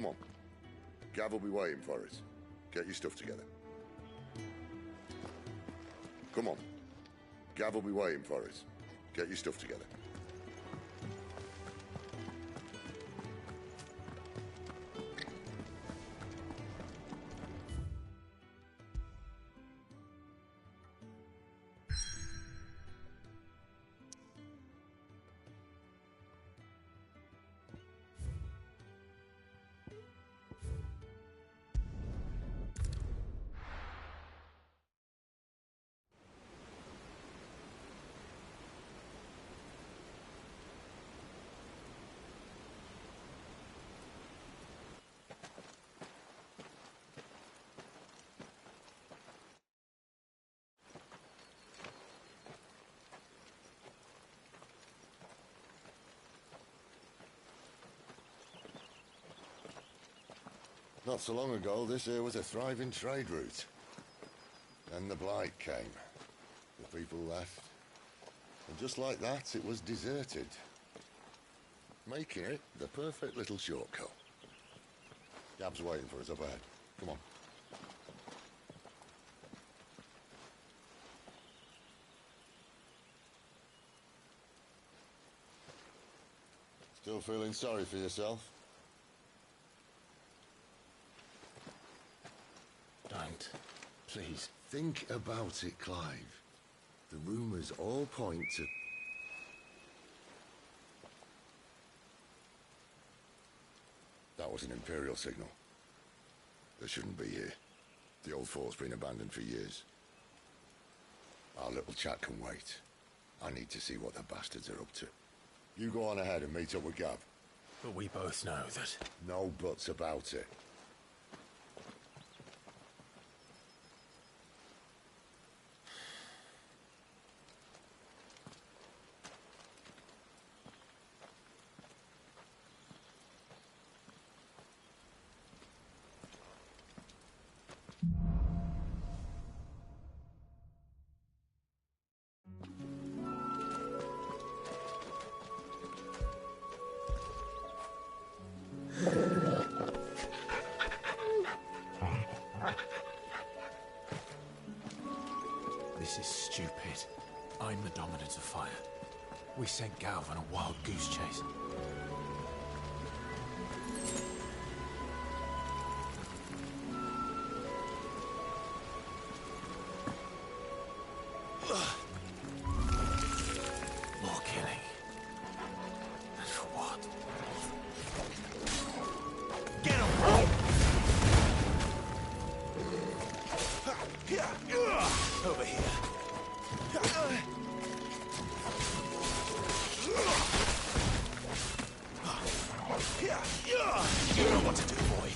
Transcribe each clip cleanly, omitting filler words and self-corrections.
Come on. Gav will be waiting for us. Get your stuff together. Come on. Gav will be waiting for us. Get your stuff together. Not so long ago, this here was a thriving trade route. Then the blight came. The people left. And just like that, it was deserted. Making it the perfect little shortcut. Gab's waiting for us up ahead. Come on. Still feeling sorry for yourself? Don't. Please. Think about it, Clive. The rumours all point to... That was an Imperial signal. They shouldn't be here. The old fort's been abandoned for years. Our little chat can wait. I need to see what the bastards are up to. You go on ahead and meet up with Gav. But we both know that... No buts about it. This is stupid. I'm the dominant of fire. We sent Galv on a wild goose chase. More killing. And for what? Get him, bro! Over here. You know what to do, boy.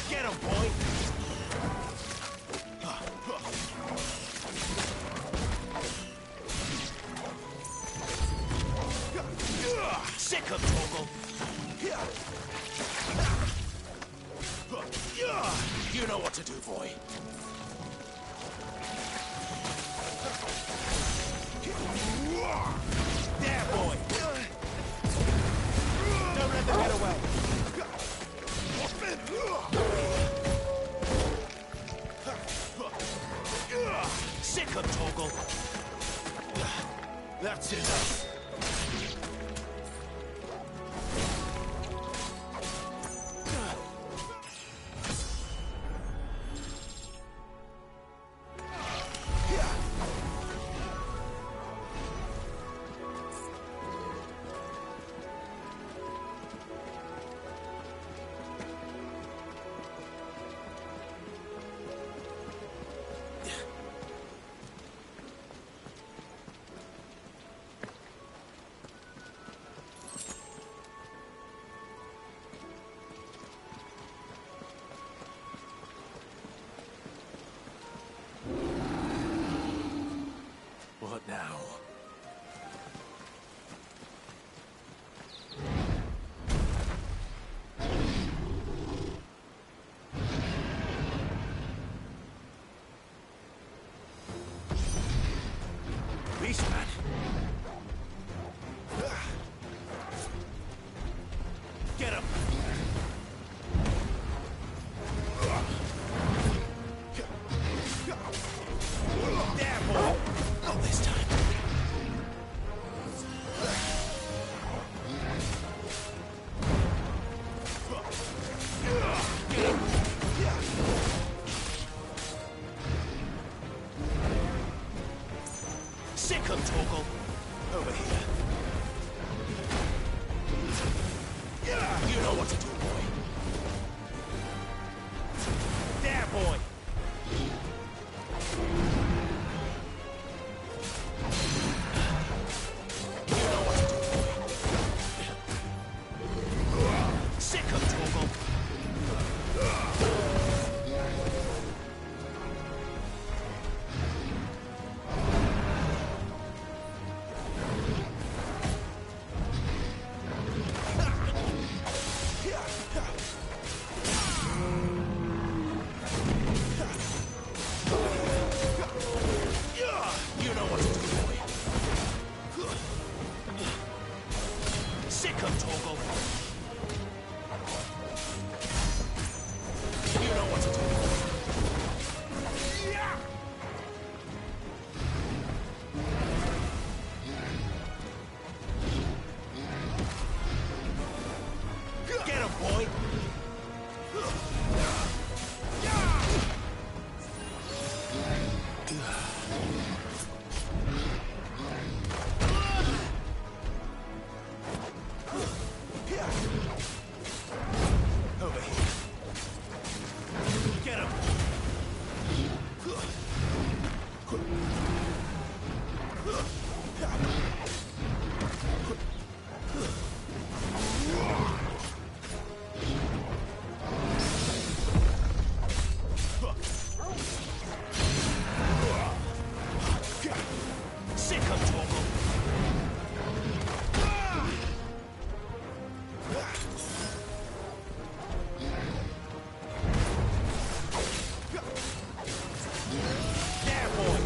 Get him, boy. Sick of Torgal. You know what to do, boy. There, boy. Don't let them get away. Sick of Torgal. That's enough. know what to do, boy. There, boy. You know what to do, boy. Sick of Torgal. You know what to do, boy. Sick of Torgal. You know what to do, boy. Get him, boy. Over here. Get him. Sick of Torgal. There, boy.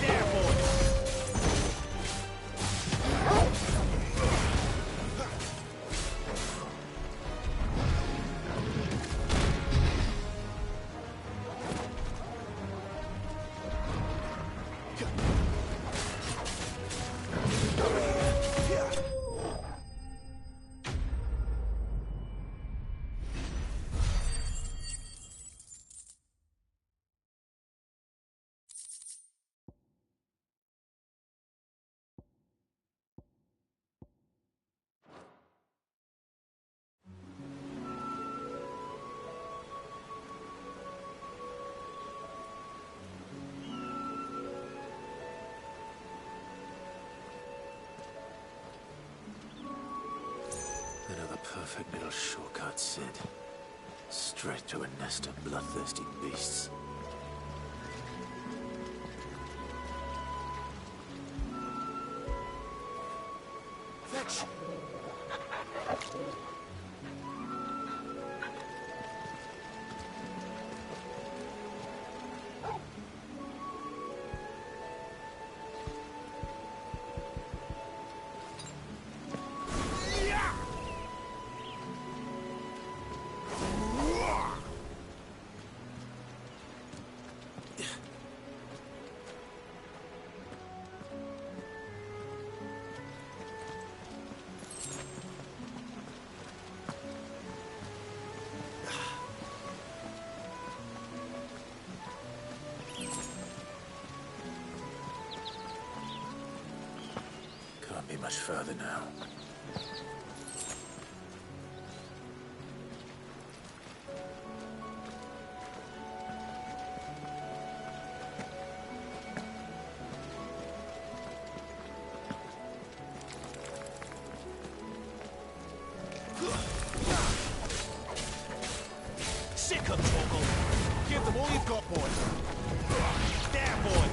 There, boy. Another perfect little shortcut, Sid. Straight to a nest of bloodthirsty beasts. Fetch. Can't be much further now. Sick of Torgal. Give them all you've got, boy. There, boy.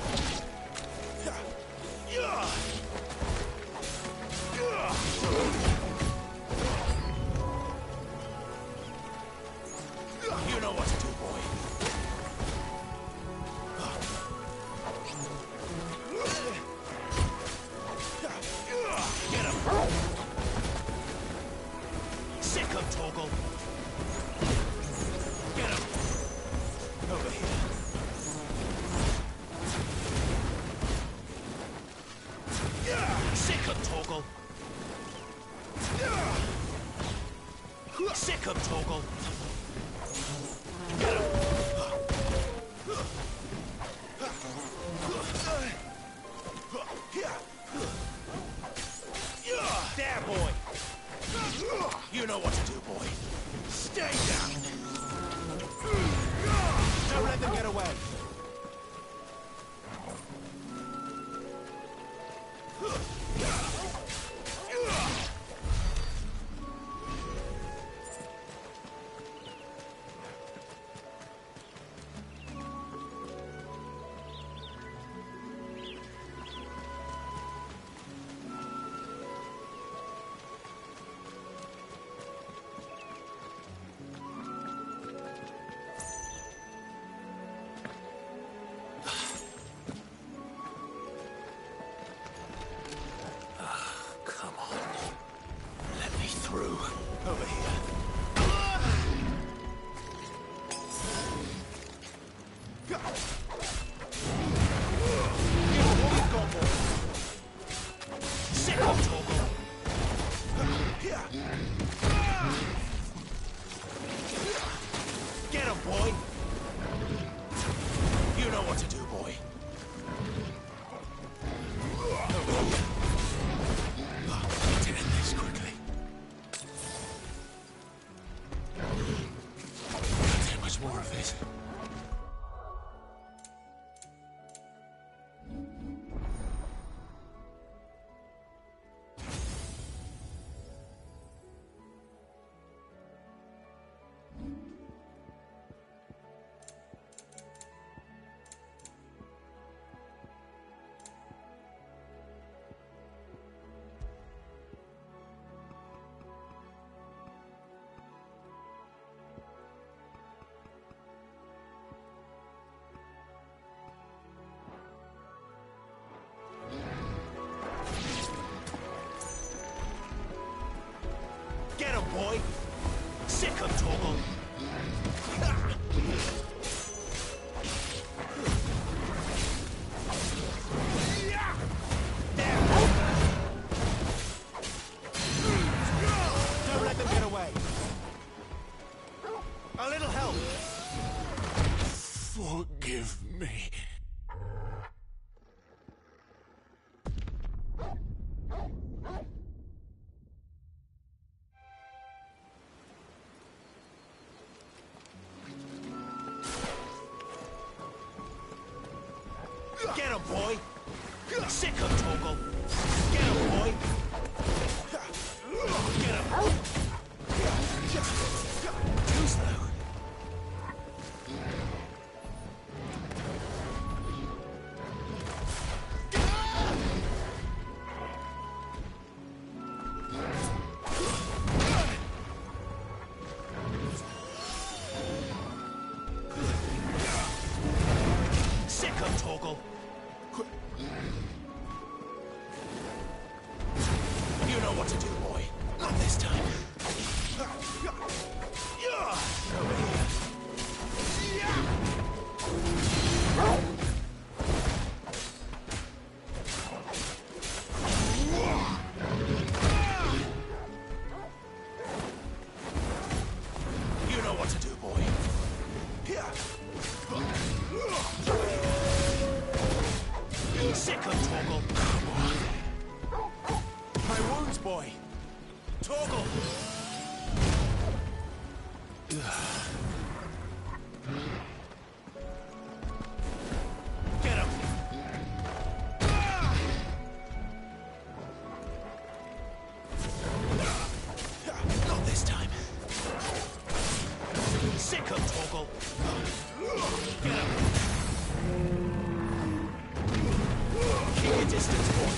You know what to do, boy. Get him. Sick of Torgal. Get him. Over here. Sick of Torgal. Sick of Toggle. Get him. There, boy. You know what to do, boy. Stay down. Don't let them get away. Over here. Sick of Toggle. Get him, boy. You know what to do, boy. Over here. Need to end this quickly. Can't take much more of this. Get him, boy! Sick of Toggle! There! Don't let them get away! A little help! Forgive me. Get him, boy! Sick of Toggle! Get him, boy! Get him! Too slow. Sick of Toggle! You know what to do, boy. Not this time. Over here. You know what to do, boy. Sick of Toggle. Come on. My wounds, boy. Toggle. Get him. Not this time. Sick of Toggle. Get him. Keep your distance, boy.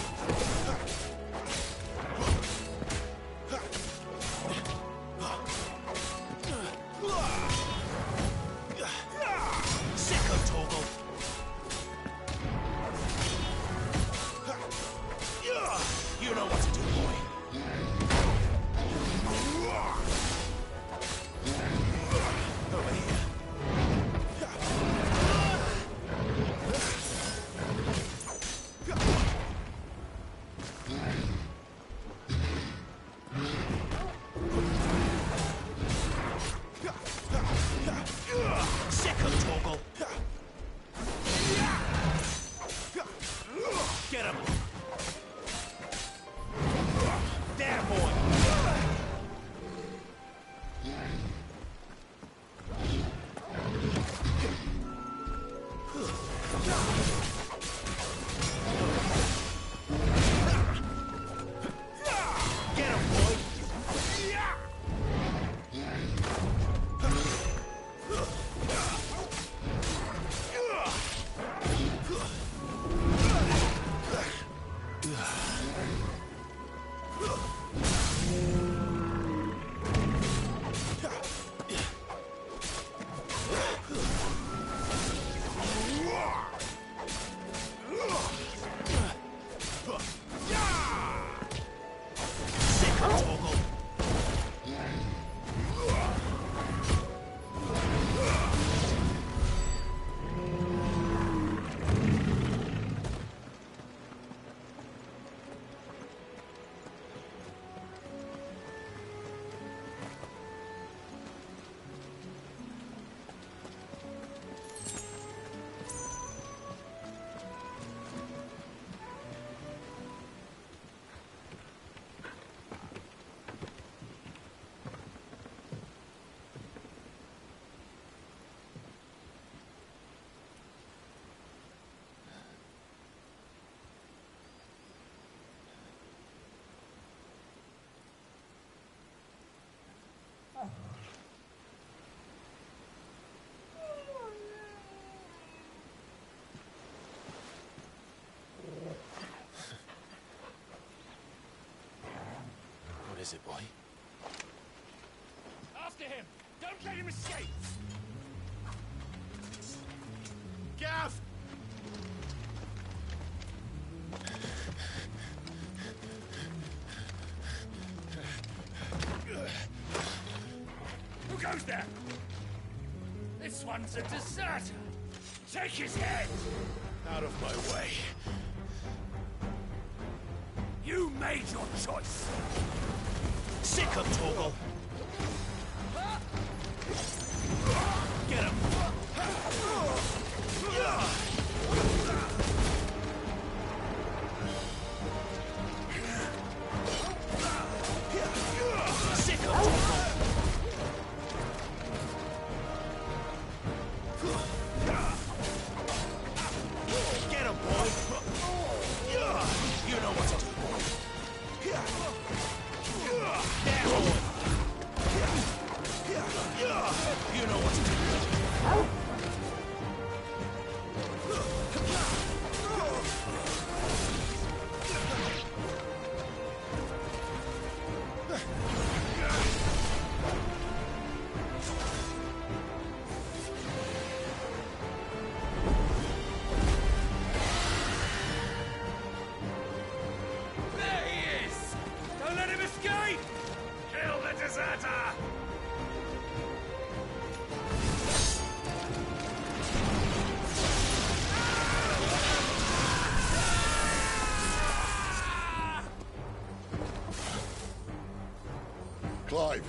is it, boy? After him! Don't let him escape! Gav! Who goes there? This one's a deserter. Take his head! Out of my way. You made your choice! Sick of Torgal! Get him! Sick of Torgal! Get him, boy! You know what to do, boy! There, boy! You know what to do. There he is! Don't let him escape! Kill the deserter! Clive,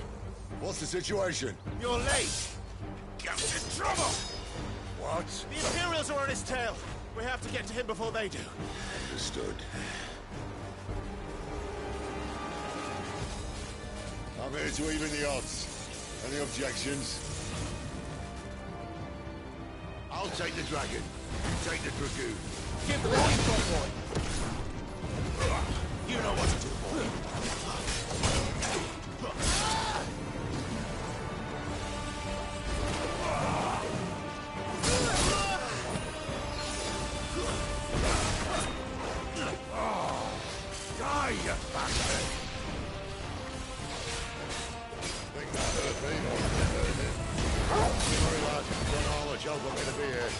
what's the situation? You're late! Gamp's in trouble! What? The Imperials are on his tail! We have to get to him before they do. Understood. I'm here to even the odds. Any objections? I'll take the dragon. You take the dragoon. Give them all you've got, boy! You know what to do, boy! Die, you bastard! Think that hurt me? Hurt it. Sorry, lad. Don't know how much help I'm gonna be here.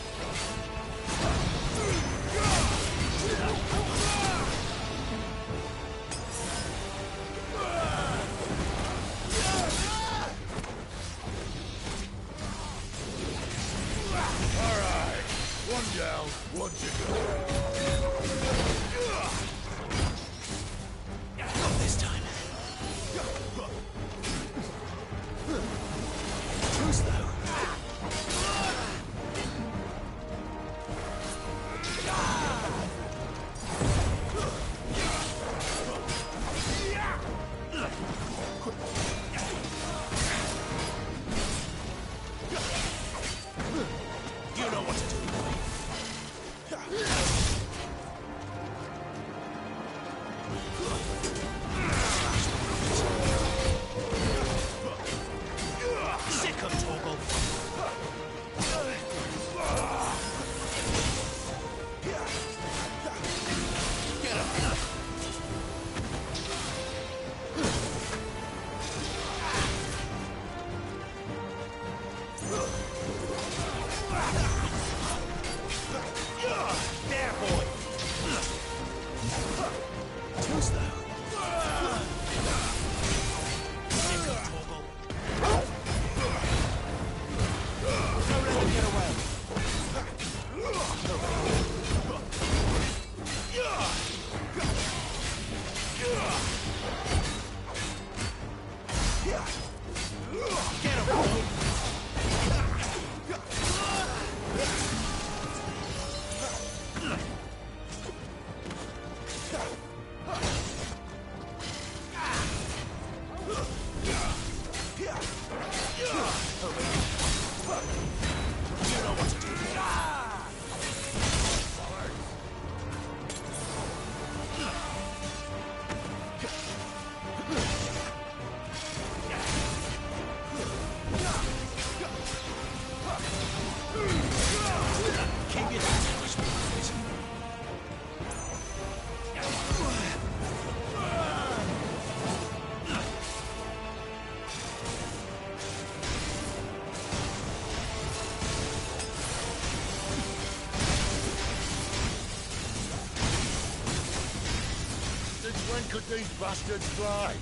could these bastards fly?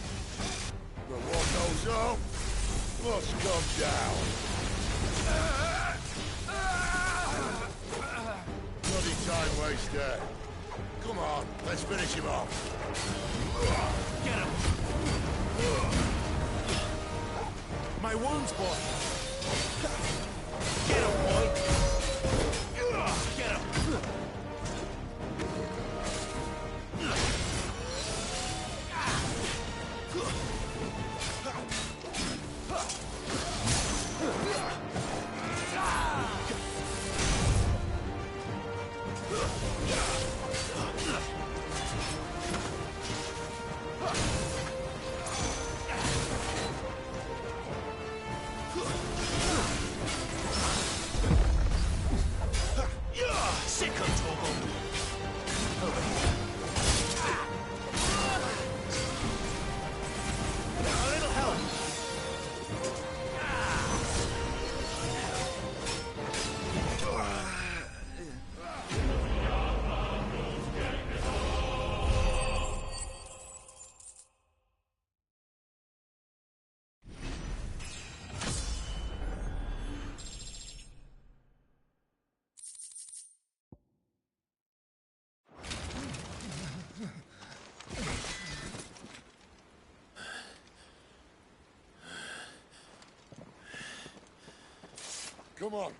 But what goes up must come down. Bloody time waster. Come on, let's finish him off. Get him! My wounds, boy! Get him, boy! Get him! Come on.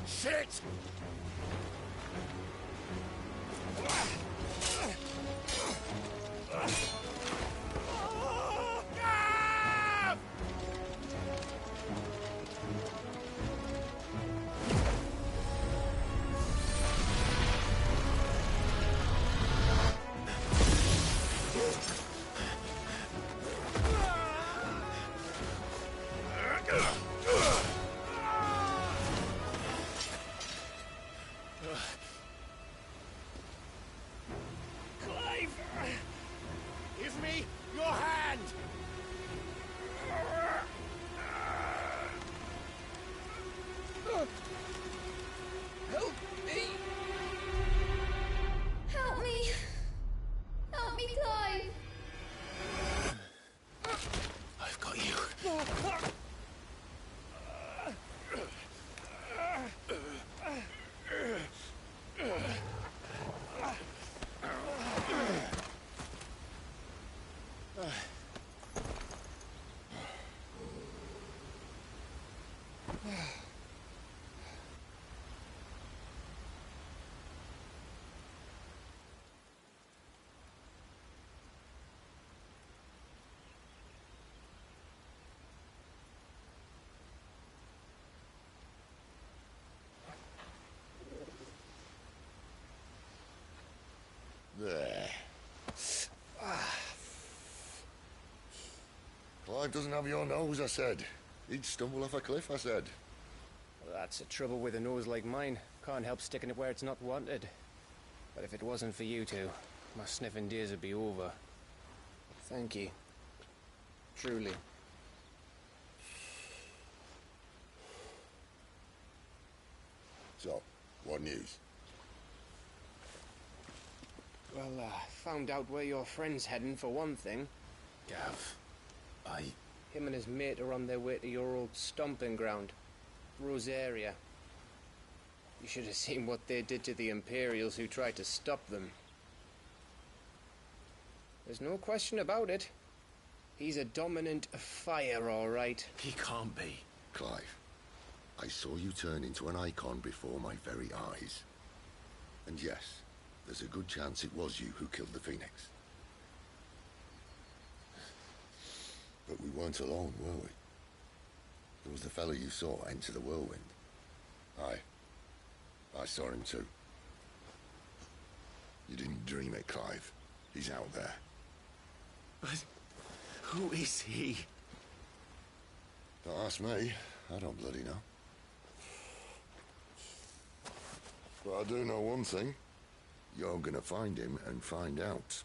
Shit! Give me your hand! Help me! Help me! Help me, Clive! I've got you. There. Clive doesn't have your nose, I said. He'd stumble off a cliff, I said. Well, that's the trouble with a nose like mine. Can't help sticking it where it's not wanted. But if it wasn't for you two, my sniffing days would be over. Thank you. Truly. So, what news? Well, found out where your friend's heading, for one thing. Gav, Him and his mate are on their way to your old stomping ground, Rosaria. You should have seen what they did to the Imperials who tried to stop them. There's no question about it. He's a dominant fire, all right. he can't be. Clive, I saw you turn into an icon before my very eyes. And yes, there's a good chance it was you who killed the Phoenix. But we weren't alone, were we? There was the fellow you saw enter the whirlwind. I saw him too. You didn't dream it, Clive. He's out there. But who is he? Don't ask me. I don't bloody know. But I do know one thing. You're gonna find him and find out.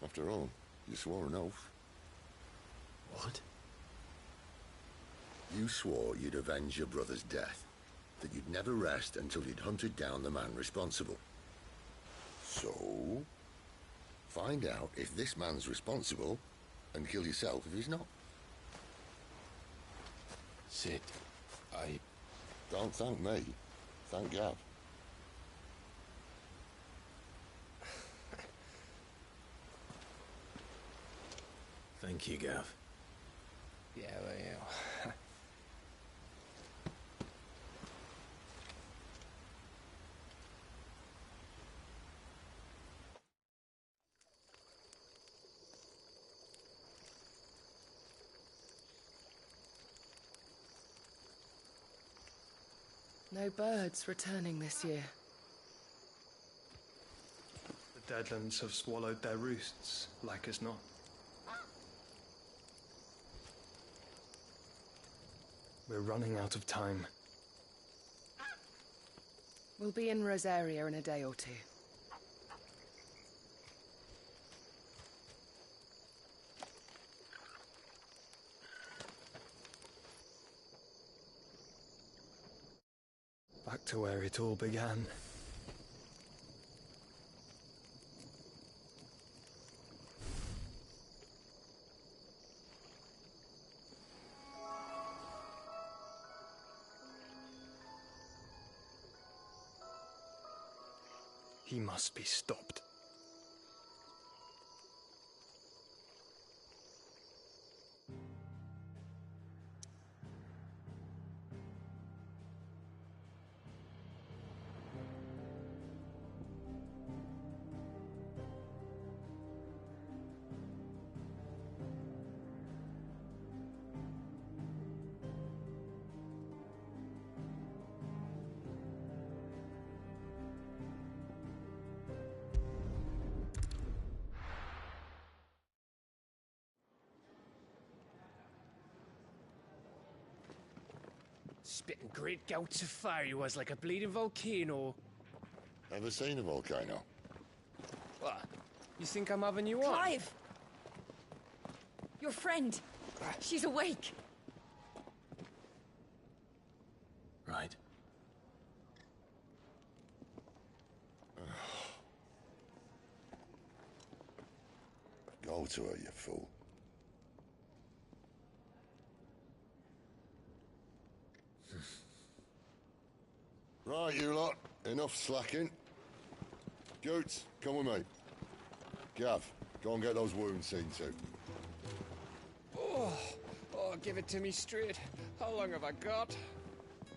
After all, you swore an oath. What? You swore you'd avenge your brother's death. That you'd never rest until you'd hunted down the man responsible. So, find out if this man's responsible and kill yourself if he's not. Sid, I... Don't thank me. Thank Gav. Thank you, Gav. Yeah, well, yeah. No birds returning this year. The Deadlands have swallowed their roosts, like as not. We're running out of time. We'll be in Rosaria in a day or two. Back to where it all began. He must be stopped. Spitting great gouts of fire he was, like a bleeding volcano. Ever seen a volcano? What? You think I'm having you on? Clive! Your friend. She's awake. Right. Go to her, you fool. Right, you lot. Enough slacking. Goots, come with me. Gav, go and get those wounds seen to. Oh, give it to me straight. How long have I got?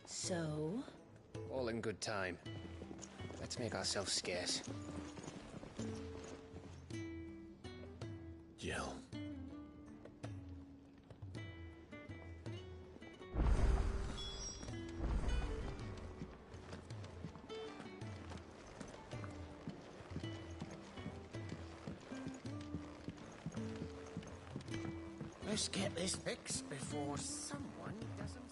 So? All in good time. Let's make ourselves scarce. Jill. Let's get this fixed before someone doesn't...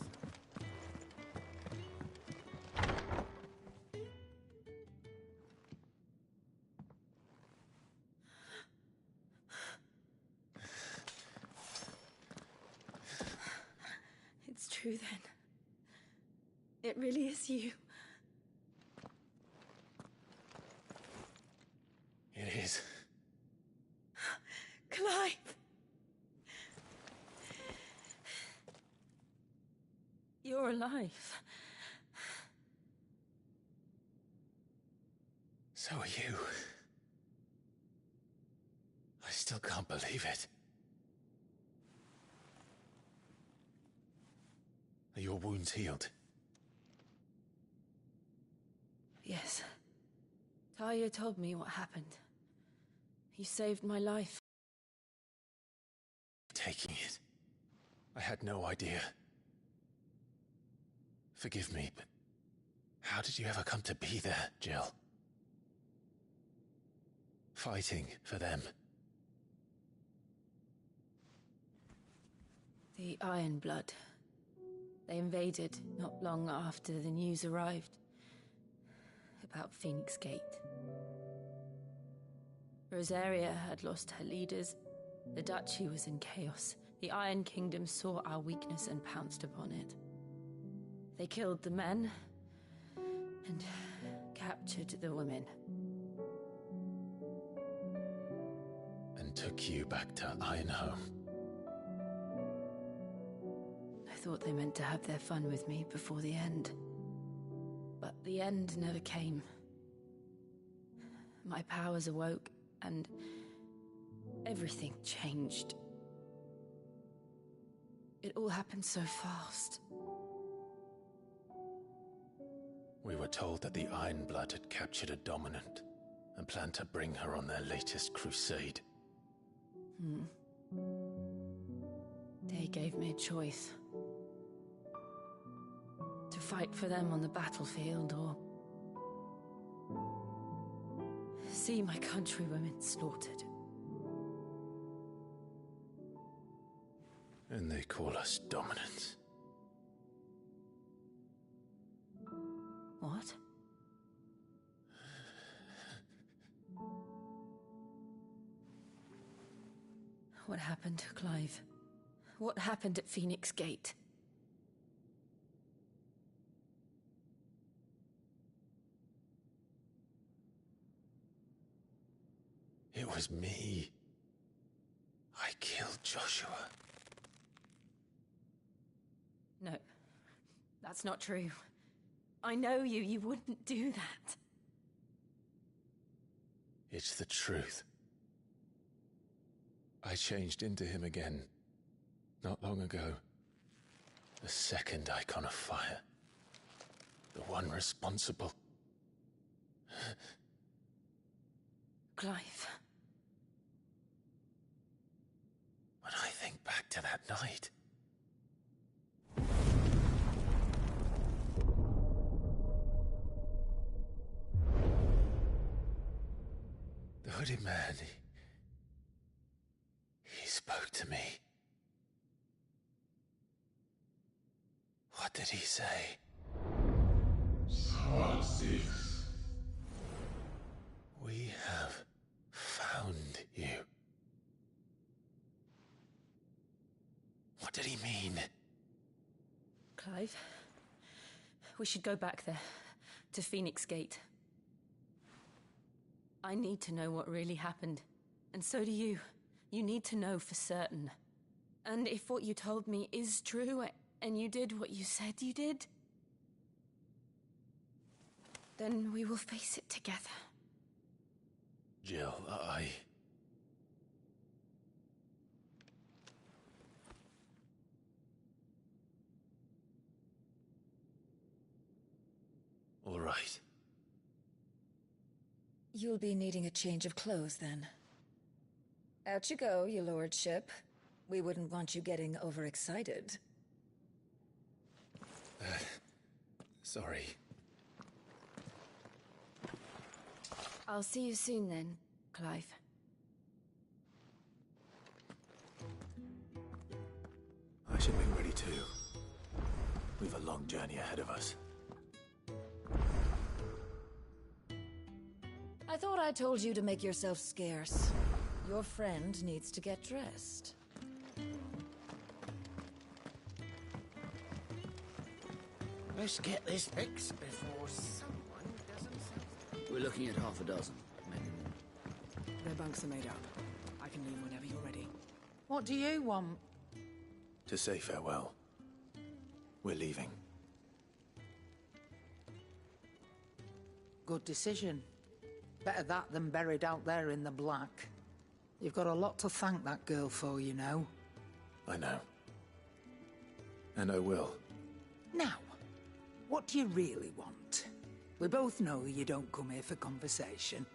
It's true then. It really is you. It is. Clive! You're alive. So are you. I still can't believe it. Are your wounds healed? Yes. Talia told me what happened. You saved my life. Taking it. I had no idea. Forgive me, but how did you ever come to be there, Jill? Fighting for them. The Iron Blood. They invaded not long after the news arrived about Phoenix Gate. Rosaria had lost her leaders. The Duchy was in chaos. The Iron Kingdom saw our weakness and pounced upon it. They killed the men and captured the women. And took you back to Ironhome. I thought they meant to have their fun with me before the end. But the end never came. My powers awoke, and everything changed. It all happened so fast. We were told that the Iron Blood had captured a dominant and planned to bring her on their latest crusade. They gave me a choice. To fight for them on the battlefield, or see my countrywomen slaughtered. And they call us dominants. What? What happened, Clive? What happened at Phoenix Gate? It was me. I killed Joshua. No, that's not true. I know you. You wouldn't do that. It's the truth. I changed into him again, not long ago. The second icon of fire. The one responsible. Clive. When I think back to that night... The hooded man, he spoke to me. What did he say? XVI. We have found you. What did he mean? Clive, we should go back there, to Phoenix Gate. I need to know what really happened, and so do you. You need to know for certain. And if what you told me is true, and you did what you said you did, then we will face it together. Jill, All right. You'll be needing a change of clothes, then. Out you go, your lordship. We wouldn't want you getting overexcited. Sorry. I'll see you soon then, Clive. I should be ready too. We've a long journey ahead of us. I thought I told you to make yourself scarce. Your friend needs to get dressed. Let's get this fixed before someone doesn't something. We're looking at half a dozen, maybe more. Their bunks are made up. I can leave whenever you're ready. What do you want? To say farewell. We're leaving. Good decision. Better that than buried out there in the black. You've got a lot to thank that girl for, you know. I know. And I will. Now, what do you really want? We both know you don't come here for conversation.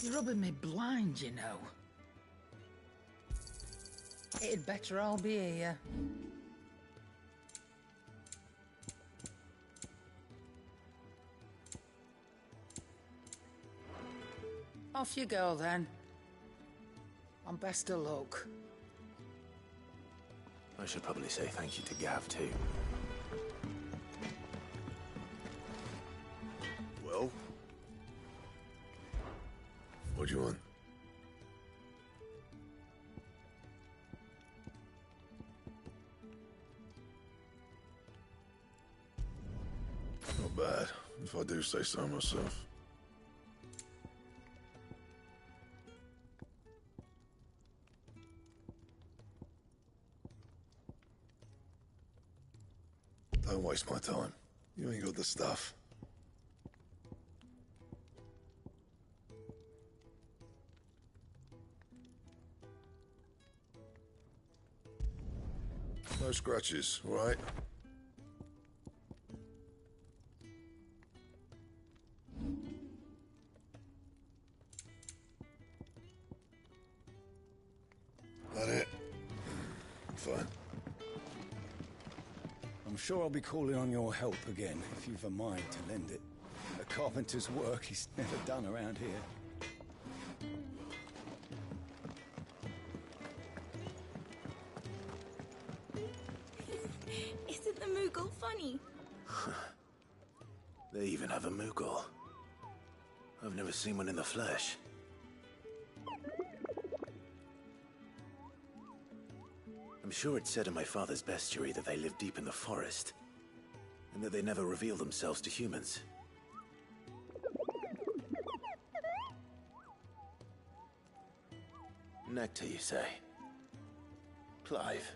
You're rubbing me blind, you know. It'd better all be here. Off you go, then. And best of luck. I should probably say thank you to Gav, too. Well? What do you want? Not bad, if I do say so myself. Don't waste my time. You ain't got the stuff. No scratches, all right? That it? Fine. I'm sure I'll be calling on your help again, if you've a mind to lend it. A carpenter's work is never done around here. Isn't the Moogle funny? They even have a Moogle. I've never seen one in the flesh. I'm sure it said in my father's bestiary that they live deep in the forest, and that they never reveal themselves to humans. Nectar, you say? Clive.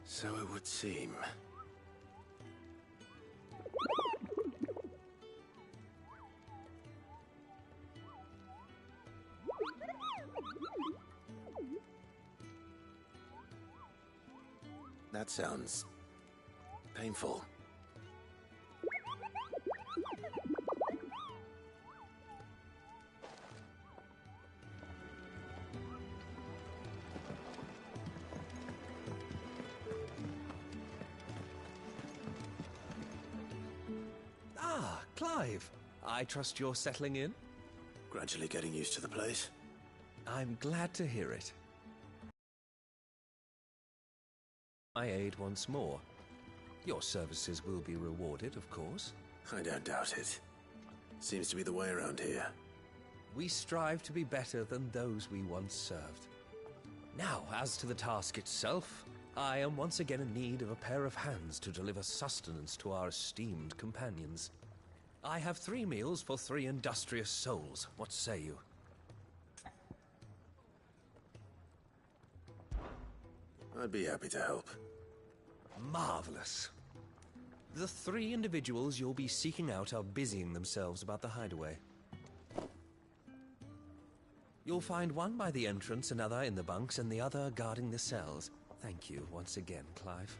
So it would seem. That sounds painful. Ah, Clive. I trust you're settling in? Gradually getting used to the place. I'm glad to hear it. My aid once more. Your services will be rewarded, of course. I don't doubt it. Seems to be the way around here. We strive to be better than those we once served. Now, as to the task itself, I am once again in need of a pair of hands to deliver sustenance to our esteemed companions. I have 3 meals for 3 industrious souls. What say you? I'd be happy to help. Marvelous. The 3 individuals you'll be seeking out are busying themselves about the hideaway. You'll find one by the entrance, another in the bunks, and the other guarding the cells. Thank you once again, Clive.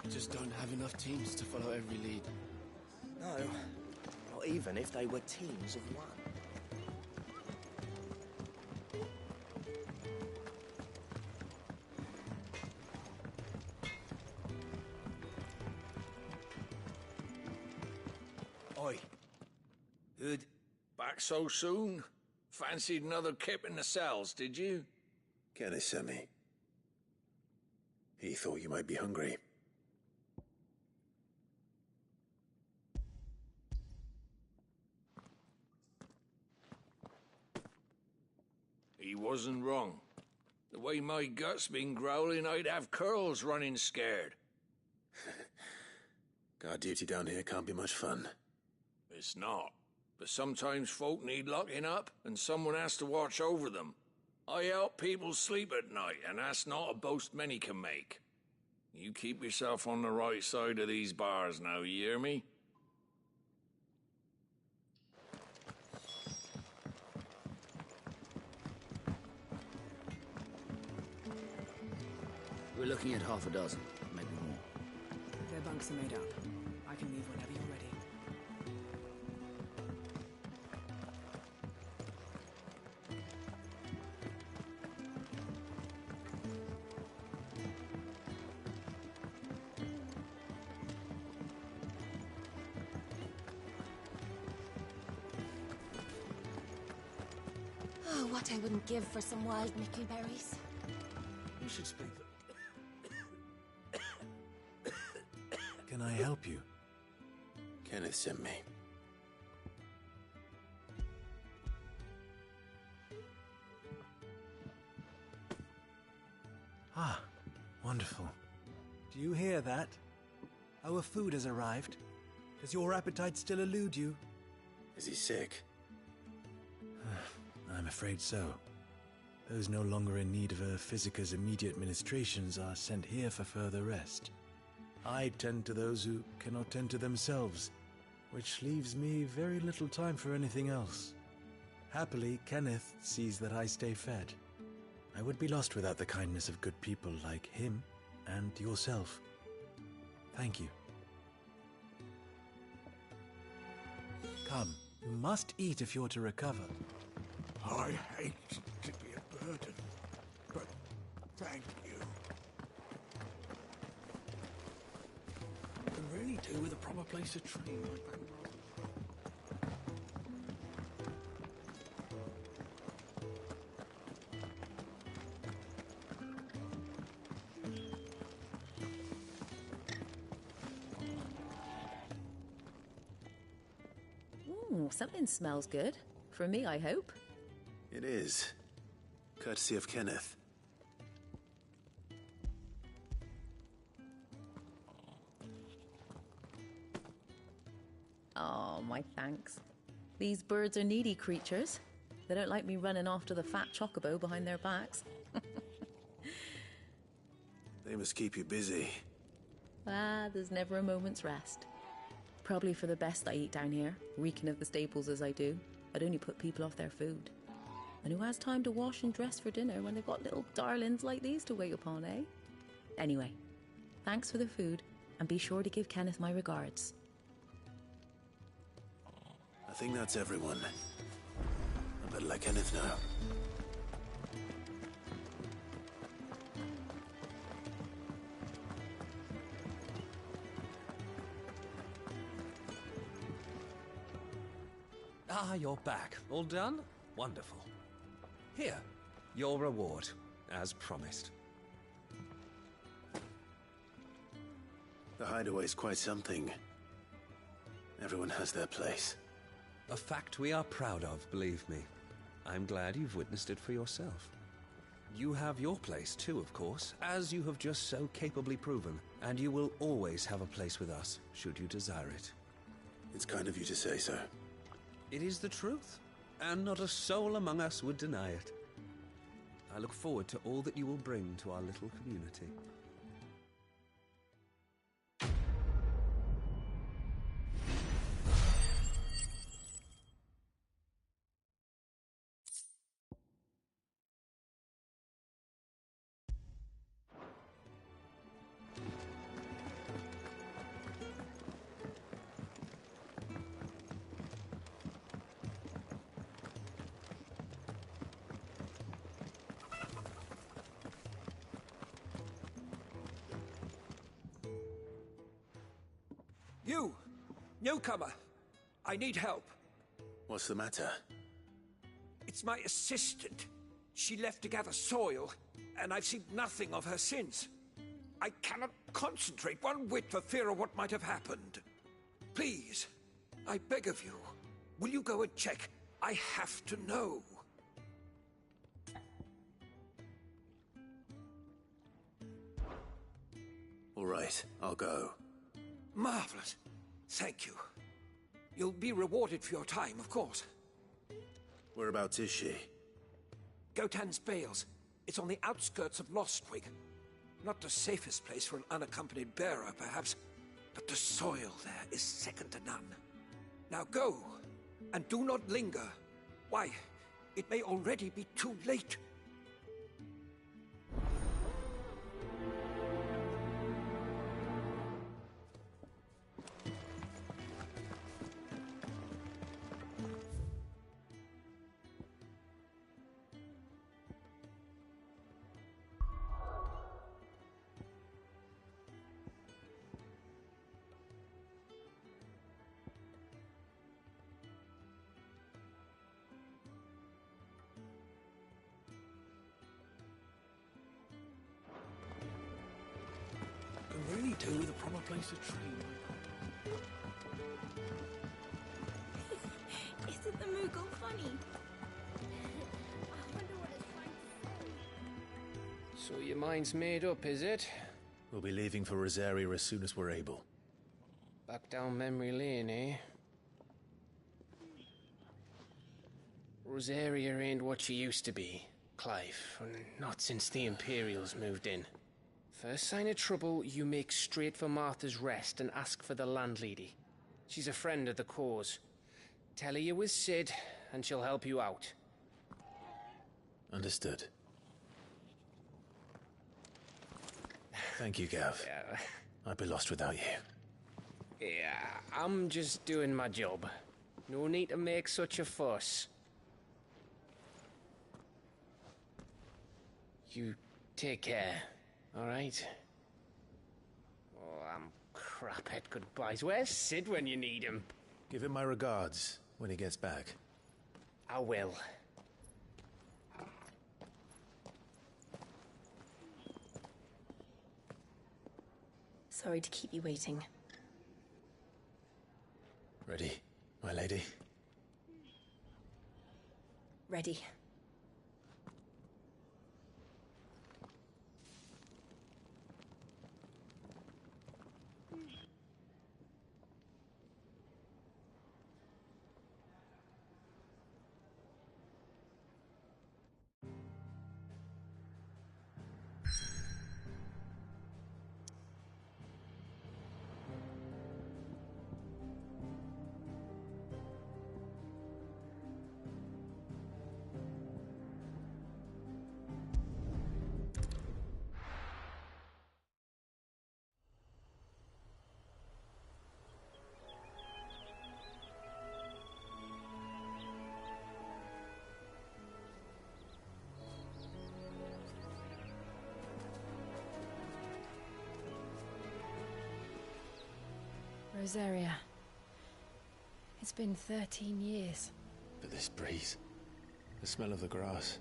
Just don't have enough teams to follow every lead. No, not even if they were teams of one. Oi. Good. Back so soon? Fancied another kip in the cells, did you? Kenny sent me. He thought you might be hungry. He wasn't wrong. The way my gut's been growling, I'd have curls running scared. Guard duty down here can't be much fun. It's not. But sometimes folk need locking up, and someone has to watch over them. I help people sleep at night, and that's not a boast many can make. You keep yourself on the right side of these bars now, you hear me? We're looking at half a dozen, maybe more. Their bunks are made up. I can leave whenever you're ready. Oh, what I wouldn't give for some wild mickleberries. You should speak. Can I help you? Kenneth sent me. Ah, wonderful. Do you hear that? Our food has arrived. Does your appetite still elude you? Is he sick? I'm afraid so. Those no longer in need of a Physica's immediate ministrations are sent here for further rest. I tend to those who cannot tend to themselves, which leaves me very little time for anything else. Happily, Kenneth sees that I stay fed. I would be lost without the kindness of good people like him and yourself. Thank you. Come, you must eat if you're to recover. I hate to be a burden, but thank you. Could really do with a proper place to train like that. Ooh, something smells good. For me, I hope. It is. Courtesy of Kenneth. Oh, my thanks. These birds are needy creatures. They don't like me running after the fat chocobo behind their backs. They must keep you busy. Ah, there's never a moment's rest. Probably for the best I eat down here, reeking of the staples as I do. I'd only put people off their food. And who has time to wash and dress for dinner when they've got little darlings like these to wait upon, eh? Anyway, thanks for the food, and be sure to give Kenneth my regards. I think that's everyone. I better let Kenneth know. Ah, you're back. All done? Wonderful. Here, your reward, as promised. The hideaway's quite something. Everyone has their place. A fact we are proud of, believe me. I'm glad you've witnessed it for yourself. You have your place too, of course, as you have just so capably proven, and you will always have a place with us, should you desire it. It's kind of you to say so. It is the truth, and not a soul among us would deny it. I look forward to all that you will bring to our little community. You! Newcomer! I need help. What's the matter? It's my assistant. She left to gather soil, and I've seen nothing of her since. I cannot concentrate one whit for fear of what might have happened. Please, I beg of you, will you go and check? I have to know. All right, I'll go. Marvelous. Thank you. You'll be rewarded for your time, of course. Whereabouts is she? Gotan's Bales. It's on the outskirts of Lostwig. Not the safest place for an unaccompanied bearer, perhaps, but the soil there is second to none. Now go, and do not linger. Why, it may already be too late. do with a proper place to train. Isn't the Moogle funny? I wonder what it's trying to say. So your mind's made up, is it? We'll be leaving for Rosaria as soon as we're able. Back down memory lane, eh? Rosaria ain't what she used to be, Clive. Not since the Imperials moved in. First sign of trouble, you make straight for Martha's Rest and ask for the landlady. She's a friend of the cause. Tell her you're with Sid, and she'll help you out. Understood. Thank you, Gav. Yeah. I'd be lost without you. Yeah, I'm just doing my job. No need to make such a fuss. You take care, all right? Oh, I'm crap at goodbyes. Where's Sid when you need him? Give him my regards when he gets back. I will. Sorry to keep you waiting. Ready, my lady? Ready. Rosaria. It's been 13 years. But this breeze, the smell of the grass,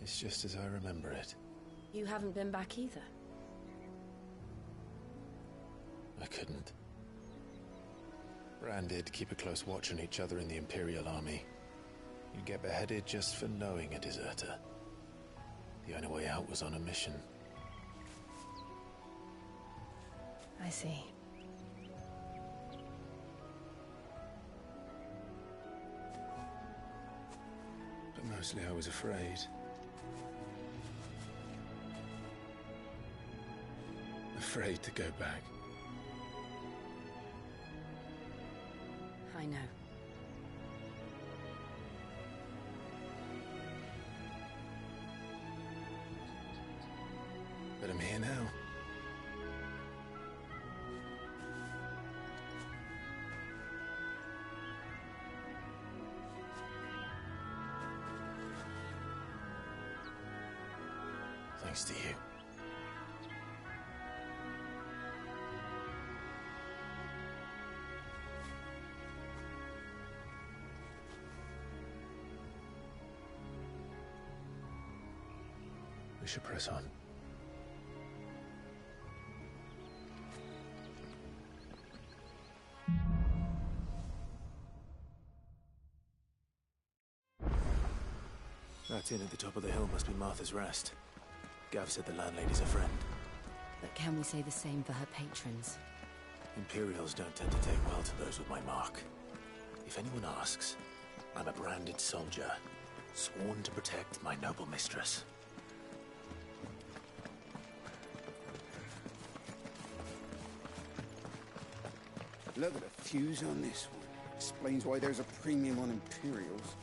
it's just as I remember it. You haven't been back either. I couldn't. Bran did keep a close watch on each other in the Imperial Army. You'd get beheaded just for knowing a deserter. The only way out was on a mission. I see. But mostly I was afraid. Afraid to go back. I know. But I'm here now. Thanks to you. We should press on. That inn at the top of the hill must be Martha's Rest. Gav said the landlady's a friend. But can we say the same for her patrons? Imperials don't tend to take well to those with my mark. If anyone asks, I'm a branded soldier, sworn to protect my noble mistress. Look at the fuse on this one. Explains why there's a premium on Imperials.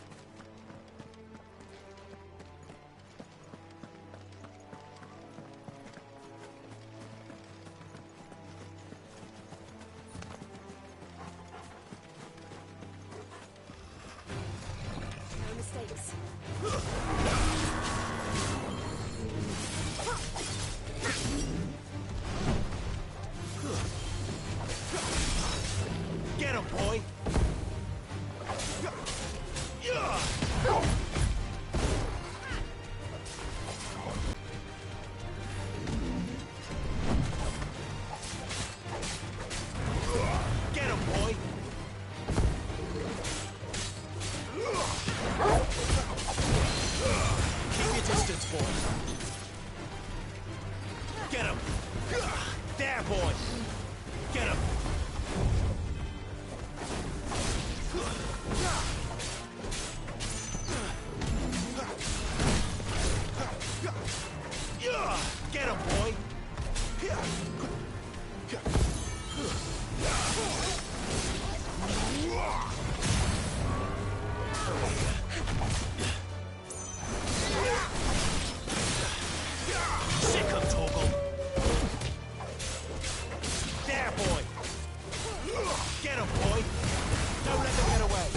No mistakes. Get him, boy! Get him! There, boy! Get him! Get him, boy! Sick him, Torgal! There, boy! Get him, boy! Don't let them get away!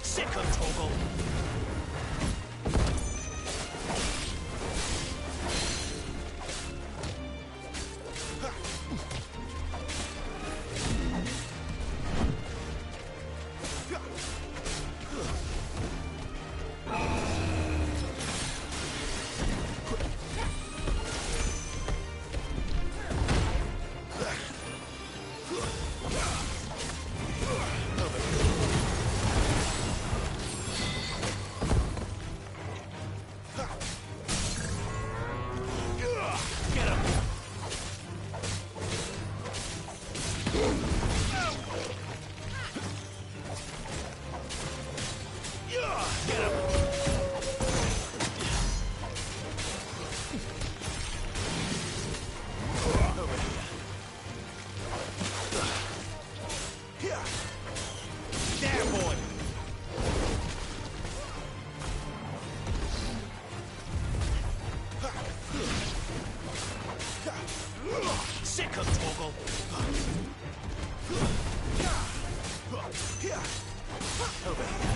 Sick him, Torgal! There, boy! Sick him, Torgal! Over here.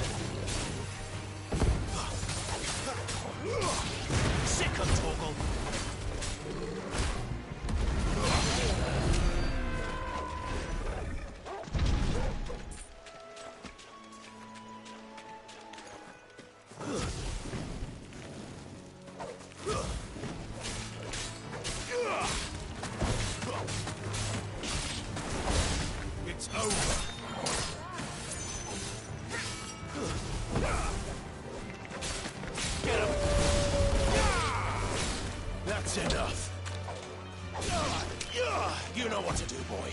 Sick him, Torgal! It's over. Get him. That's enough. You know what to do, boy.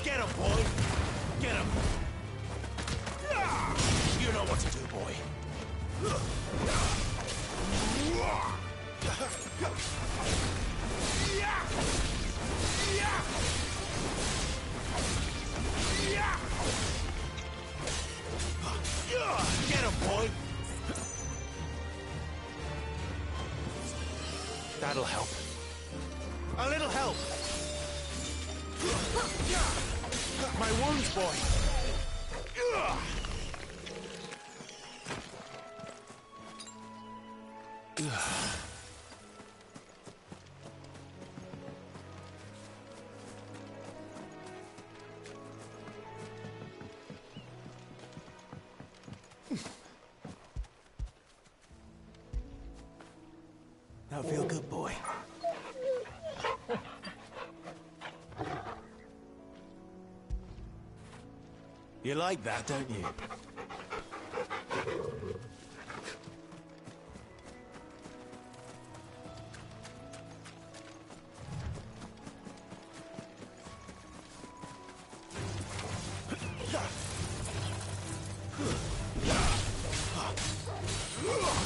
Get him, boy! Get him! You know what to do, boy. Get him, boy! That'll help. A little help! My wounds, boy! Now feel good, boy. You like that, don't you?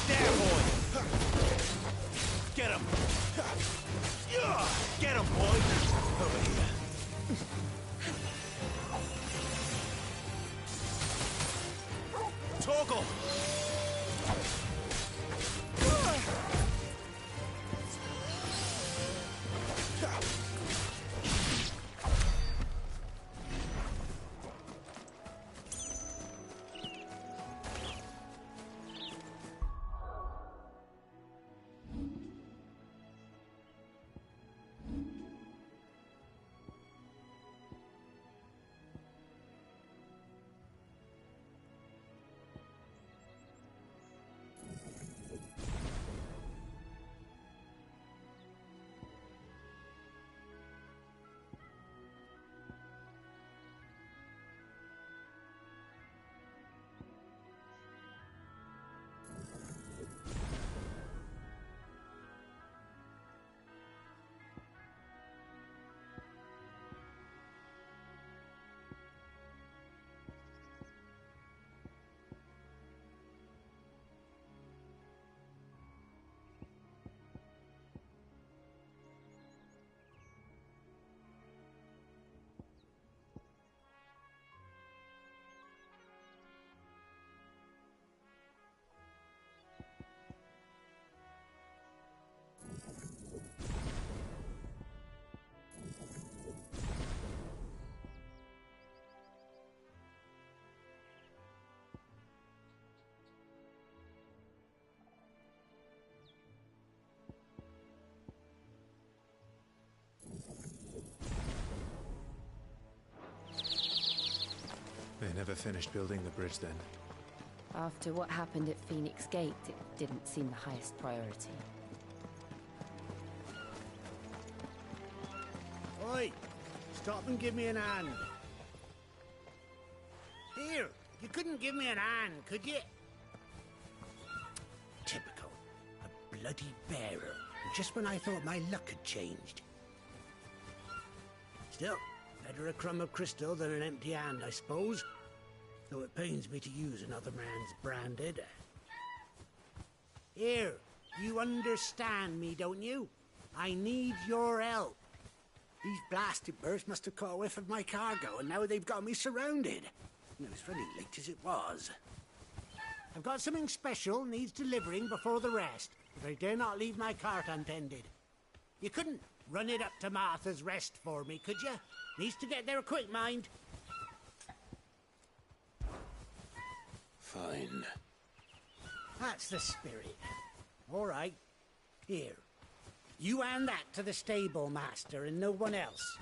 There, boy! Get him! Get him, boy! Over here. Torgal! never finished building the bridge then? After what happened at Phoenix Gate, it didn't seem the highest priority. Oi! Stop and give me an hand. Here, you couldn't give me an hand, could you? Typical. A bloody bearer. Just when I thought my luck had changed. Still, better a crumb of crystal than an empty hand, I suppose. Though it pains me to use another man's branded. Here, you understand me, don't you? I need your help. These blasted birds must have caught a whiff of my cargo, and now they've got me surrounded. And it was very late as it was. I've got something special needs delivering before the rest, but I dare not leave my cart untended. You couldn't run it up to Martha's Rest for me, could you? Needs to get there quick, mind. Fine. That's the spirit. All right. Here. You hand that to the stable master and no one else.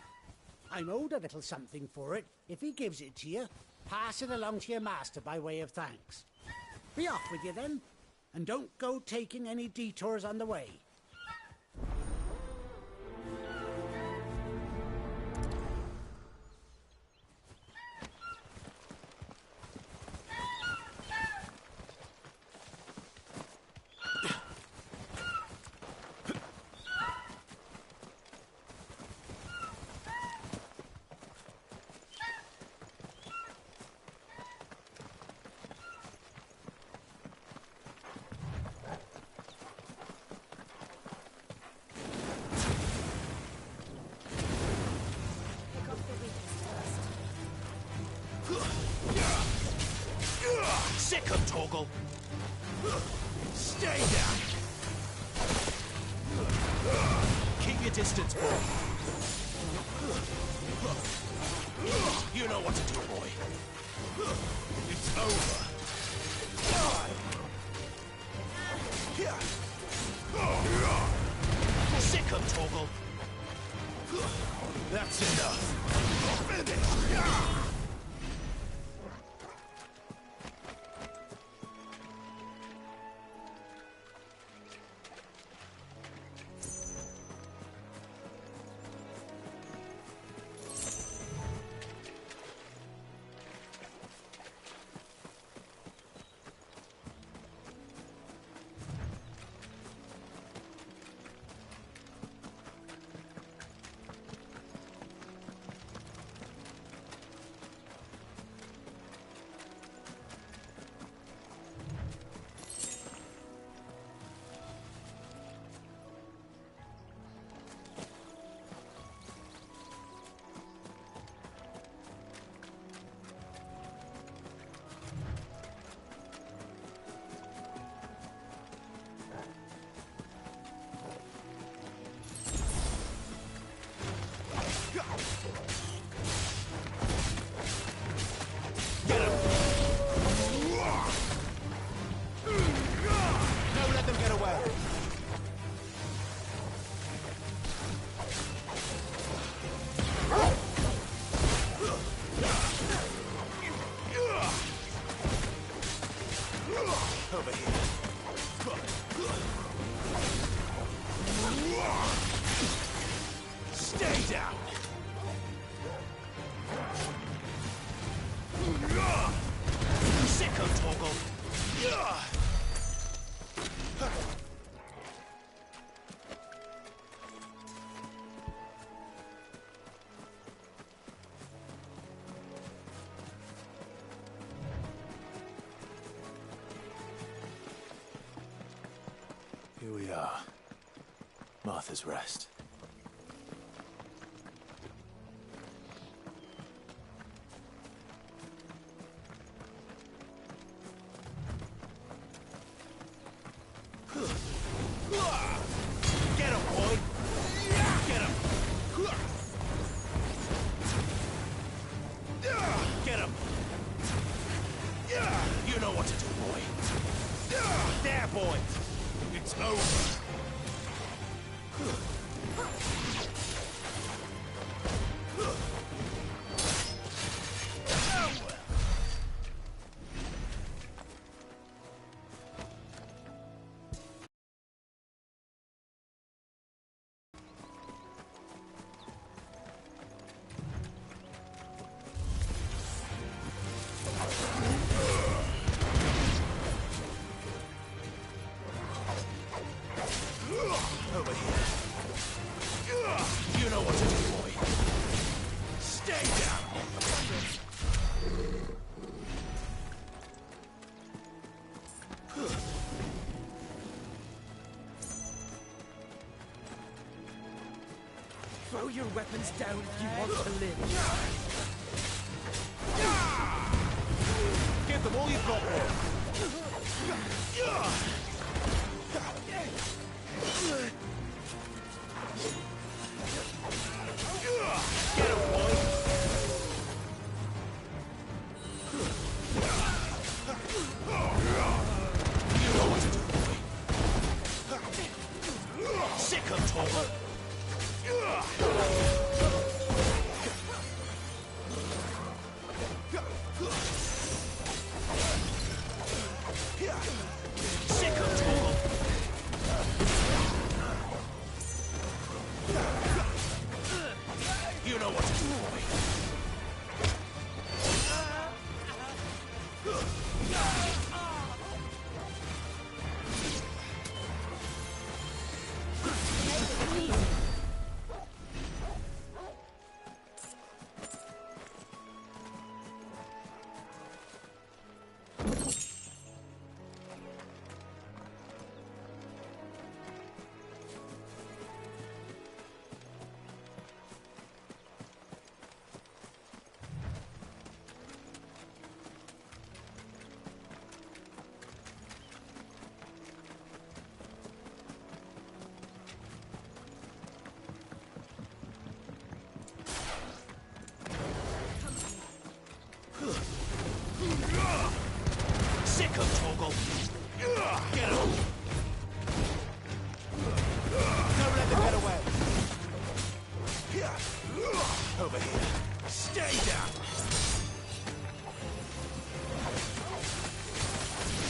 I'm owed a little something for it. If he gives it to you, pass it along to your master by way of thanks. Be off with you then, and don't go taking any detours on the way. Sick of Torgal! Stay down! Keep your distance, boy. You know what to do, boy. It's over. Sick of Torgal! That's enough. Finish! Here we are. Martha's Rest. Get him, boy! Get him! Get him! You know what to do, boy. There, boy! It's over. Throw your weapons down if you want to live. Give them all you've got, boy. Get him, boy. You know what to do, boy. Sick of Torval. Sick of Torval. You know what to do, boy. Sick of Torgal. Get him. Don't let them get away. Over here. Stay down.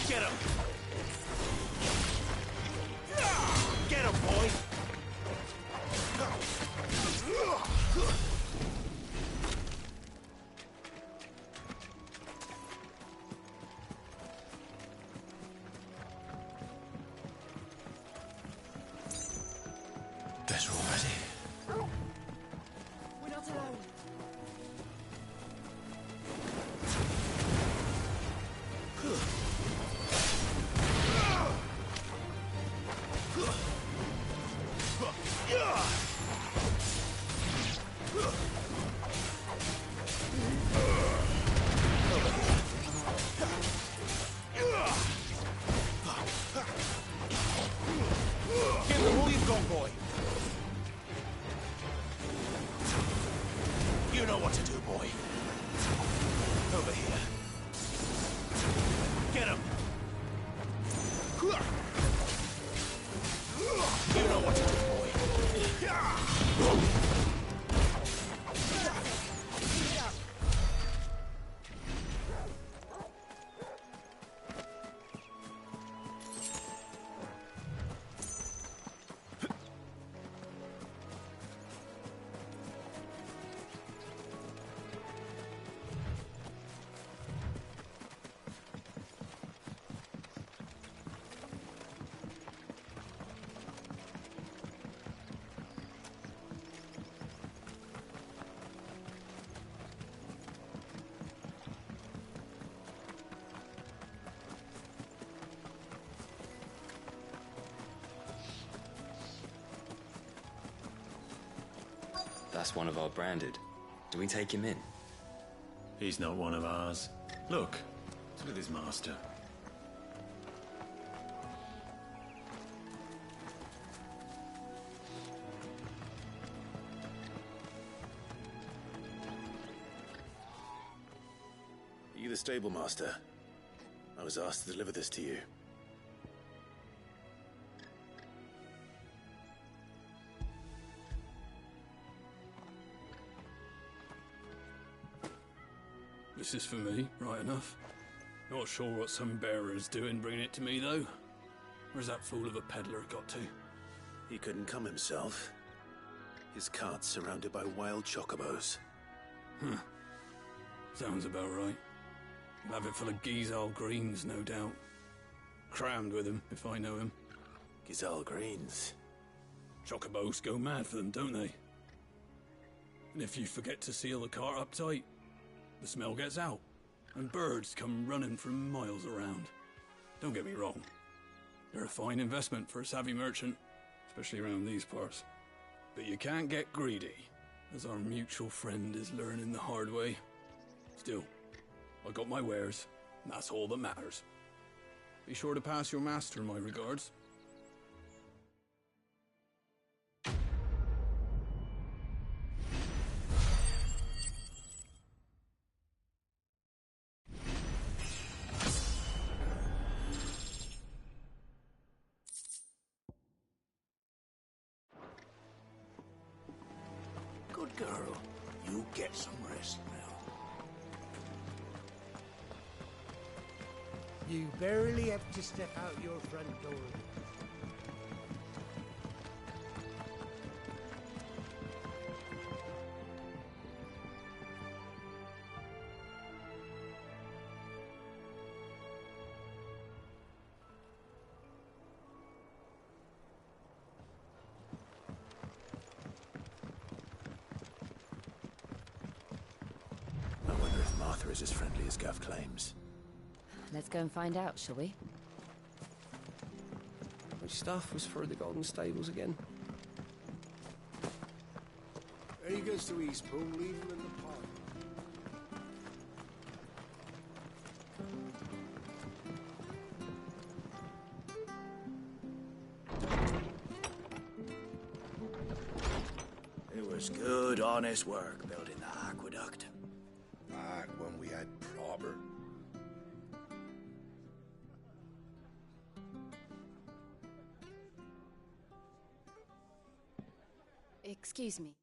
Get him. Get him, boy. Better already. We're not alone. Give them all you've got, boy. You know what to do, boy. Over here. Get him. You know what to do, boy. That's one of our branded. Do we take him in? He's not one of ours. Look, it's with his master. Are you the stable master? I was asked to deliver this to you. This is for me, right enough. Not sure what some bearer's doing bringing it to me, though. Where's that fool of a peddler got to? He couldn't come himself. His cart's surrounded by wild chocobos. Huh. Sounds about right. He'll have it full of Gizal greens, no doubt. Crammed with him, if I know him. Gizal greens? Chocobos go mad for them, don't they? And if you forget to seal the cart up tight, the smell gets out, and birds come running from miles around. Don't get me wrong. They're a fine investment for a savvy merchant, especially around these parts. But you can't get greedy, as our mutual friend is learning the hard way. Still, I got my wares, and that's all that matters. Be sure to pass your master my regards. Good girl. You get some rest now. You barely have to step out your front door. I wonder if Martha is as friendly as Gav claims. Let's go and find out, shall we? Which staff was for the Golden Stables again? He goes to Eastpool, leave him in the park. It was good, honest work building the aqueduct. Back when we had proper. Excuse me.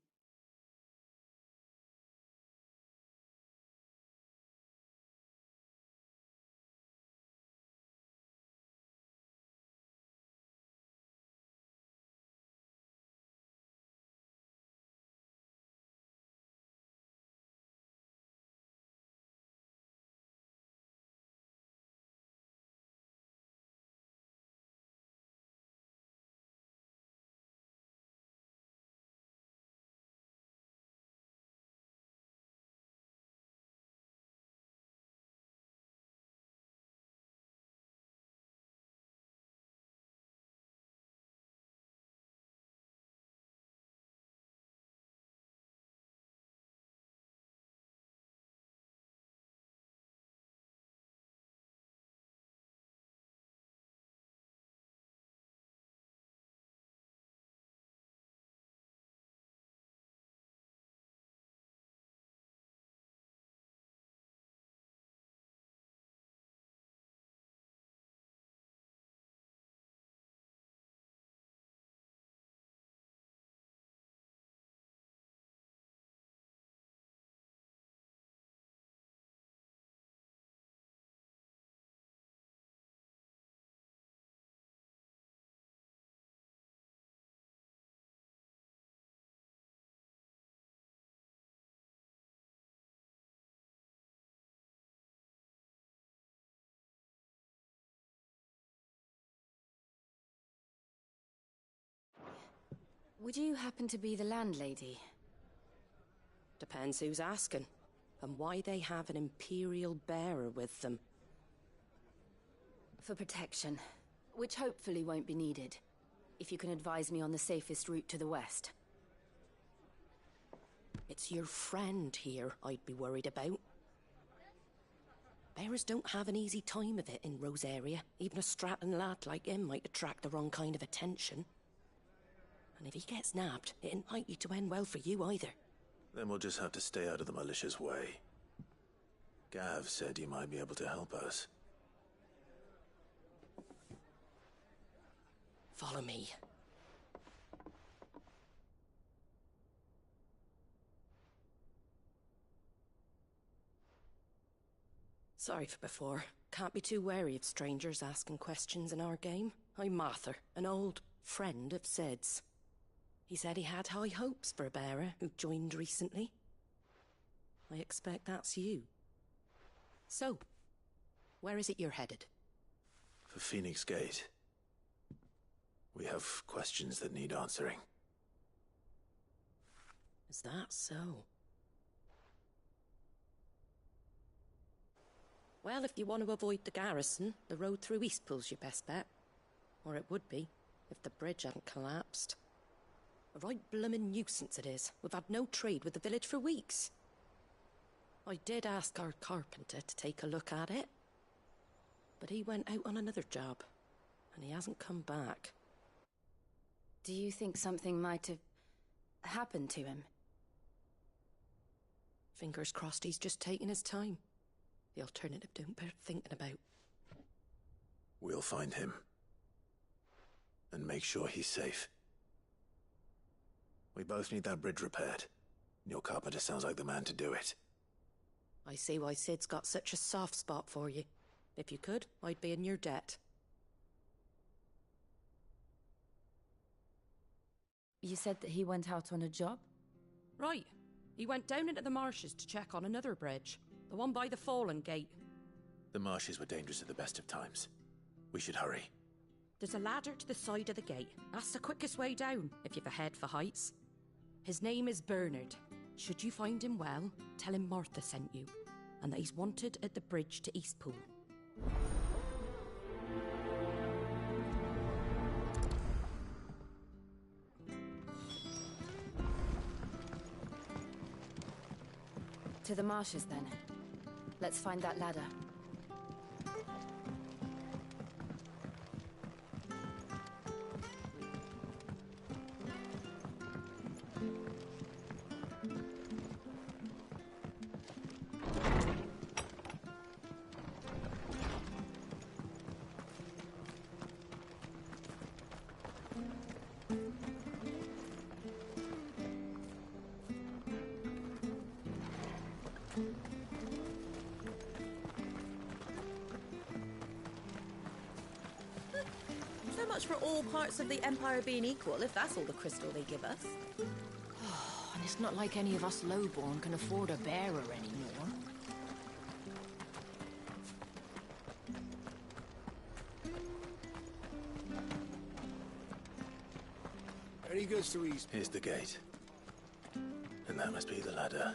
Would you happen to be the landlady? Depends who's asking, and why they have an Imperial bearer with them. For protection, which hopefully won't be needed. If you can advise me on the safest route to the west. It's your friend here I'd be worried about. Bearers don't have an easy time of it in Rose area. Even a Stratton lad like him might attract the wrong kind of attention. And if he gets nabbed, it ain't likely to end well for you either. Then we'll just have to stay out of the malicious way. Gav said you might be able to help us. Follow me. Sorry for before. Can't be too wary of strangers asking questions in our game. I'm Martha, an old friend of Sid's. He said he had high hopes for a bearer who joined recently. I expect that's you. So, where is it you're headed? For Phoenix Gate. We have questions that need answering. Is that so? Well, if you want to avoid the garrison, the road through Eastpool's your best bet. Or it would be, if the bridge hadn't collapsed. A A right bloomin' nuisance it is. We've had no trade with the village for weeks. I did ask our carpenter to take a look at it, but he went out on another job, and he hasn't come back. Do you think something might have happened to him? Fingers crossed he's just taking his time. The alternative don't bear thinking about. We'll find him. And make sure he's safe. We both need that bridge repaired. Your carpenter sounds like the man to do it. I see why Sid's got such a soft spot for you. If you could, I'd be in your debt. You said that he went out on a job? Right. He went down into the marshes to check on another bridge. The one by the Fallen Gate. The marshes were dangerous at the best of times. We should hurry. There's a ladder to the side of the gate. That's the quickest way down, if you've a head for heights. His name is Bernard. Should you find him well, tell him Martha sent you, and that he's wanted at the bridge to Eastpool. To the marshes, then. Let's find that ladder. So much for all parts of the Empire being equal, if that's all the crystal they give us. And it's not like any of us lowborn can afford a bearer anymore. Very good, Louise. Here's the gate. And that must be the ladder.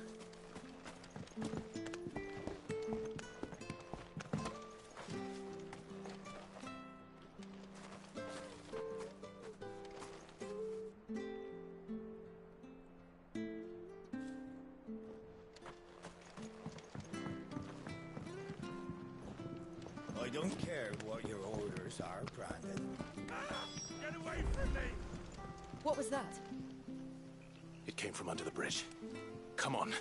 I don't care what your orders are, Brandon. Get away from me! What was that? It came from under the bridge. Come on.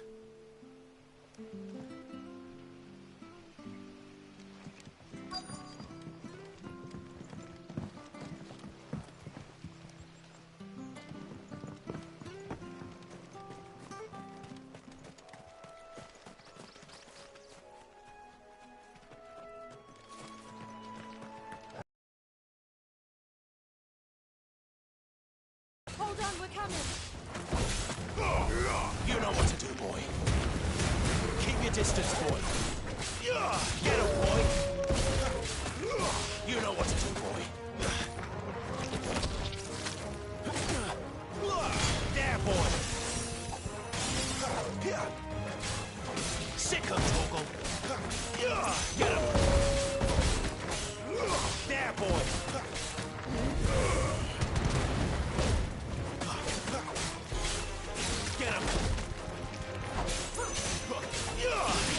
Hold on, we're coming! You know what to do, boy. Keep your distance, boy. Get him, boy. You know what to do, boy. There, boy. Sick of Toggle. Get him. There, boy. Get him!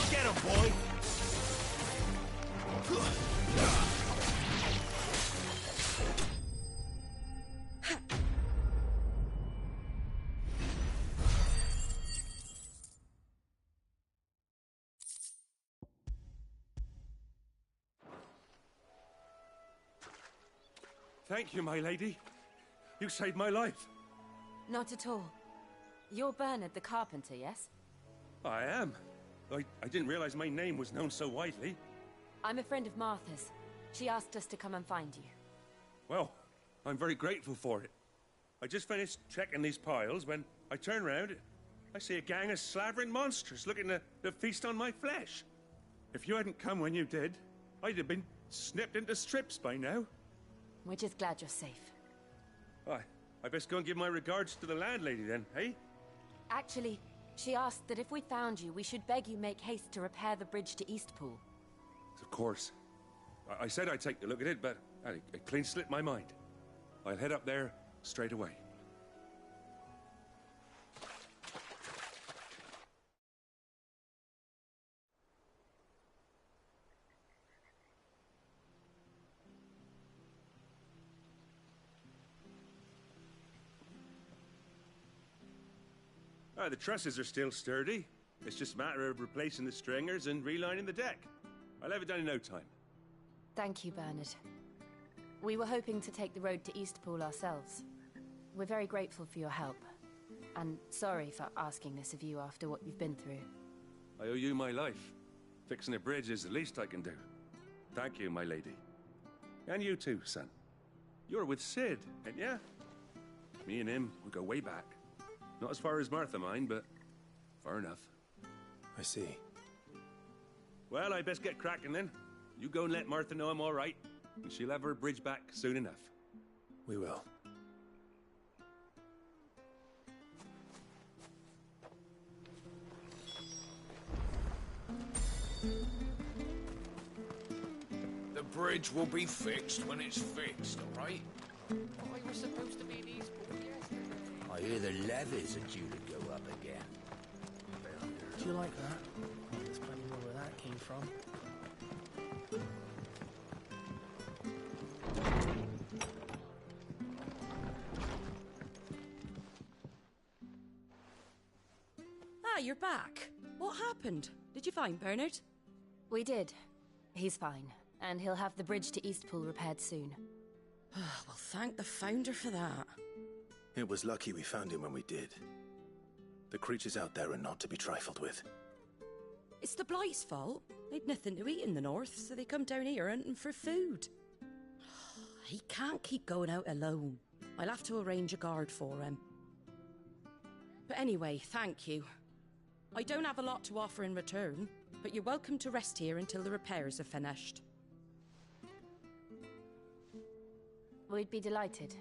Get him, boy! Thank you, my lady. You saved my life. Not at all. You're Bernard the carpenter, yes? I am. I didn't realize my name was known so widely. I'm a friend of Martha's. She asked us to come and find you. Well, I'm very grateful for it. I just finished checking these piles when I turn round. I see a gang of slavering monsters looking to feast on my flesh. If you hadn't come when you did, I'd have been snipped into strips by now. We're just glad you're safe. I best go and give my regards to the landlady then, eh? Actually, she asked that if we found you, we should beg you make haste to repair the bridge to Eastpool. Of course. I said I'd take a look at it, but it clean slipped my mind. I'll head up there straight away. The trusses are still sturdy. It's just a matter of replacing the stringers and relining the deck. I'll have it done in no time. Thank you, Bernard. We were hoping to take the road to Eastpool ourselves. We're very grateful for your help. And sorry for asking this of you after what you've been through. I owe you my life. Fixing a bridge is the least I can do. Thank you, my lady. And you too, son. You're with Sid, ain't ya? Me and him, we go way back. Not as far as Martha, mind, but far enough. I see. Well, I best get cracking then. You go and let Martha know I'm all right, and she'll have her bridge back soon enough. We will. The bridge will be fixed when it's fixed, all right? I was supposed to be in Eastpool yesterday. I hear the levies are due to go up again. Do you like that? There's plenty more where that came from. Ah, you're back. What happened? Did you find Bernard? We did. He's fine, and he'll have the bridge to Eastpool repaired soon. Well, thank the Founder for that. It was lucky we found him when we did. The creatures out there are not to be trifled with. It's the Blight's fault. They'd nothing to eat in the north, so they come down here hunting for food. He can't keep going out alone. I'll have to arrange a guard for him. But anyway, thank you. I don't have a lot to offer in return, but you're welcome to rest here until the repairs are finished. We'd be delighted.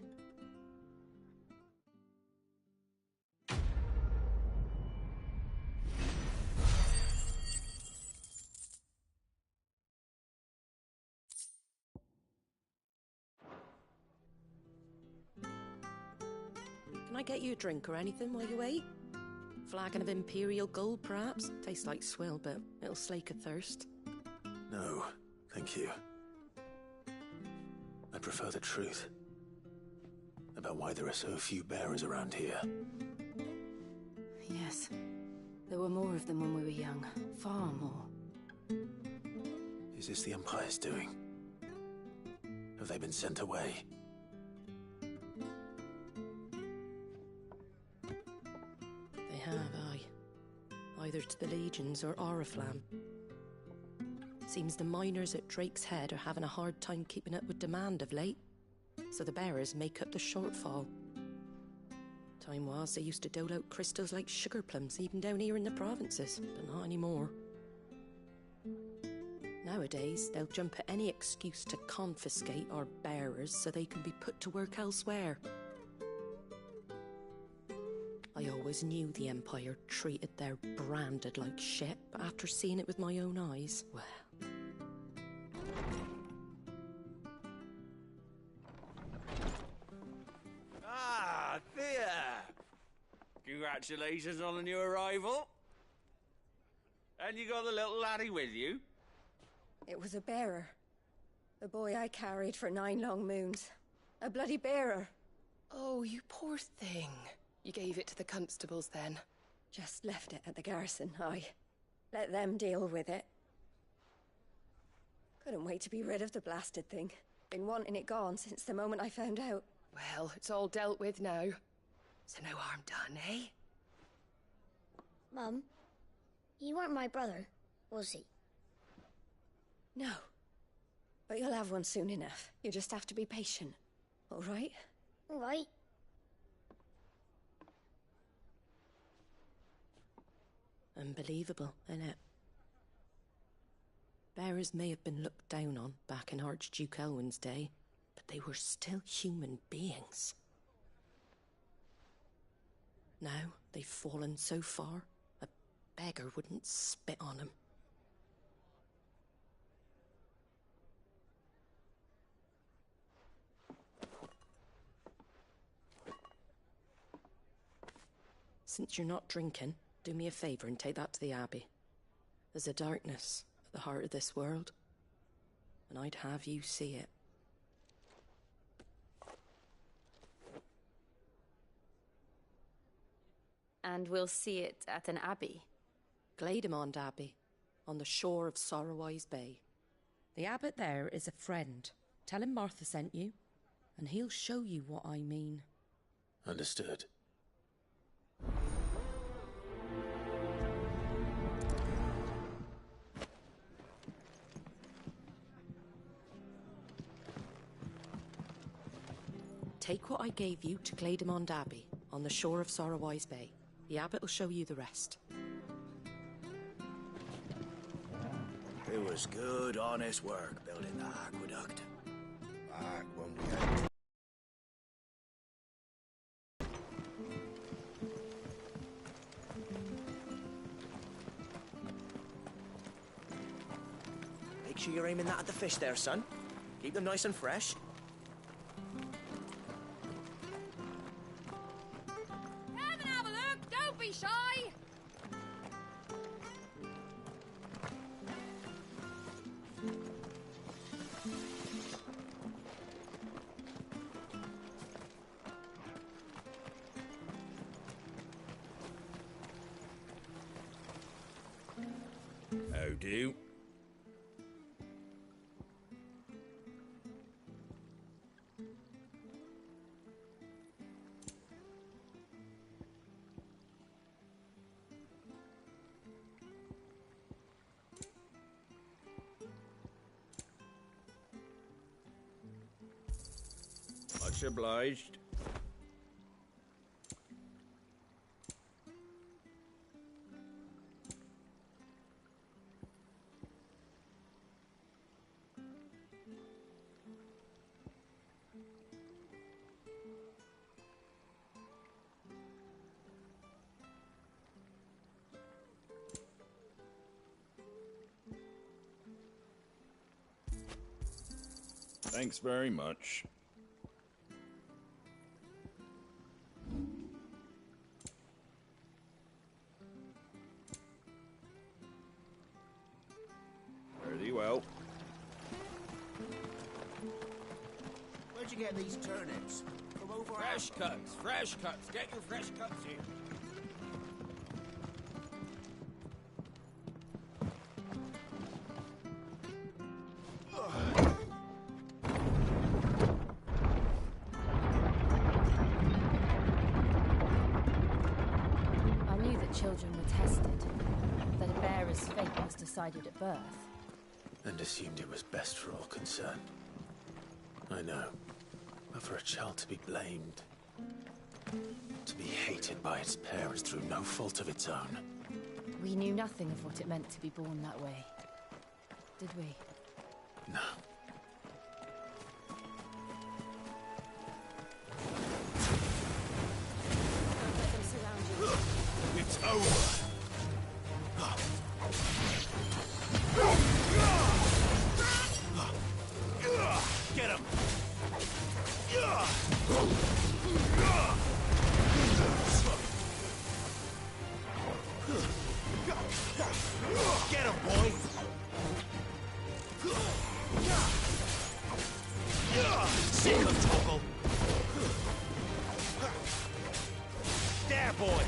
Can I get you a drink or anything while you wait? Flagon of Imperial Gold, perhaps? Tastes like swill, but it'll slake a thirst. No, thank you. I prefer the truth. About why there are so few bearers around here. Yes. There were more of them when we were young. Far more. Is this the Empire's doing? Have they been sent away? They have, aye. Either to the Legions or Oriflamme. Seems the miners at Drake's Head are having a hard time keeping up with demand of late, so the bearers make up the shortfall. Time was they used to dole out crystals like sugar plums even down here in the provinces, but not anymore. Nowadays, they'll jump at any excuse to confiscate our bearers so they can be put to work elsewhere. I always knew the Empire treated their branded like shit, but after seeing it with my own eyes, well... Ah, Thea! Congratulations on the new arrival. And you got the little laddie with you? It was a bearer. The boy I carried for 9 long moons. A bloody bearer. Oh, you poor thing. You gave it to the constables then? Just left it at the garrison, aye. Let them deal with it. Couldn't wait to be rid of the blasted thing. Been wanting it gone since the moment I found out. Well, it's all dealt with now. So no harm done, eh? Mum, he weren't my brother, was he? No. But you'll have one soon enough. You just have to be patient. All right? All right. Unbelievable, innit? Bearers may have been looked down on back in Archduke Elwin's day, but they were still human beings. Now they've fallen so far, a beggar wouldn't spit on them. Since you're not drinking, do me a favour and take that to the Abbey. There's a darkness at the heart of this world, and I'd have you see it. And we'll see it at an abbey. Glademond Abbey, on the shore of Sorrowwise Bay. The abbot there is a friend. Tell him Martha sent you, and he'll show you what I mean. Understood. Take what I gave you to Glademond Abbey, on the shore of Sorrowwise Bay. The abbot will show you the rest. It was good, honest work building the aqueduct. Back when we had... Make sure you're aiming that at the fish there, son. Keep them nice and fresh. Come and have a look. Don't be shy. How do? Much obliged. Thanks very much. Very well. Where'd you get these turnips? From over Fresh cuts, fresh cuts. Get your fresh cuts here. I knew that children were tested, that a bearer's fate was decided at birth. And assumed it was best for all concerned. I know. But for a child to be blamed, to be hated by its parents through no fault of its own. We knew nothing of what it meant to be born that way. Did we? No. Don't let them surround you. It's over. Get him! Get him, boy! Sick him, Toggle! There, boy!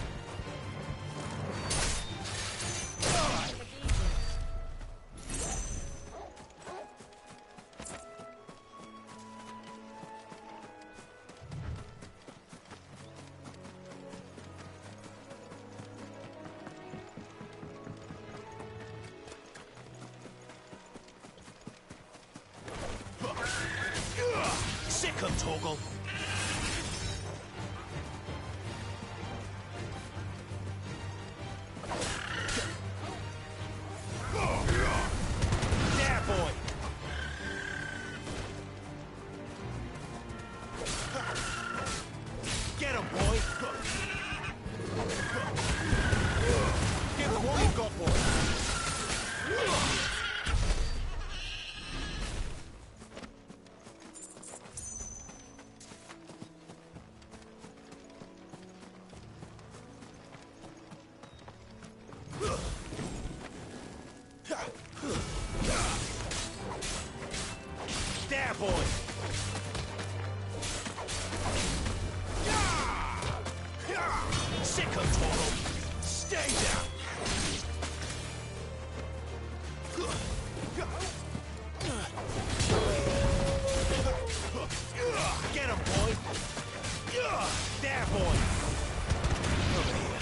Sick him, Toggle! There, boy! Get him, boy! Give him all you've got, boy! There, boy! Sick of Toro! Stay down! Get him, boy! There, boy! Over here.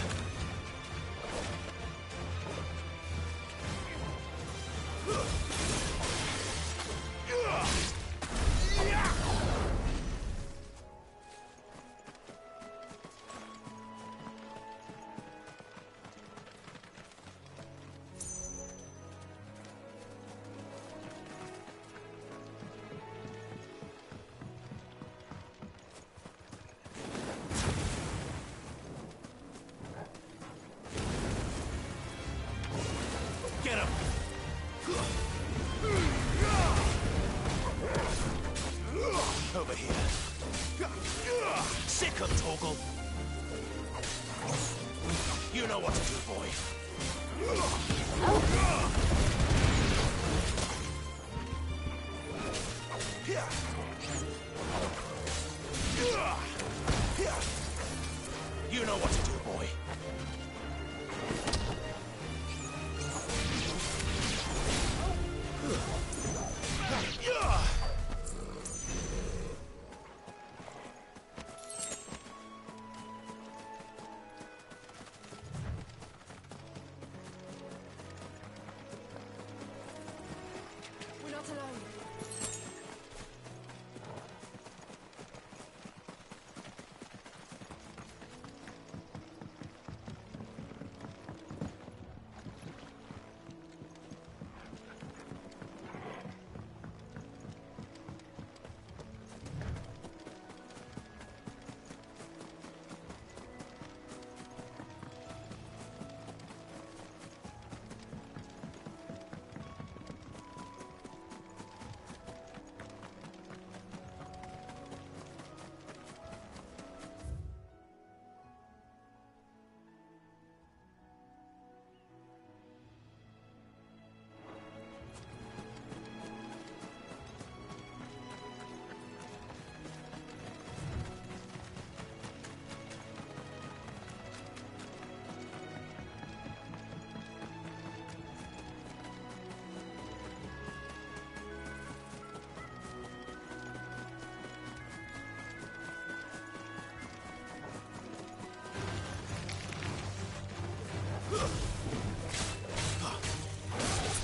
Get him! Over here. Sick him, Torgal. You know what to do, boy. You know what to do, boy. We're not alone.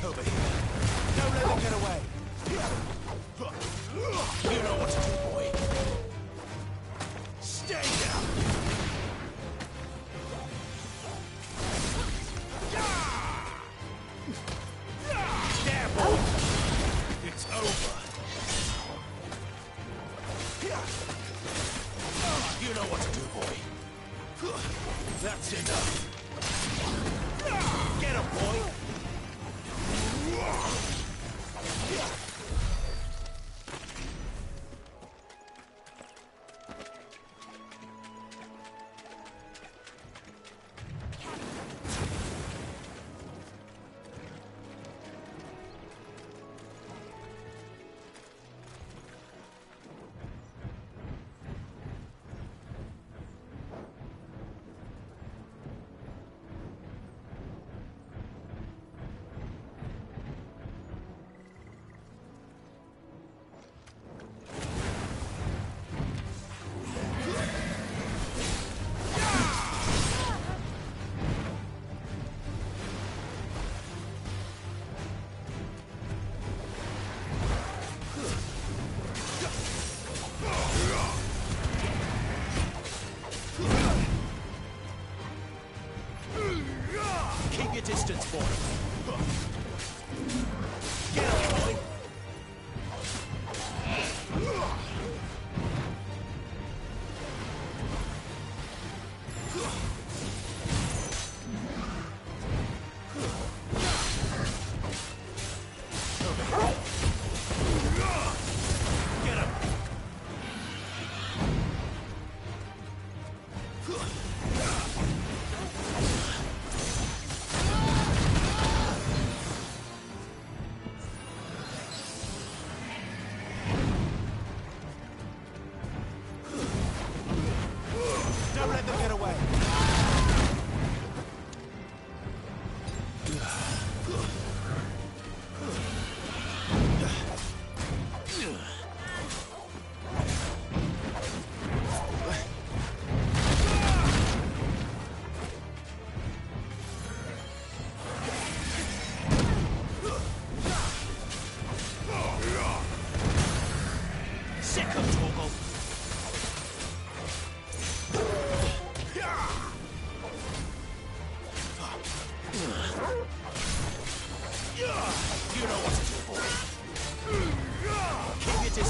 Over here. Don't let them get away. You know what to do, boy. Stay down. There, boy. It's over. You know what to do, boy. That's enough. Get him, boy. Keep your distance, boy. Get up, boy. Get him.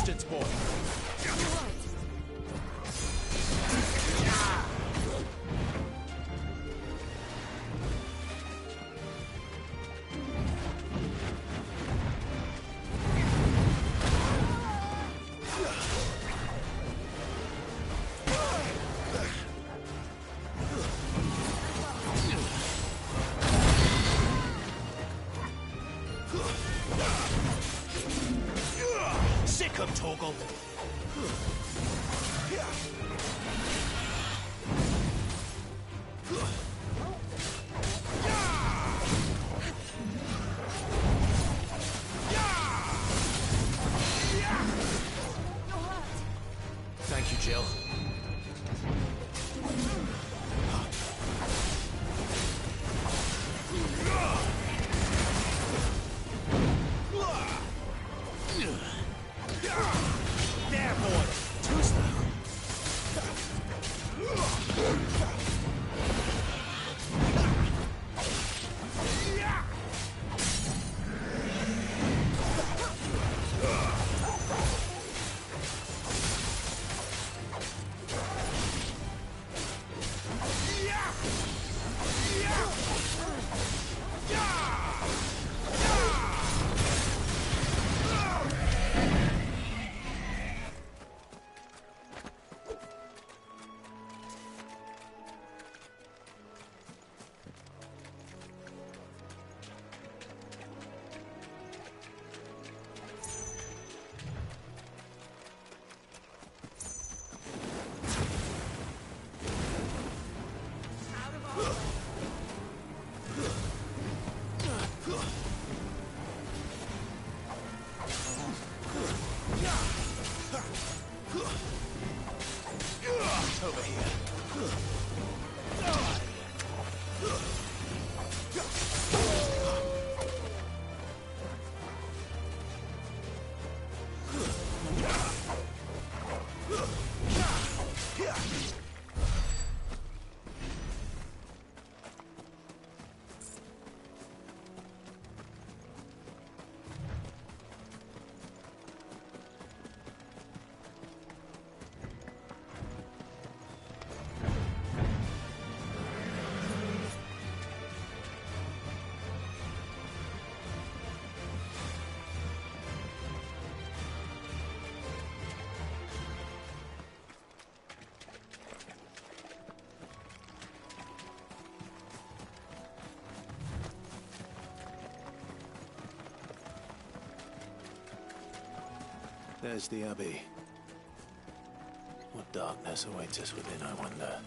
distance, boy. Sick of Torgal. Thank you, Jill. There, boy. Too slow. Over here. There's the Abbey. What darkness awaits us within, I wonder?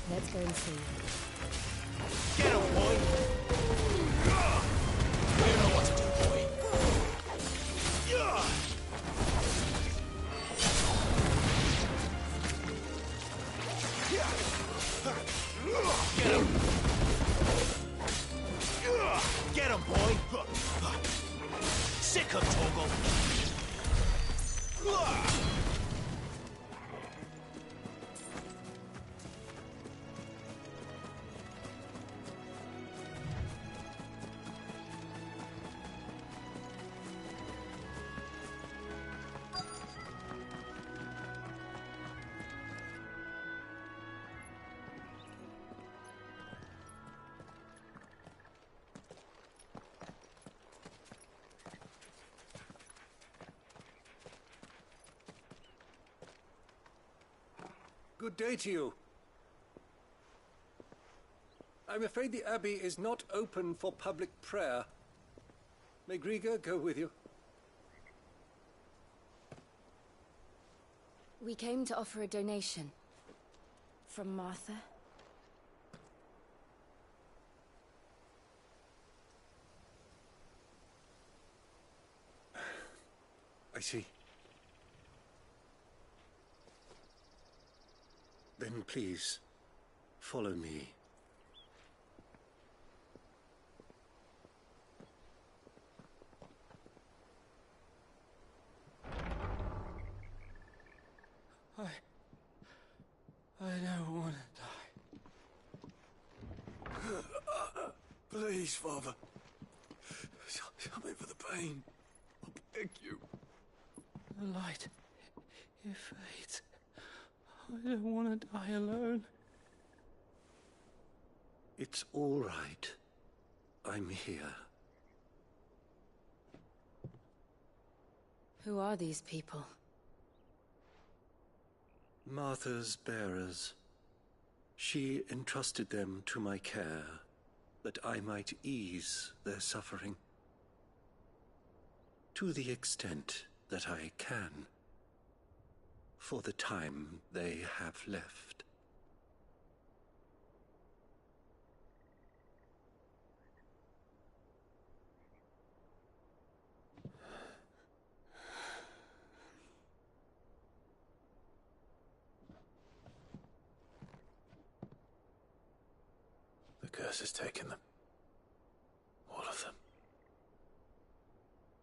Let's go and see. Get him, boy. You know what to do, boy. Get him. Get him, boy. Sick of Torgal. Good day to you. I'm afraid the Abbey is not open for public prayer. May Grieger go with you? We came to offer a donation. From Martha. I see. Then please, follow me. I don't want to die. Please, Father. Something for the pain. I beg you. The light, it fades. I don't want to die alone. It's all right. I'm here. Who are these people? Martha's bearers. She entrusted them to my care, that I might ease their suffering. To the extent that I can, for the time they have left. The curse has taken them. All of them.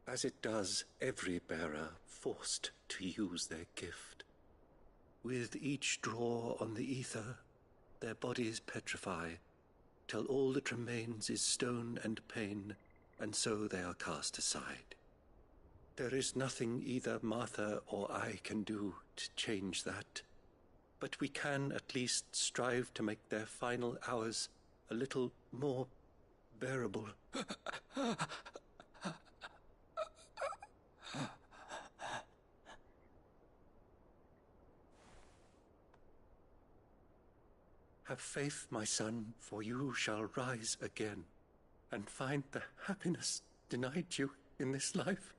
As it does every bearer forced to use their gift. With each draw on the ether, their bodies petrify, till all that remains is stone and pain, and so they are cast aside. There is nothing either Martha or I can do to change that, but we can at least strive to make their final hours a little more bearable. Have faith, my son, for you shall rise again, and find the happiness denied you in this life.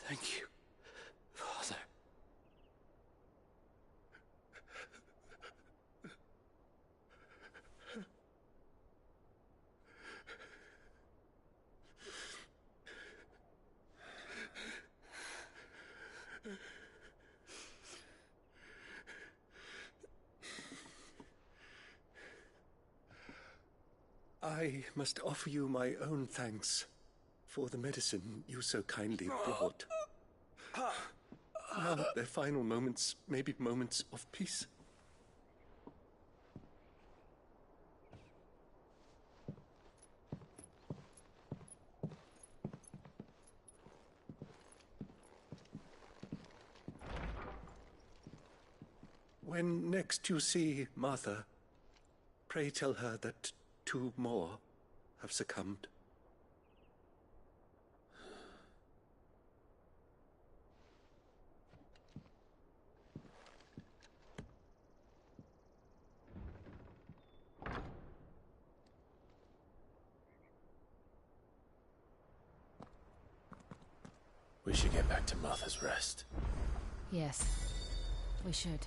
Thank you, Father. I must offer you my own thanks for the medicine you so kindly brought. Now their final moments may be moments of peace. When next you see Martha, pray tell her that 2 more have succumbed. We should get back to Martha's Rest. Yes, we should.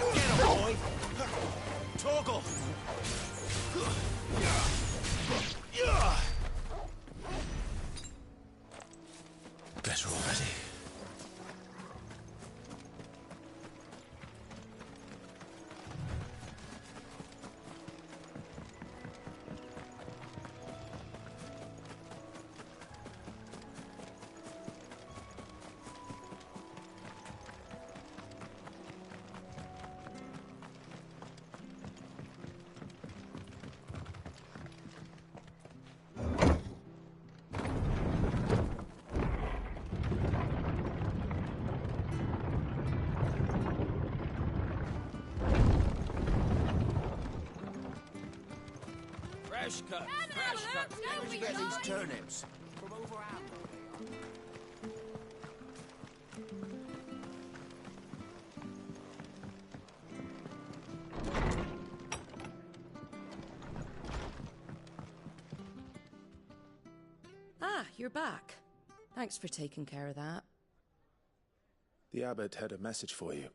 Get him, boy! better already. Fresh cut, fresh cut. Where'd you get these turnips? From over Ah, you're back. Thanks for taking care of that. The abbot had a message for you.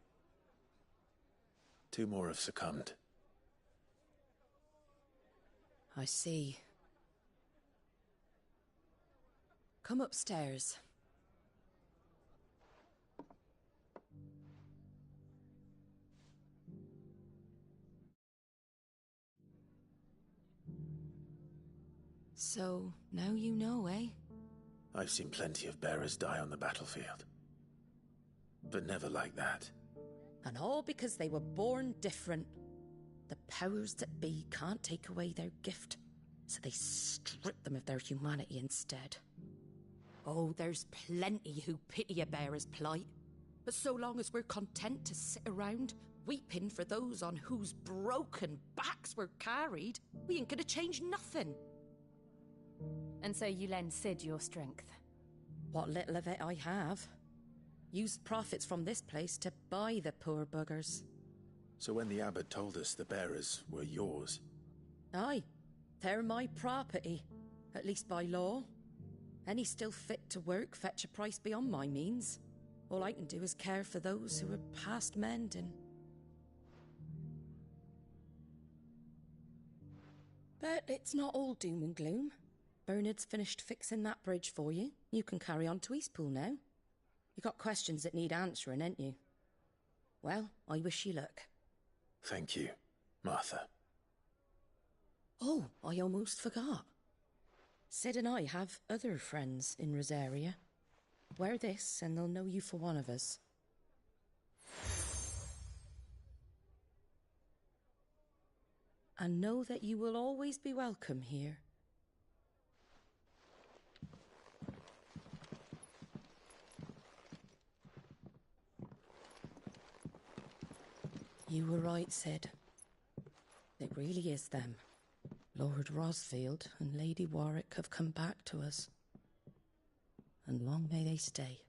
2 more have succumbed. I see. Come upstairs. So, now you know, eh? I've seen plenty of bearers die on the battlefield. But never like that. And all because they were born different. The powers that be can't take away their gift, so they strip them of their humanity instead. Oh, there's plenty who pity a bearer's plight. But so long as we're content to sit around, weeping for those on whose broken backs we're carried, we ain't gonna change nothing. And so you lend Sid your strength? What little of it I have. Used profits from this place to buy the poor buggers. So when the abbot told us the bearers were yours... Aye, they're my property, at least by law. Any still fit to work fetch a price beyond my means. All I can do is care for those who are past mending. But it's not all doom and gloom. Bernard's finished fixing that bridge for you. You can carry on to Eastpool now. You got questions that need answering, ain't you? Well, I wish you luck. Thank you, Martha. Oh, I almost forgot. Sid and I have other friends in Rosaria. Wear this and they'll know you for one of us. And know that you will always be welcome here. You were right, Sid. It really is them. Lord Rosfield and Lady Warwick have come back to us. And long may they stay.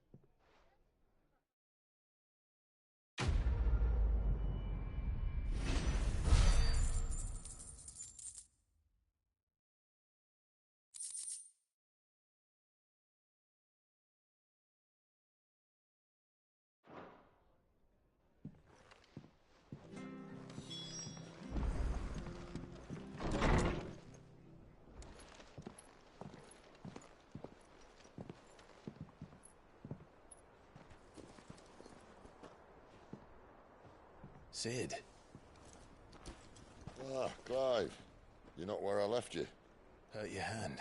Sid. Ah, Clive. You're not where I left you. Hurt your hand.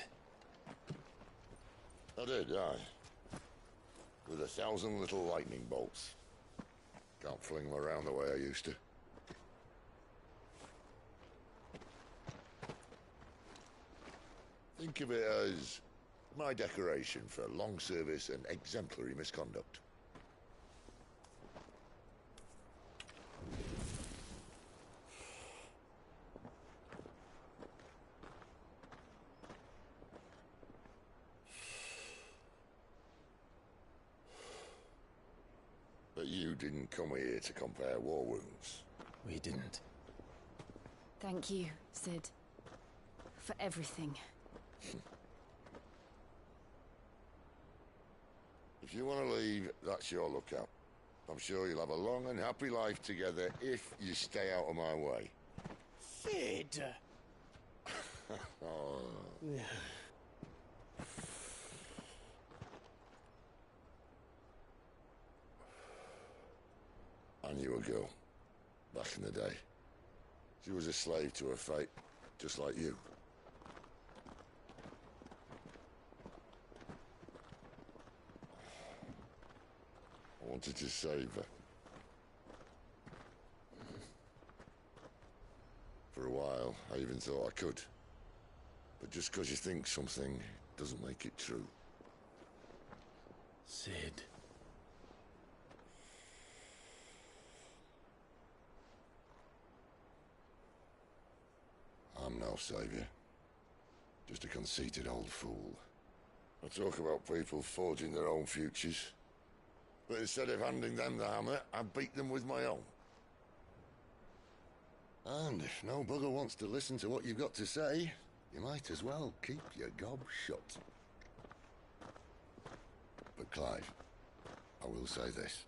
I did, aye. With 1,000 little lightning bolts. Can't fling them around the way I used to. Think of it as my decoration for long service and exemplary misconduct. But you didn't come here to compare war wounds. We didn't. Thank you, Sid. For everything. If you want to leave, that's your lookout. I'm sure you'll have a long and happy life together if you stay out of my way. Sid! Oh. I knew a girl, back in the day. She was a slave to her fate, just like you. I wanted to save her. For a while, I even thought I could. But just because you think something doesn't make it true. Sid. I'm no savior. Just a conceited old fool. I talk about people forging their own futures. But instead of handing them the hammer, I beat them with my own. And if no bugger wants to listen to what you've got to say, you might as well keep your gob shut. But Clive, I will say this.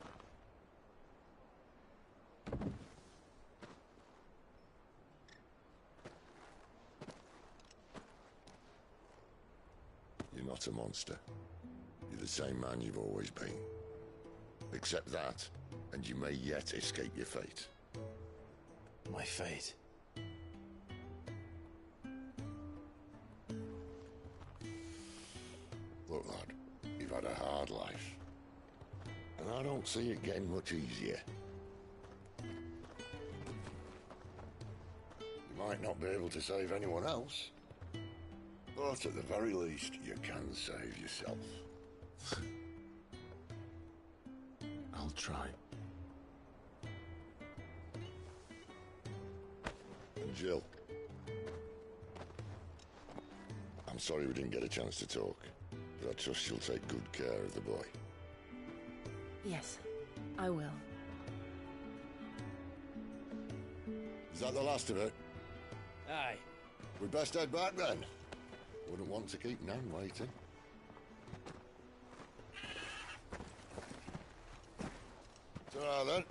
You're not a monster. You're the same man you've always been. Accept that, and you may yet escape your fate. My fate? Look, lad, you've had a hard life. And I don't see it getting much easier. You might not be able to save anyone else, but at the very least, you can save yourself. I'll try. And Jill, I'm sorry we didn't get a chance to talk, but I trust you'll take good care of the boy. Yes, I will. Is that the last of it? Aye. We'd best head back then. Wouldn't want to keep Nan waiting. Ta-ra then.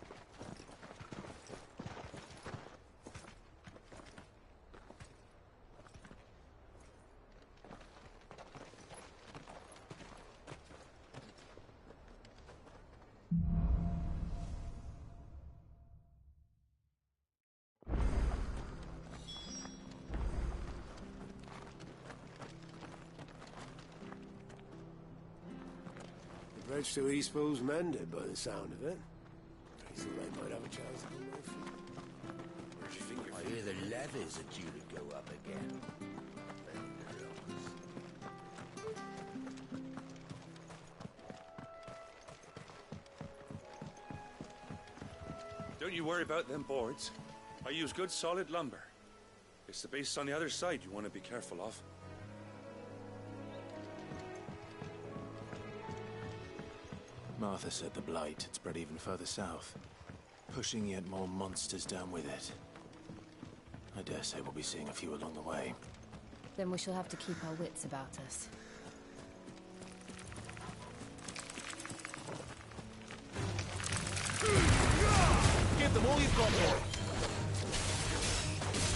The bridge to Eastpool's mended by the sound of it. I thought they might have a chance of a lift. Where'd you think I hear the levies are due to go up again. Don't you worry about them boards. I use good solid lumber. It's the base on the other side you want to be careful of. Martha said the blight had spread even further south, pushing yet more monsters down with it. I dare say we'll be seeing a few along the way. Then we shall have to keep our wits about us. Give them all you've got here.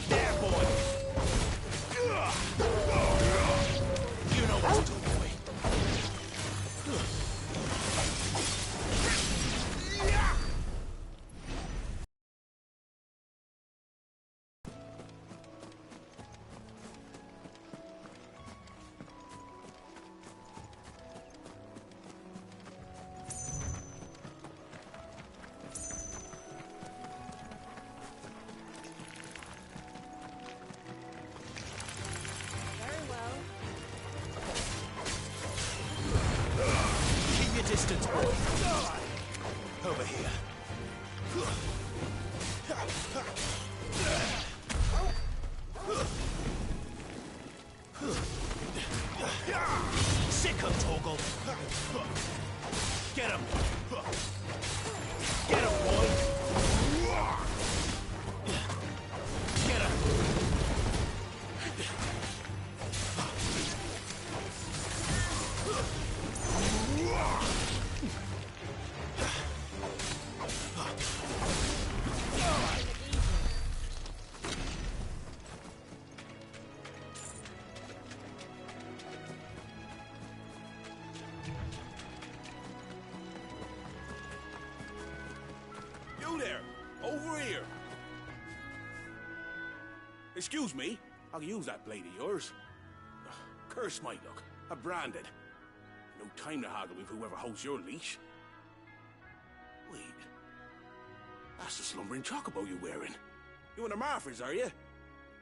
There, boy! You know what to do, boy. Distance, boy. Over here. Sick of Torgal. Get him. Get him, boy. Get him. You there! Over here! Excuse me, I can use that blade of yours. Ugh, curse my luck. I'm branded. No time to haggle with whoever holds your leash. Wait. That's the slumbering chocobo you're wearing. You and the Marthas, are you?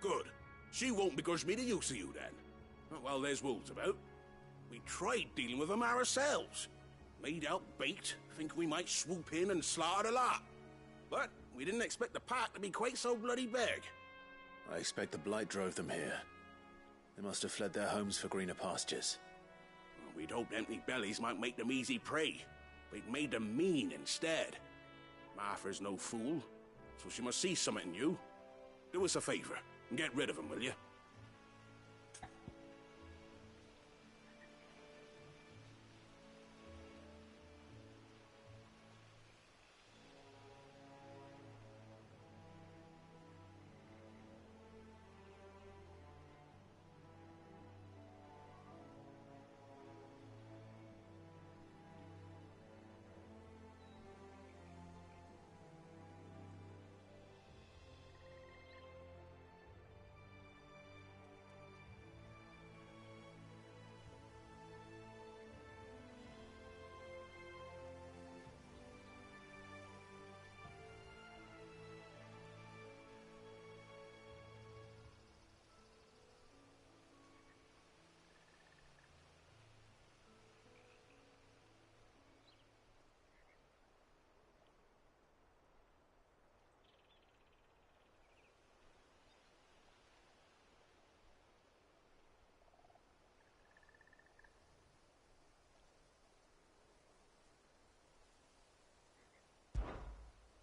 Good. She won't begrudge me the use of you, then. Well, there's wolves about. We tried dealing with them ourselves. Made out baked, think we might swoop in and slaughter the lot. But we didn't expect the pack to be quite so bloody big. I expect the blight drove them here. They must have fled their homes for greener pastures. Well, we'd hoped empty bellies might make them easy prey, but it made them mean instead. Martha's no fool, so she must see something in you. Do us a favor and get rid of them, will you?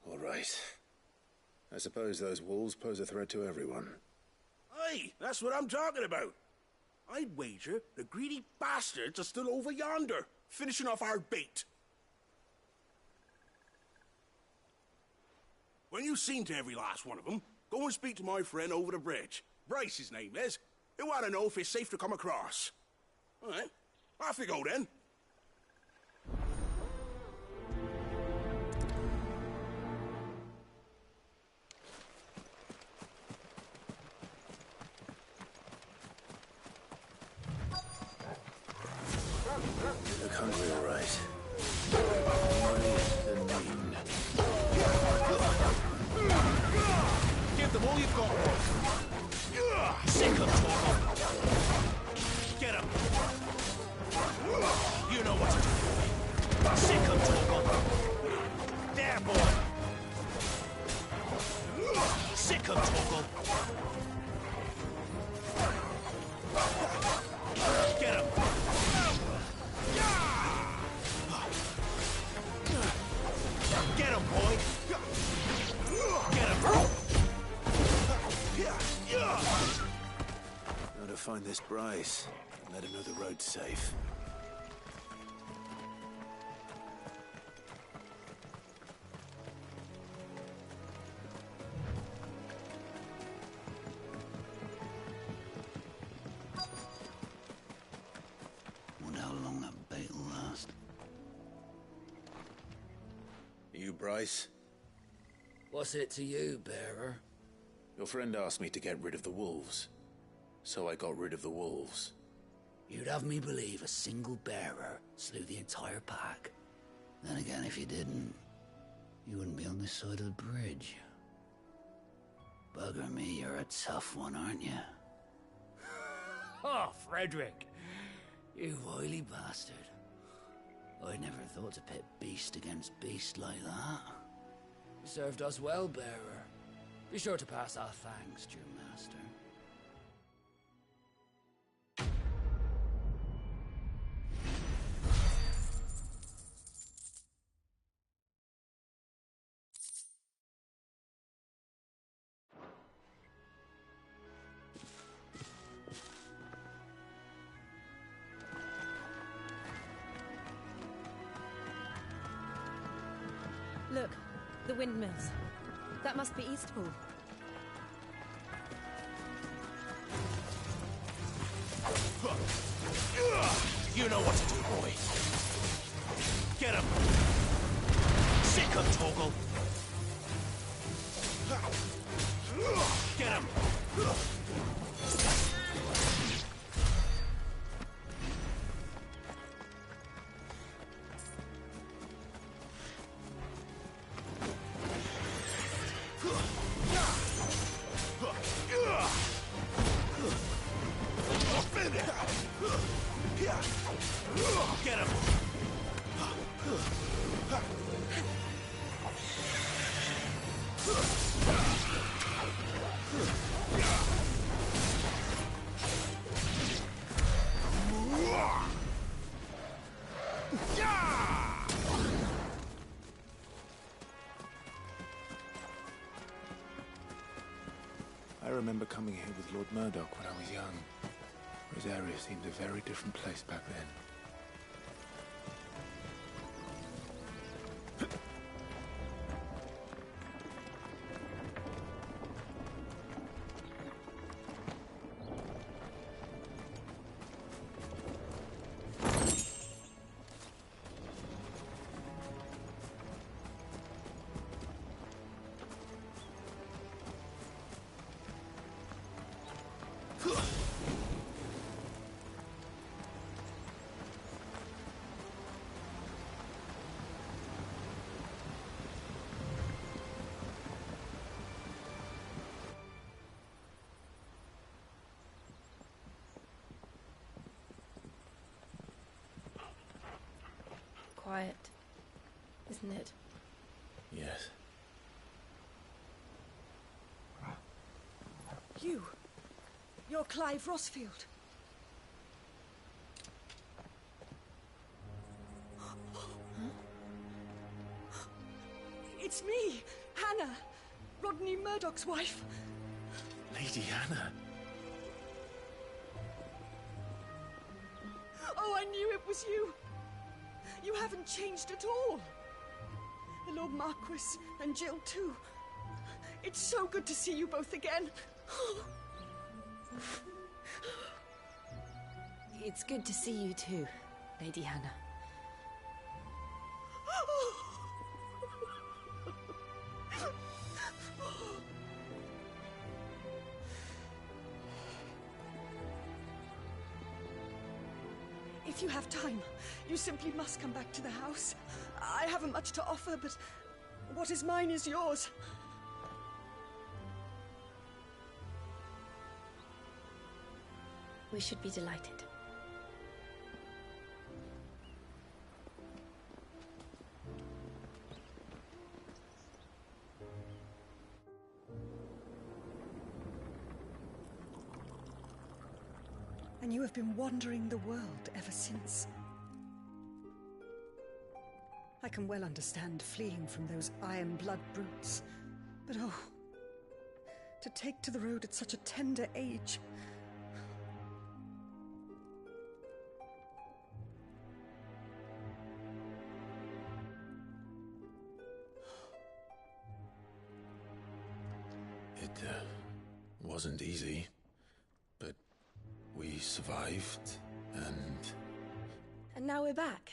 All right. I suppose those wolves pose a threat to everyone. Aye, that's what I'm talking about. I'd wager the greedy bastards are still over yonder, finishing off our bait. When you've seen to every last one of them, go and speak to my friend over the bridge. Bryce, his name is. He'll want to know if it's safe to come across. All right, off you go then. You look hungry, all right. Hungry and mean. Give them all you've got. Sick of talk. Get him. You know what to do, boy. Sick of talk. There, boy. Sick of talk. Get him. Get him, boy! Get him! Now to find this Bryce and let him know the road's safe. Wonder how long that bait will last. You, Bryce? What's it to you, bearer? Your friend asked me to get rid of the wolves. So I got rid of the wolves. You'd have me believe a single bearer slew the entire pack. Then again, if you didn't, you wouldn't be on this side of the bridge. Bugger me, you're a tough one, aren't you? Oh, Frederick! You wily bastard. I never thought to pit beast against beast like that. You served us well, bearer. Be sure to pass our thanks to your master. Look, the windmills. That must be Eastpool. You know what to do, boy. Get him! Sick of Toggle! Get him! I remember coming here with Lord Murdoch when I was young. Rosaria seemed a very different place back then. Quiet, isn't it? Yes. You're Clive Rossfield. It's me, Hannah, Rodney Murdoch's wife. Lady Hannah. Oh, I knew it was you. You haven't changed at all. The Lord Marquis and Jill too. It's so good to see you both again. It's good to see you too, Lady Hannah. If you have time, you simply must come back to the house. I haven't much to offer, but what is mine is yours. We should be delighted. And you have been wandering the world ever since. I can well understand fleeing from those iron blood brutes, but oh, to take to the road at such a tender age. It wasn't easy, but we survived, and... And now we're back.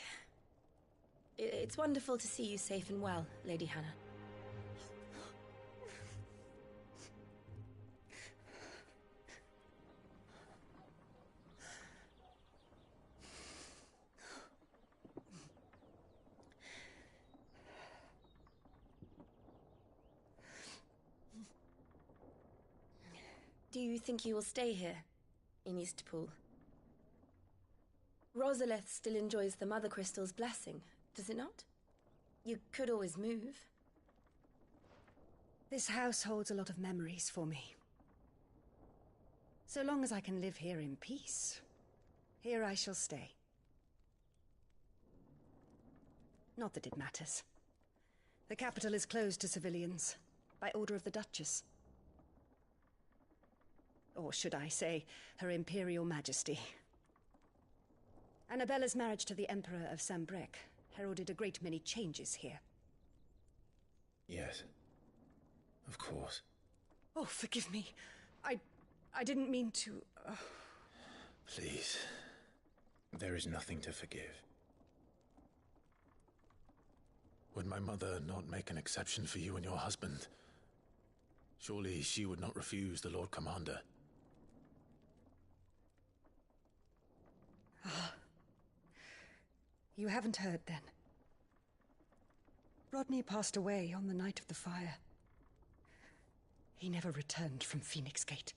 It's wonderful to see you safe and well, Lady Hannah. Do you think you will stay here, in Eastpool? Rosalith still enjoys the Mother Crystal's blessing, does it not? You could always move. This house holds a lot of memories for me. So long as I can live here in peace, here I shall stay. Not that it matters. The capital is closed to civilians, by order of the Duchess. Or should I say, Her Imperial Majesty. Annabella's marriage to the Emperor of Sambrec heralded a great many changes here. Yes. Of course. Oh, forgive me. I didn't mean to... Please. There is nothing to forgive. Would my mother not make an exception for you and your husband? Surely she would not refuse the Lord Commander. You haven't heard, then. Rodney passed away on the night of the fire. He never returned from Phoenix Gate.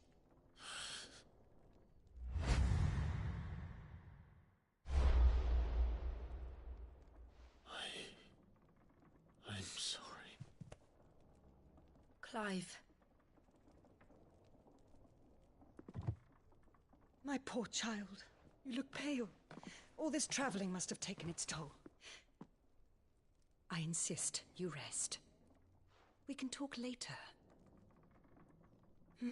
Clive. My poor child. You look pale. All this traveling must have taken its toll. I insist you rest. We can talk later. Hmm?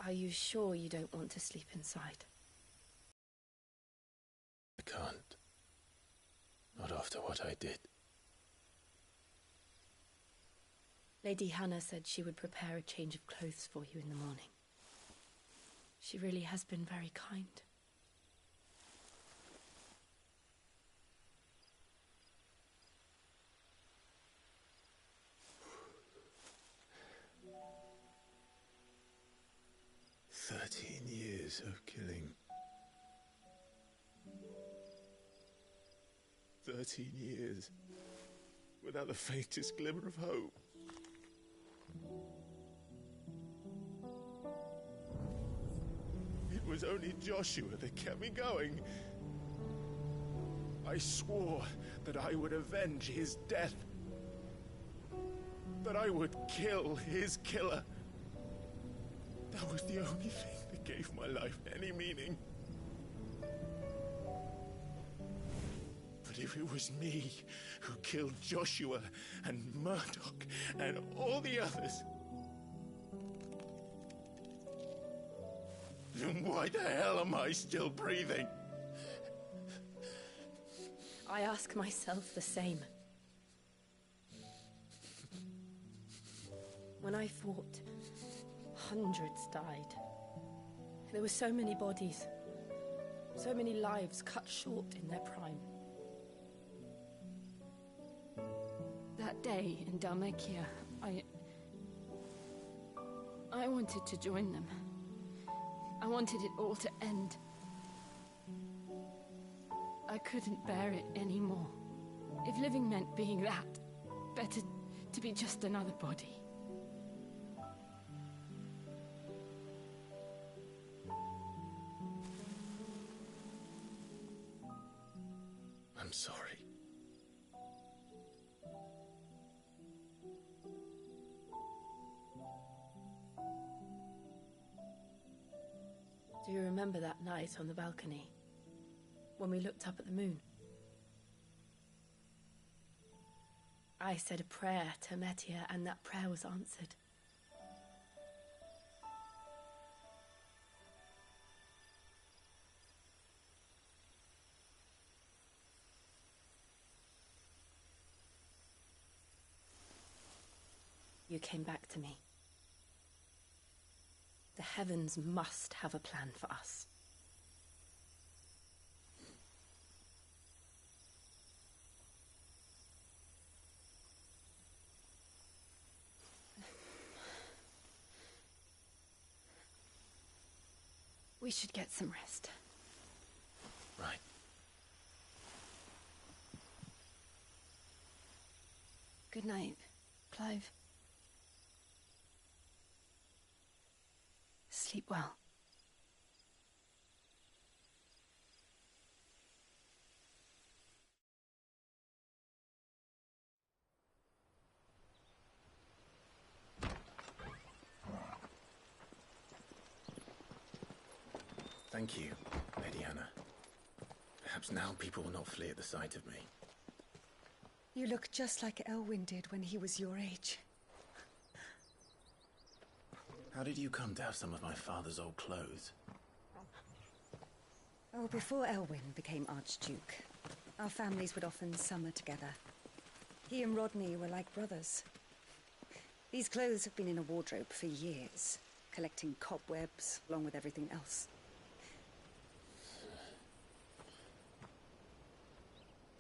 Are you sure you don't want to sleep inside? I can't. Not after what I did. Lady Hannah said she would prepare a change of clothes for you in the morning. She really has been very kind. Years of killing. 13 years without the faintest glimmer of hope. It was only Joshua that kept me going. I swore that I would avenge his death. That I would kill his killer. That was the only thing that gave my life any meaning. But if it was me who killed Joshua and Murdoch and all the others, then why the hell am I still breathing? I ask myself the same. When I fought, hundreds died. There were so many bodies, so many lives cut short in their prime. That day in Dalmekia, I wanted to join them. I wanted it all to end. I couldn't bear it anymore. If living meant being that, better to be just another body. I'm sorry. Do you remember that night on the balcony, when we looked up at the moon? I said a prayer to Metia, and that prayer was answered. You came back to me. The heavens must have a plan for us. We should get some rest. Right. Good night, Clive. Sleep well. Thank you, Lady Hannah. Perhaps now people will not flee at the sight of me. You look just like Elwyn did when he was your age. How did you come to have some of my father's old clothes? Oh, before Elwyn became Archduke, our families would often summer together. He and Rodney were like brothers. These clothes have been in a wardrobe for years, collecting cobwebs along with everything else.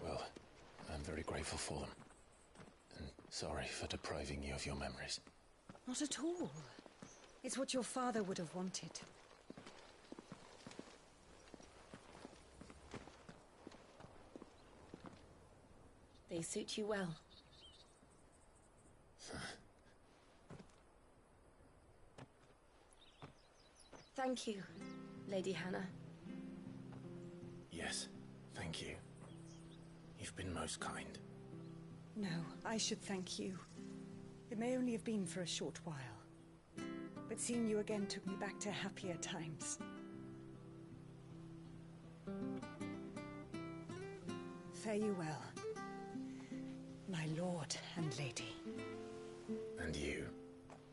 Well, I'm very grateful for them. And sorry for depriving you of your memories. Not at all. It's what your father would have wanted. They suit you well. Thank you, Lady Hannah. Yes, thank you. You've been most kind. No, I should thank you. It may only have been for a short while, but seeing you again took me back to happier times. Fare you well, my lord and lady. And you,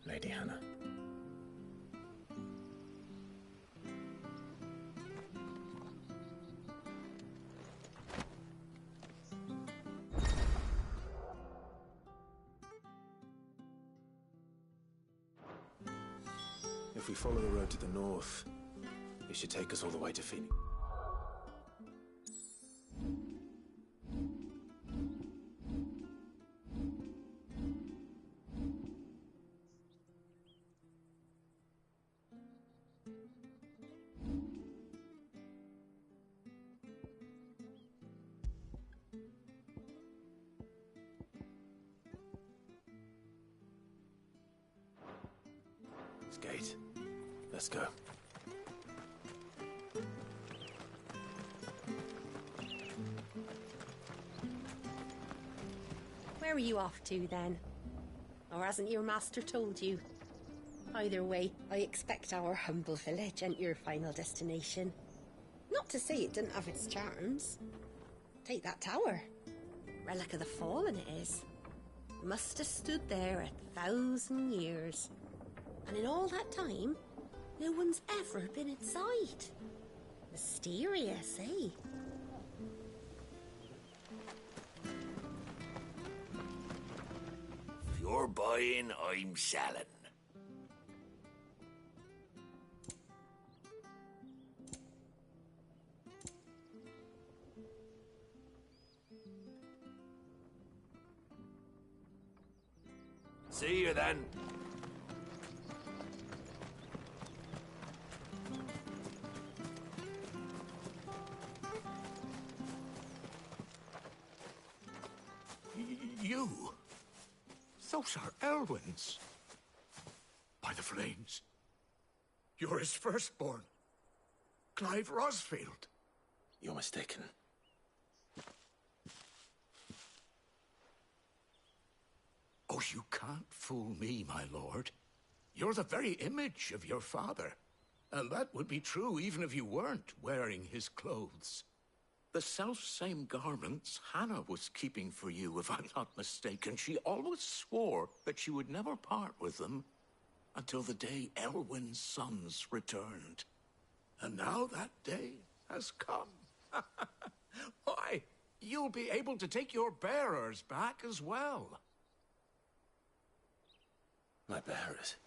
Lady Hannah. If we follow the road to the north, it should take us all the way to Phoenix. Gate. Let's go. Where are you off to, then? Or hasn't your master told you? Either way, I expect our humble village ain't your final destination. Not to say it didn't have its charms. Take that tower. Relic of the Fallen it is. Must have stood there 1,000 years. And in all that time, no one's ever been inside. Mysterious, eh? If you're buying, I'm selling. See you then. You? Those are Elwyn's. By the flames. You're his firstborn. Clive Rosfield. You're mistaken. Oh, you can't fool me, my lord. You're the very image of your father. And that would be true even if you weren't wearing his clothes. The self-same garments Hannah was keeping for you, if I'm not mistaken. She always swore that she would never part with them until the day Elwyn's sons returned. And now that day has come. Why, you'll be able to take your bearers back as well. My bearers?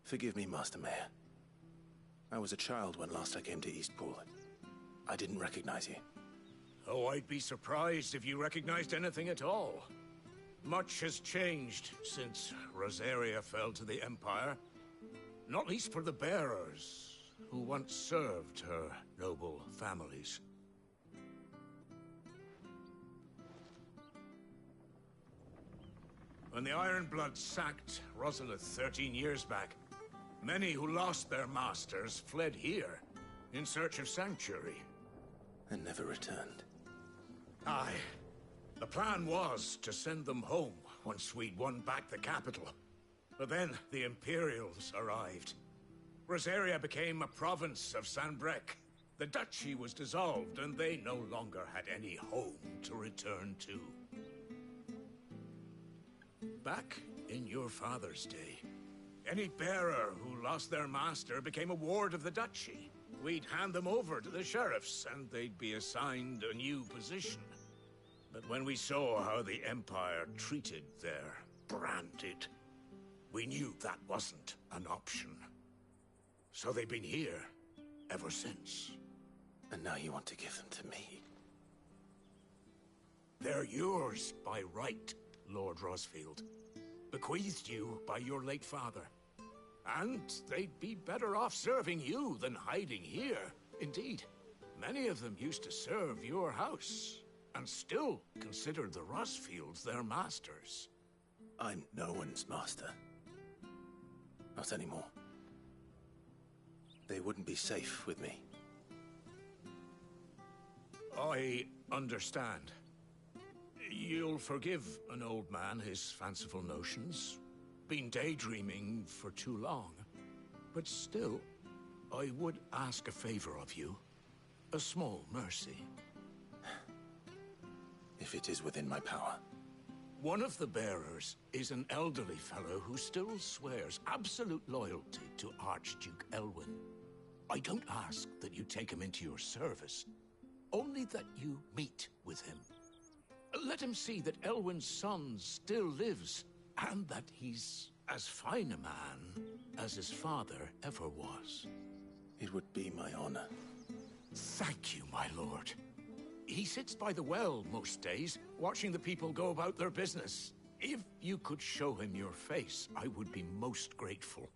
Forgive me, Master Mayor. I was a child when last I came to Eastpool. I didn't recognize you. Oh, I'd be surprised if you recognized anything at all. Much has changed since Rosaria fell to the Empire. Not least for the bearers, who once served her noble families. When the Ironbloods sacked Rosalith 13 years back, many who lost their masters fled here, in search of sanctuary. And never returned. Aye. The plan was to send them home once we'd won back the capital. But then the Imperials arrived. Rosaria became a province of Sanbreque. The duchy was dissolved, and they no longer had any home to return to. Back in your father's day, any bearer who lost their master became a ward of the duchy. We'd hand them over to the sheriffs, and they'd be assigned a new position. But when we saw how the Empire treated their branded, we knew that wasn't an option. So they've been here ever since. And now you want to give them to me? They're yours by right, Lord Rosfield. Bequeathed you by your late father. And they'd be better off serving you than hiding here, Indeed, many of them used to serve your house, and still considered the Rosfields their masters. I'm no one's master. Not anymore. They wouldn't be safe with me. I understand. You'll forgive an old man his fanciful notions. Been daydreaming for too long. But still, I would ask a favor of you. A small mercy. If it is within my power. One of the bearers is an elderly fellow who still swears absolute loyalty to Archduke Elwyn. I don't ask that you take him into your service, only that you meet with him. Let him see that Elwyn's son still lives, and that he's as fine a man as his father ever was. It would be my honor. Thank you, my lord. He sits by the well most days, watching the people go about their business. If you could show him your face, I would be most grateful.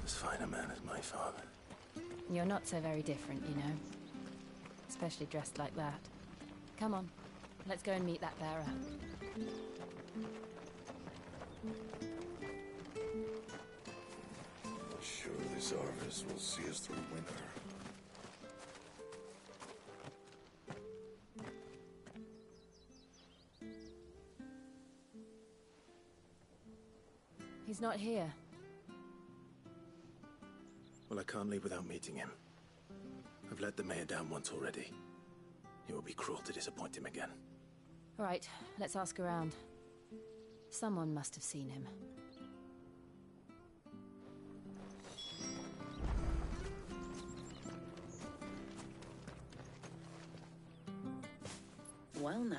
As fine a man as my father. You're not so very different, you know. Especially dressed like that. Come on, let's go and meet that bearer. Sure, this harvest will see us through winter. He's not here. Well, I can't leave without meeting him. I've let the mayor down once already. It would be cruel to disappoint him again. Right, let's ask around. Someone must have seen him. Well now,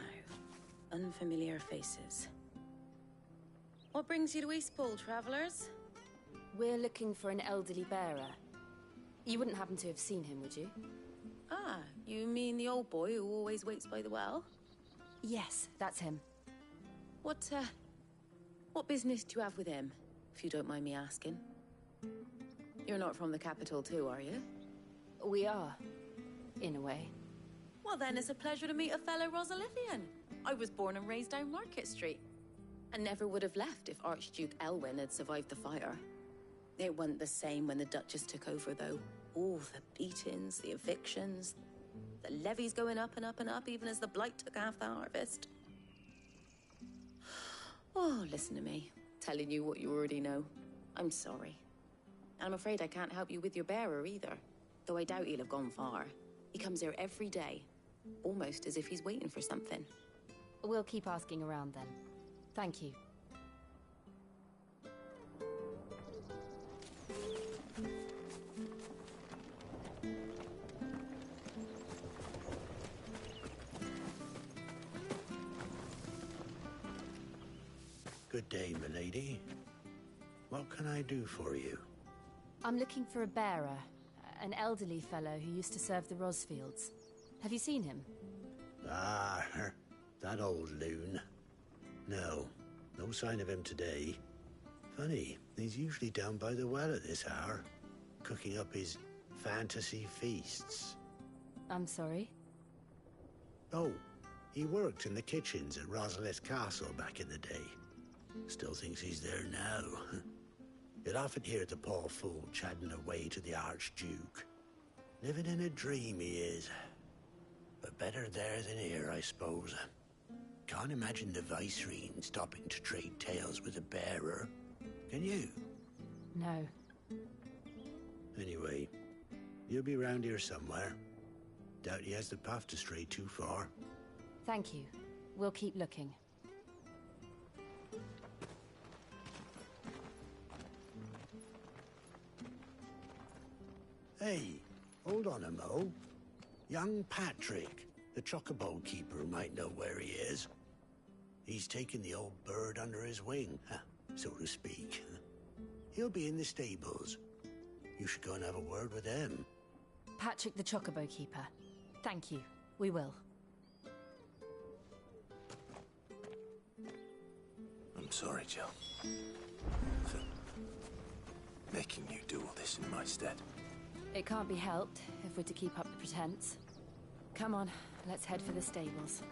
unfamiliar faces. What brings you to Eastpool, travellers? We're looking for an elderly bearer. You wouldn't happen to have seen him, would you? Ah, you mean the old boy who always waits by the well? Yes, that's him. What business do you have with him, if you don't mind me asking? You're not from the capital too, are you? We are, in a way. Well then, it's a pleasure to meet a fellow Rosalithian. I was born and raised down Market Street. And never would have left if Archduke Elwyn had survived the fire. It wasn't the same when the Duchess took over, though. All the beatings, the evictions, the levies going up and up and up, even as the blight took half the harvest. Oh, listen to me, telling you what you already know. I'm sorry. I'm afraid I can't help you with your bearer either, though I doubt he'll have gone far. He comes here every day, almost as if he's waiting for something. We'll keep asking around then. Thank you. Good day, milady. What can I do for you? I'm looking for a bearer, an elderly fellow who used to serve the Rosfields. Have you seen him? Ah, that old loon. No sign of him today. Funny, he's usually down by the well at this hour, cooking up his fantasy feasts. I'm sorry? Oh, he worked in the kitchens at Rosalith Castle back in the day. Still thinks he's there now. You'd often hear the poor fool chatting away to the Archduke. Living in a dream he is. But better there than here, I suppose. Can't imagine the Viceroy stopping to trade tales with a bearer. Can you? No. Anyway, he'll be round here somewhere. Doubt he has the path to stray too far. Thank you. We'll keep looking. Hey, hold on a mo. Young Patrick, the chocobo keeper, might know where he is. He's taken the old bird under his wing, so to speak. He'll be in the stables. You should go and have a word with him. Patrick the chocobo keeper. Thank you. We will. I'm sorry, Jill. For making you do all this in my stead. It can't be helped if we're to keep up the pretense. Come on, let's head for the stables.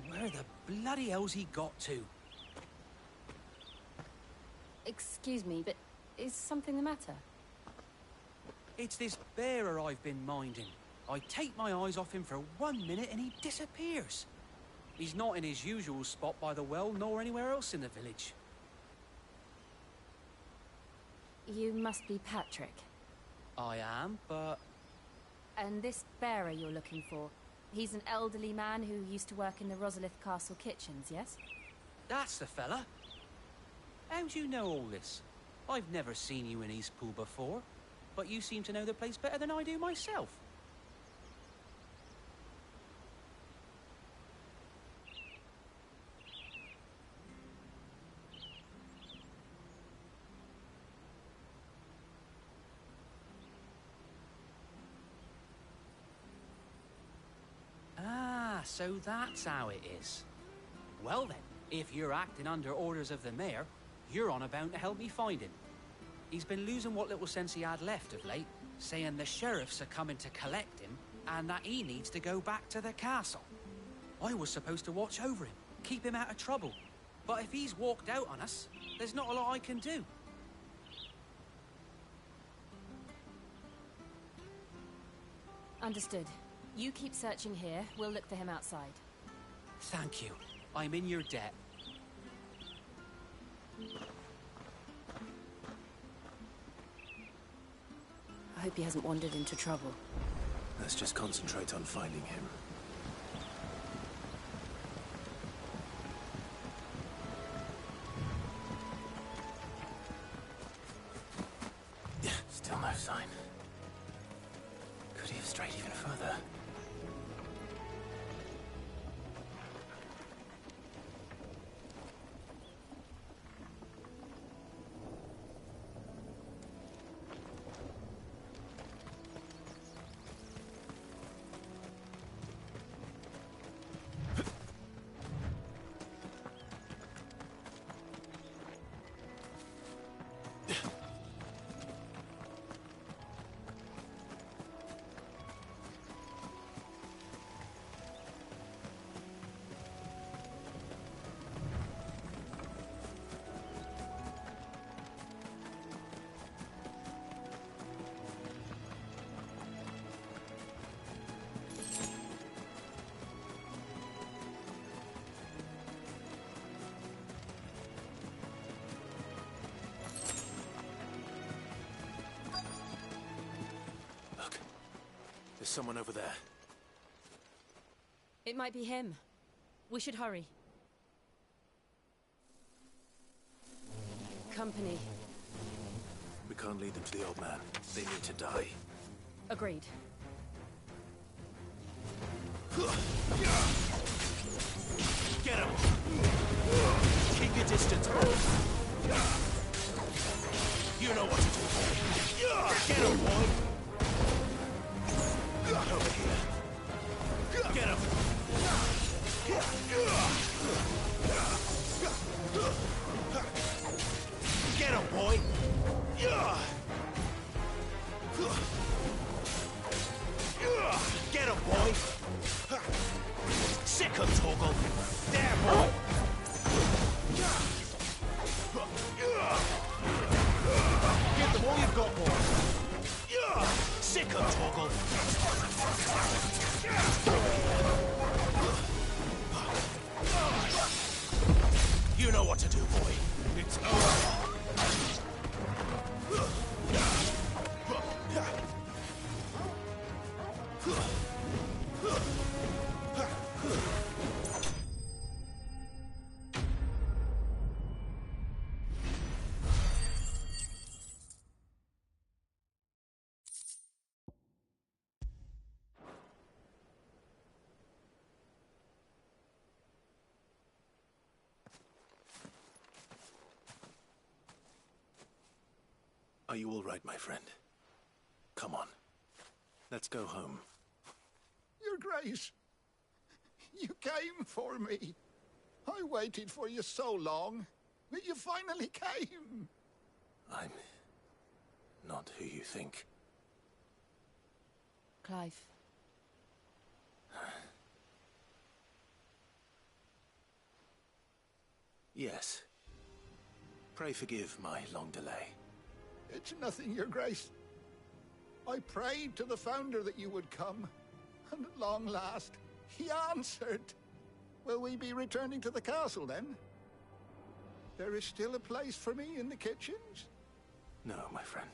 Where the bloody hell's he got to? Excuse me, but is something the matter? It's this bearer I've been minding. I take my eyes off him for 1 minute and he disappears. He's not in his usual spot by the well, nor anywhere else in the village. You must be Patrick. I am, but... And this bearer you're looking for, he's an elderly man who used to work in the Rosalith Castle kitchens, yes? That's the fella. How do you know all this? I've never seen you in Eastpool before, but you seem to know the place better than I do myself. Ah, so that's how it is. Well then, if you're acting under orders of the mayor, you're on about to help me find him. He's been losing what little sense he had left of late, saying the sheriffs are coming to collect him and that he needs to go back to the castle. I was supposed to watch over him, keep him out of trouble. But if he's walked out on us, there's not a lot I can do. Understood. You keep searching here, we'll look for him outside. Thank you. I'm in your debt. I hope he hasn't wandered into trouble. Let's just concentrate on finding him. Still no sign. Could he have strayed even further? There's someone over there. It might be him. We should hurry. Company. We can't lead them to the old man. They need to die. Agreed. Get him! Keep your distance, bro. You know what to do. Get him, boy! Over here. Get him! Get him, boy! Get him, boy! Sick of Toggle! There, boy! Give them all you've got, boy! Sick of Toggle! You know what to do, boy. It's over. Are you all right, my friend? Come on. Let's go home. Your Grace, you came for me. I waited for you so long, but you finally came. I'm not who you think. Clive. Yes. Pray forgive my long delay. It's nothing, Your Grace. I prayed to the Founder that you would come, and at long last, he answered. Will we be returning to the castle, then? There is still a place for me in the kitchens? No, my friend.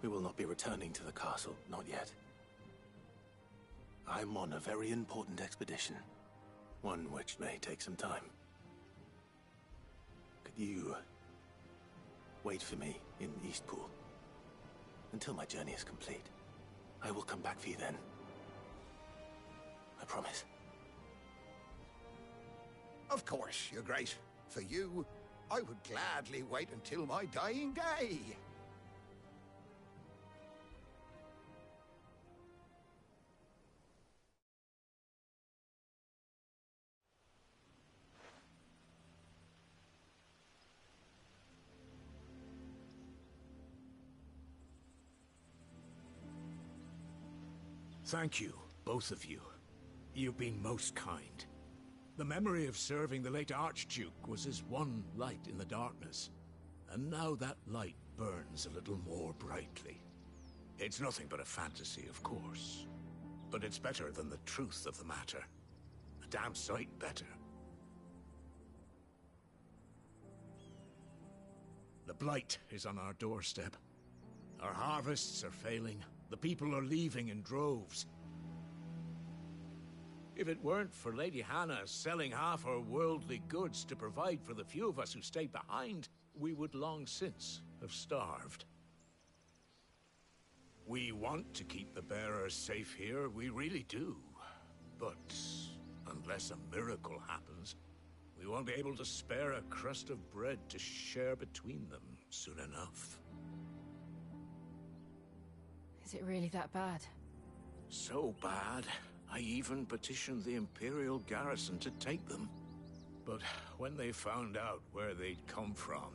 We will not be returning to the castle, not yet. I'm on a very important expedition, one which may take some time. Could you wait for me in Eastpool until my journey is complete? I will come back for you then. I promise. Of course, Your Grace. For you, I would gladly wait until my dying day. Thank you, both of you. You've been most kind. The memory of serving the late Archduke was as one light in the darkness, and now that light burns a little more brightly. It's nothing but a fantasy, of course, but it's better than the truth of the matter. A damn sight better. The Blight is on our doorstep. Our harvests are failing. The people are leaving in droves. If it weren't for Lady Hannah selling half her worldly goods to provide for the few of us who stayed behind, we would long since have starved. We want to keep the bearers safe here, we really do. But unless a miracle happens, we won't be able to spare a crust of bread to share between them soon enough. Is it really that bad? So bad, I even petitioned the Imperial garrison to take them. But when they found out where they'd come from,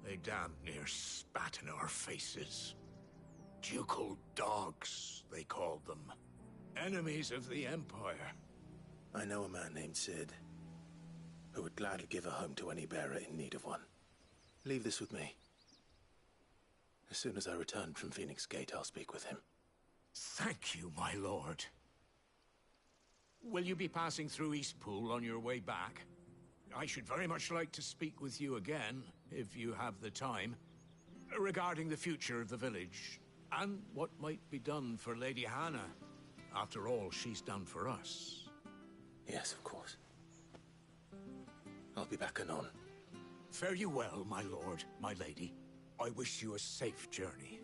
they damn near spat in our faces. Ducal dogs, they called them. Enemies of the Empire. I know a man named Sid, who would gladly give a home to any bearer in need of one. Leave this with me. As soon as I return from Phoenix Gate, I'll speak with him. Thank you, my lord. Will you be passing through Eastpool on your way back? I should very much like to speak with you again, if you have the time, regarding the future of the village, and what might be done for Lady Hannah. After all she's done for us. Yes, of course. I'll be back anon. Fare you well, my lord, my lady. I wish you a safe journey.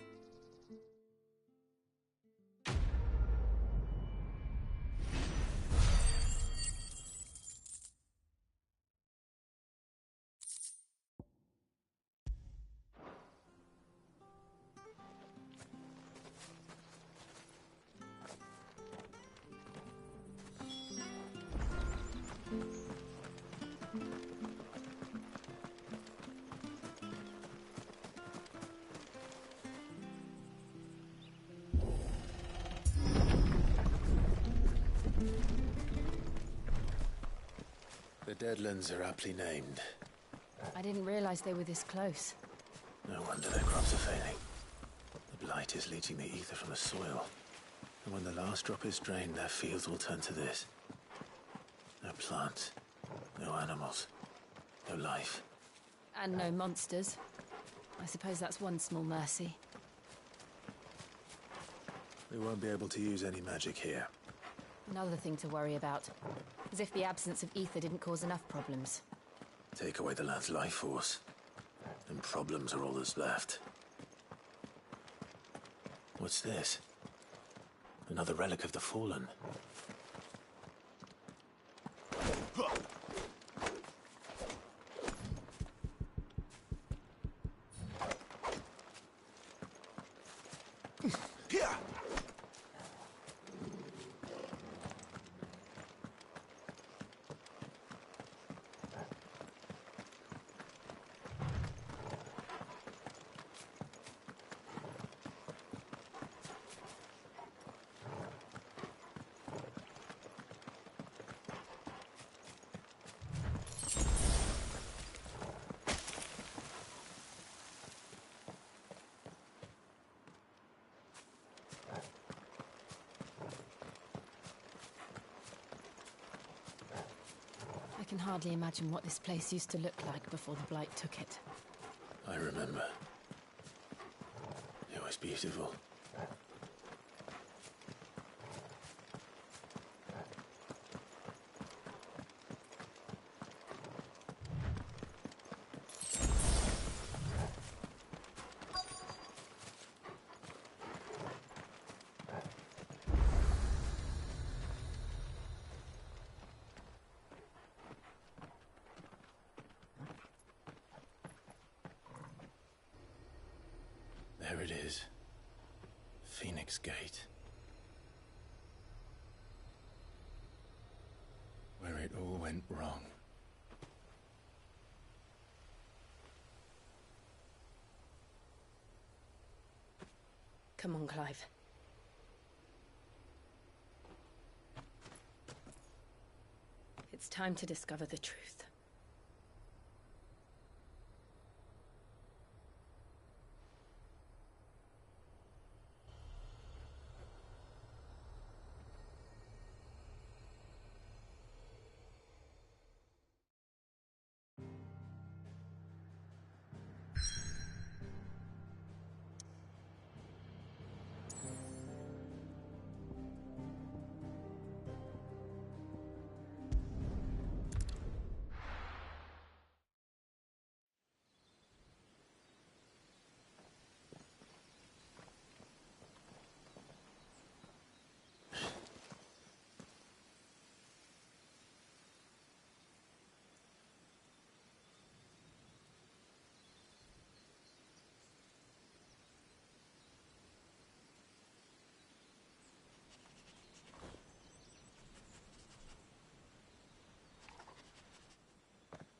The Deadlands are aptly named. I didn't realize they were this close. No wonder their crops are failing. The Blight is leaching the ether from the soil. And when the last drop is drained, their fields will turn to this. No plants, no animals, no life. And no monsters. I suppose that's one small mercy. We won't be able to use any magic here. Another thing to worry about. As if the absence of ether didn't cause enough problems. Take away the lad's life force, and problems are all that's left. What's this? Another relic of the Fallen. can hardly imagine what this place used to look like before the Blight took it. I remember. It was beautiful. There it is. Phoenix Gate. Where it all went wrong. Come on, Clive. It's time to discover the truth.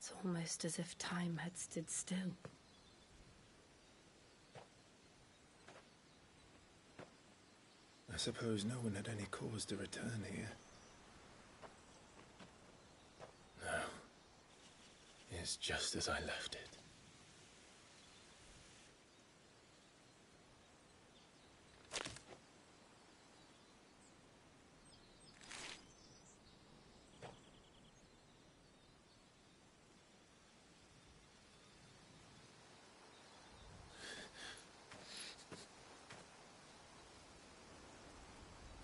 It's almost as if time had stood still. I suppose no one had any cause to return here. No. It's just as I left it.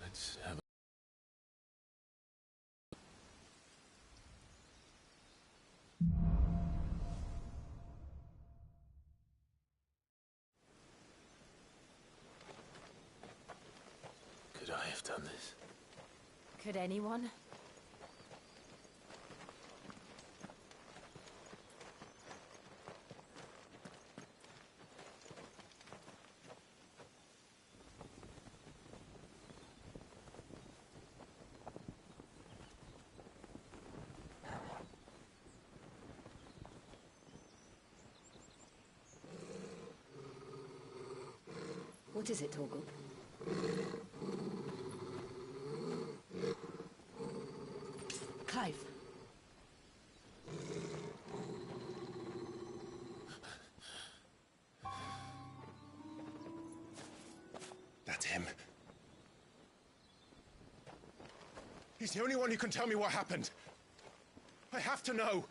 Let's have a... Could I have done this? Could anyone? What is it, Torgal? Clive. That's him. He's the only one who can tell me what happened. I have to know.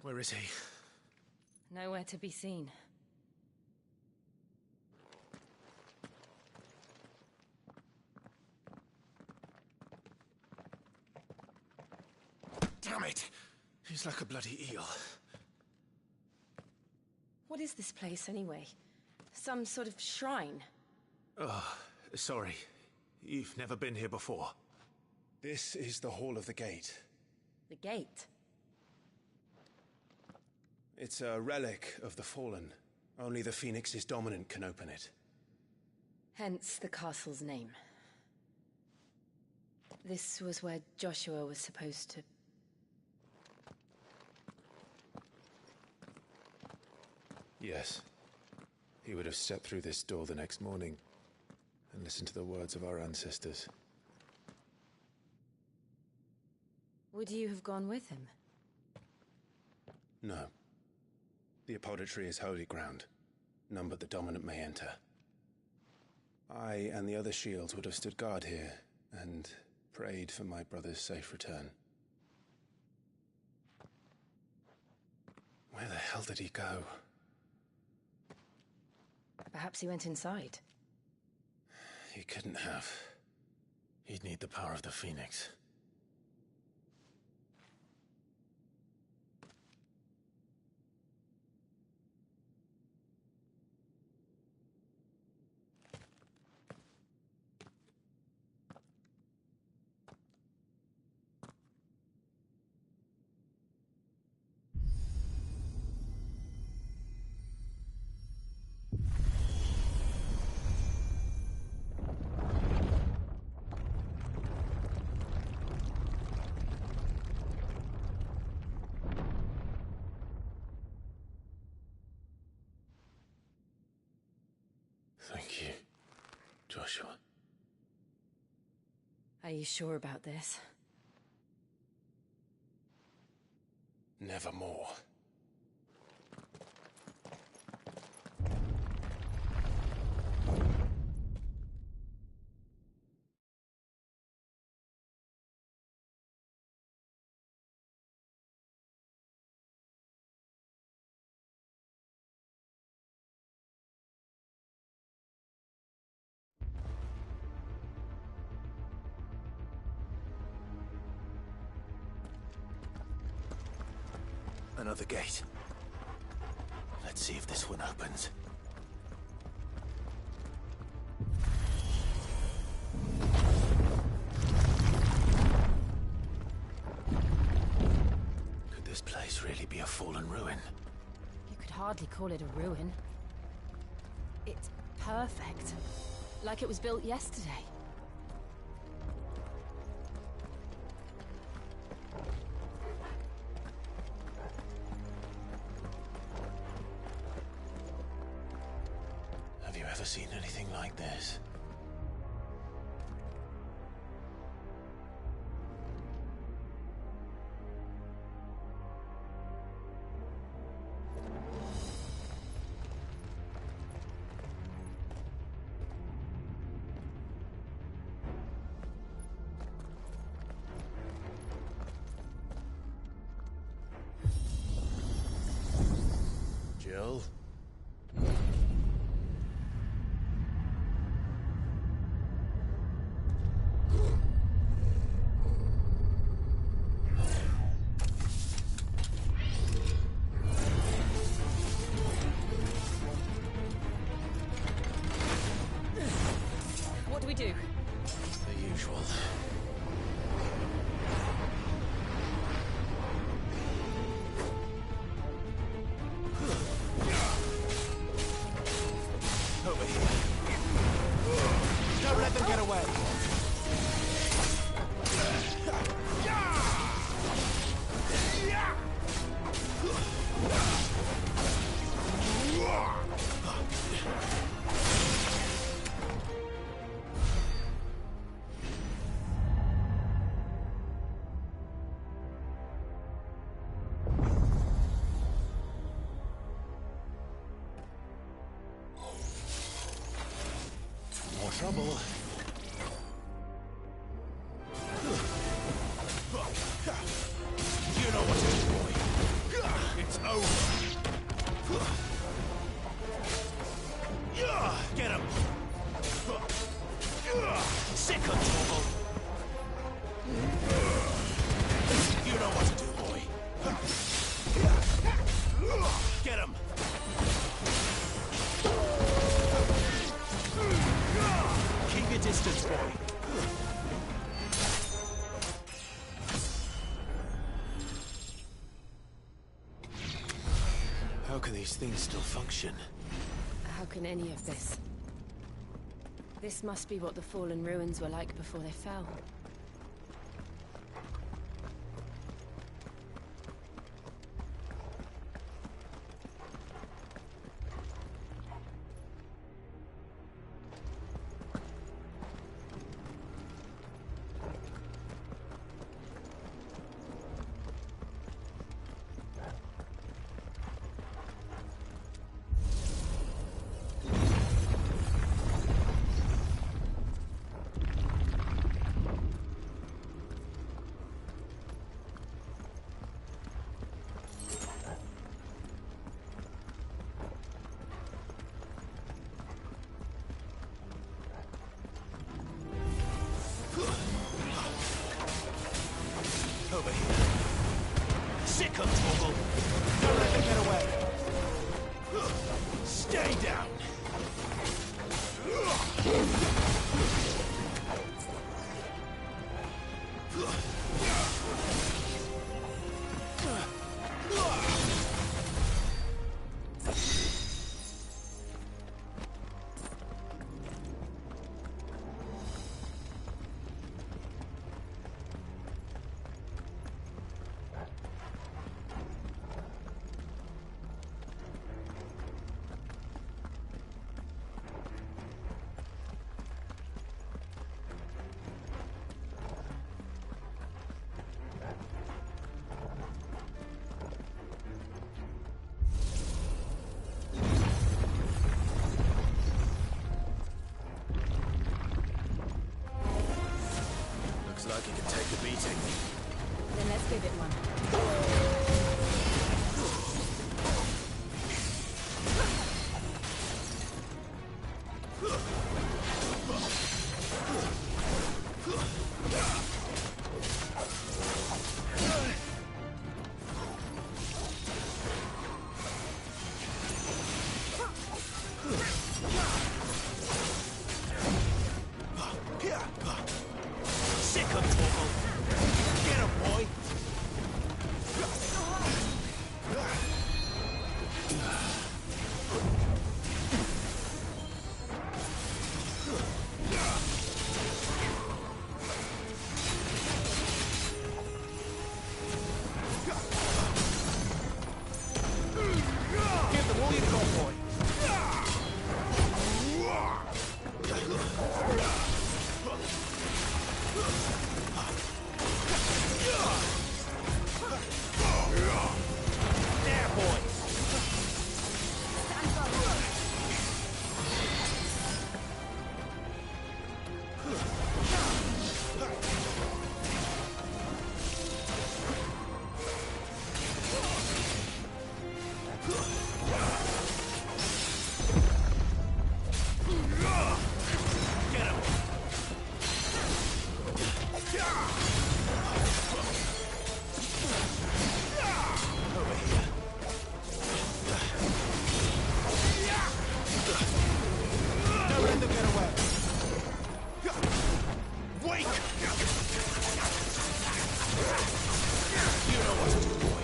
Where is he? Nowhere to be seen. Damn it! He's like a bloody eel. What is this place, anyway? Some sort of shrine? Oh, sorry. You've never been here before. This is the Hall of the Gate. The gate? It's a relic of the Fallen. Only the Phoenix's dominant can open it. Hence the castle's name. This was where Joshua was supposed to... Yes. He would have stepped through this door the next morning and listened to the words of our ancestors. Would you have gone with him? No. The apodatory is holy ground. None but the dominant may enter. I and the other shields would have stood guard here and prayed for my brother's safe return. Where the hell did he go? Perhaps he went inside. He couldn't have. He'd need the power of the Phoenix. Thank you, Joshua. Are you sure about this? Nevermore. Another gate. Let's see if this one opens. Could this place really be a fallen ruin? You could hardly call it a ruin. It's perfect. Like it was built yesterday. Have you ever seen anything like this? Jill? What do we do? The usual. Over here. Don't let them get away. More trouble. You know what to do, boy. It's over. Get him. Sick of trouble. You know what to do, boy. Get him. Keep your How can these things still function? How can any of this? This must be what the fallen ruins were like before they fell. Over here. Sick of trouble. Don't let them get away. Stay down. Looks like it can take a beating. Then let's give it one. Sick of trouble. Get him, boy. Give them all you've got, boy. There, boys. Get him. Over here. Don't let them get away. Wake! You know what to do, boy.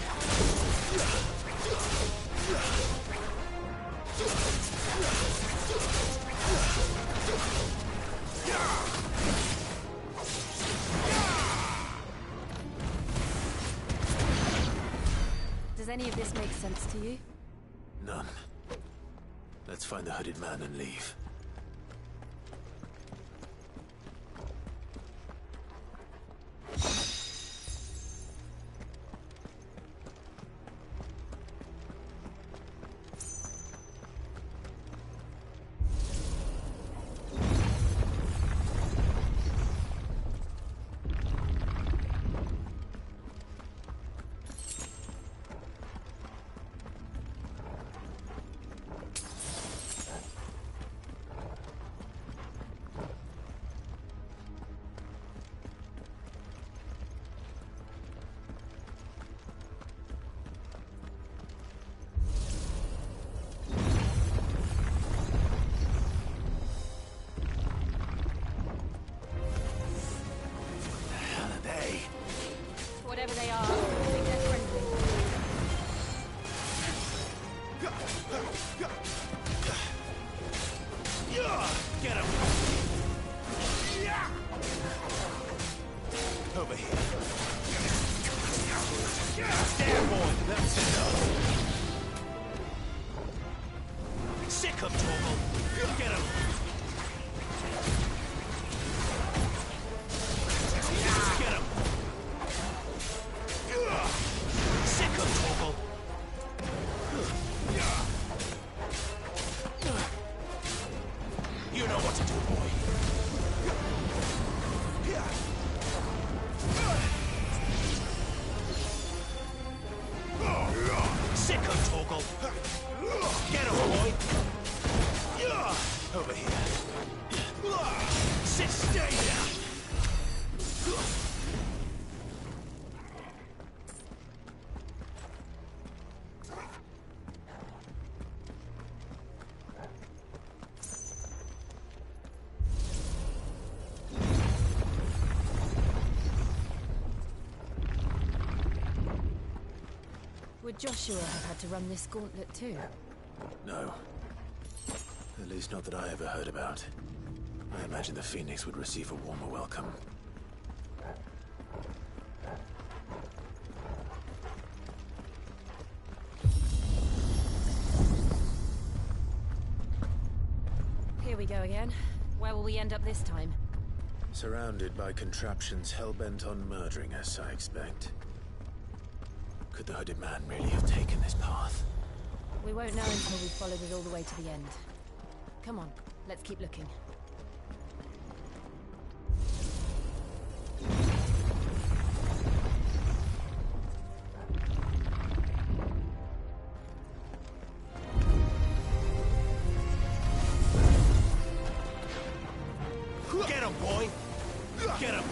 Does any of this make sense to you? None. Let's find the hooded man and leave. Sick of Torgal. Get him. Get him. Sick of Torgal. You know what to do, boy. Sick of Torgal. Get him, boy. Over here. Stay there. Would Joshua have had to run this gauntlet too? No. At least not that I ever heard about. I imagine the Phoenix would receive a warmer welcome. Here we go again. Where will we end up this time? Surrounded by contraptions hell-bent on murdering us, I expect. Could the hooded man really have taken this path? We won't know until we've followed it all the way to the end. Come on, let's keep looking. Get him, boy! Get him!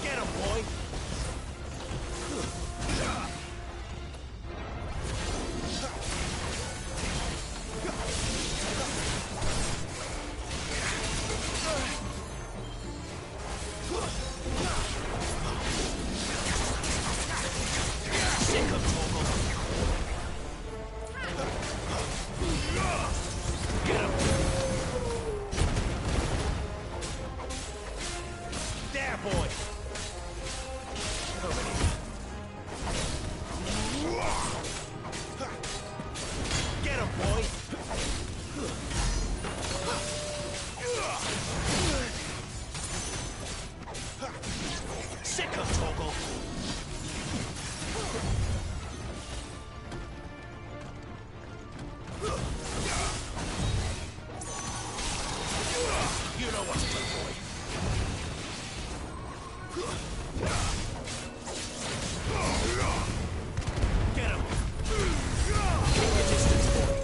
Get him, boy! Sick of Torgal. Get him! There, boy! Over here. Get him, boy! Sick of Torgal. You know what to do, boy. Get him! Keep your distance, boy.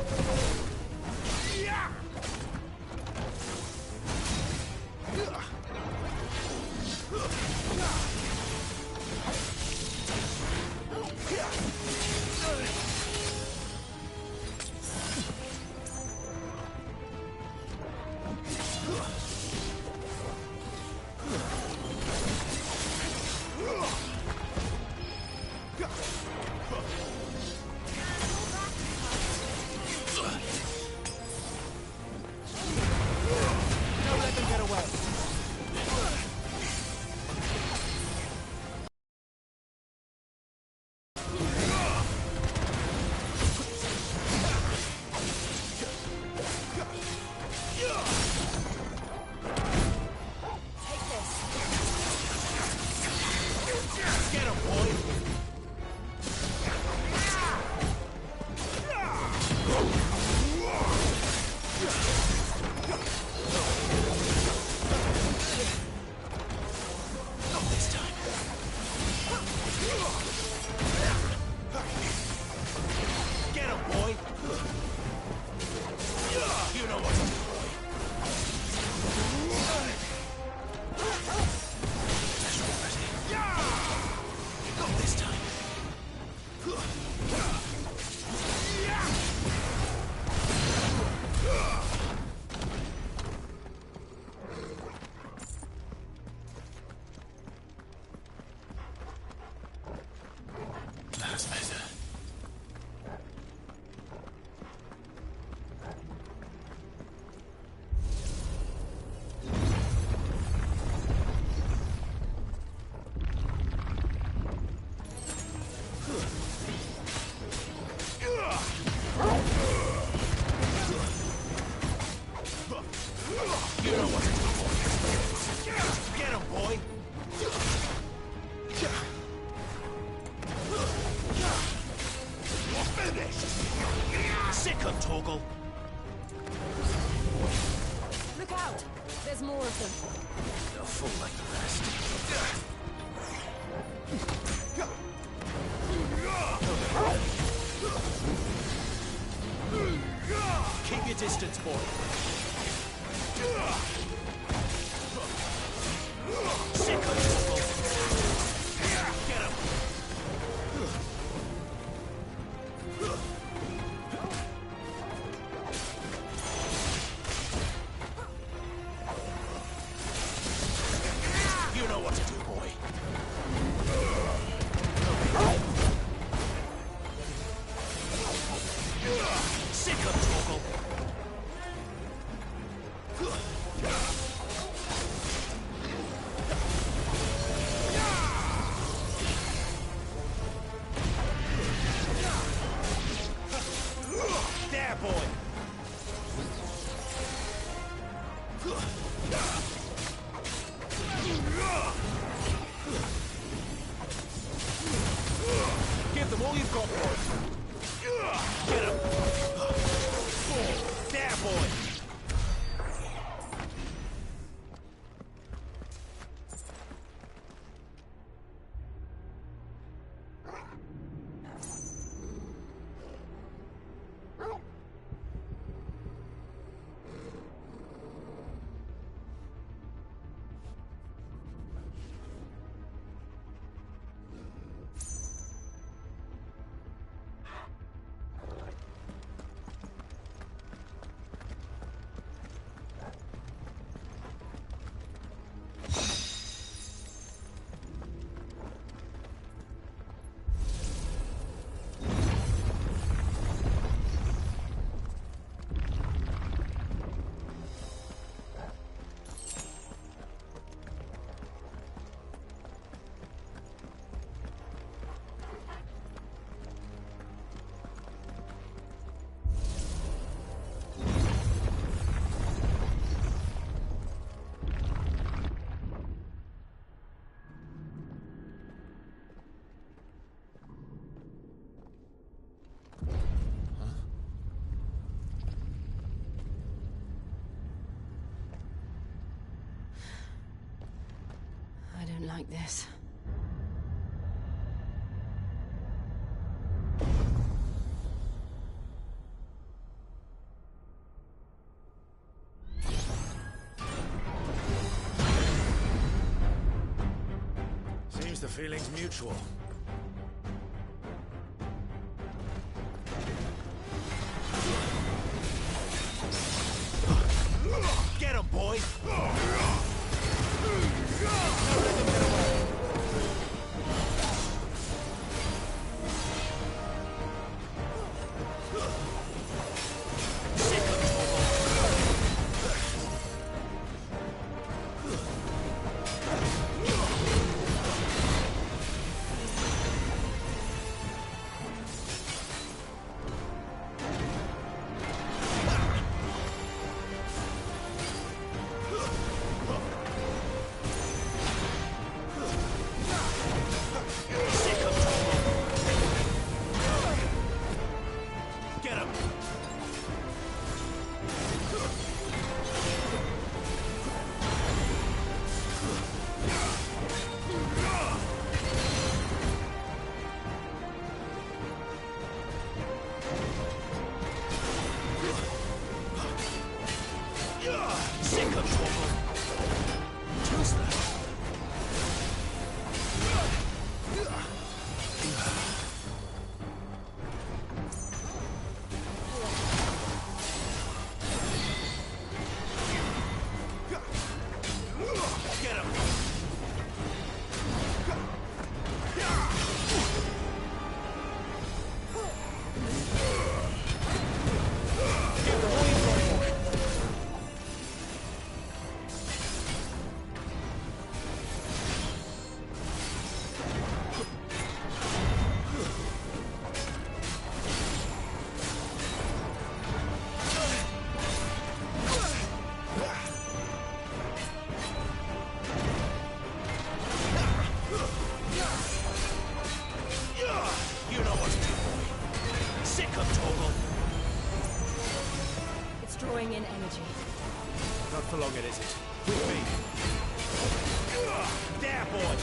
Don't let them get away. Take this. Get him, boy! Not this time. Get him, boy! You know what to do, boy. Not this time. That's better. Sick of Torgal! Look out! There's more of them. A fool like the rest. Keep your distance, boy. Sick of Torgal! Get him! You know what to do, boy. Sick of Torgal. There, boy. Give them all you've got, boy. Get him. There, boy. I don't like this. Seems the feeling's mutual. Get him, boy! drawing in energy. Not for long, it isn't. With me. There, boy!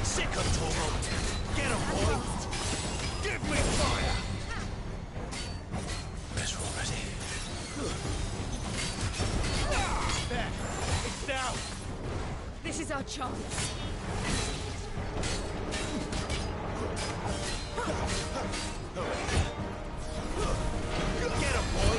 Sick of Torgal! Get him, boy! Give me fire! Better already. There! It's down! This is our chance. Get him, boy!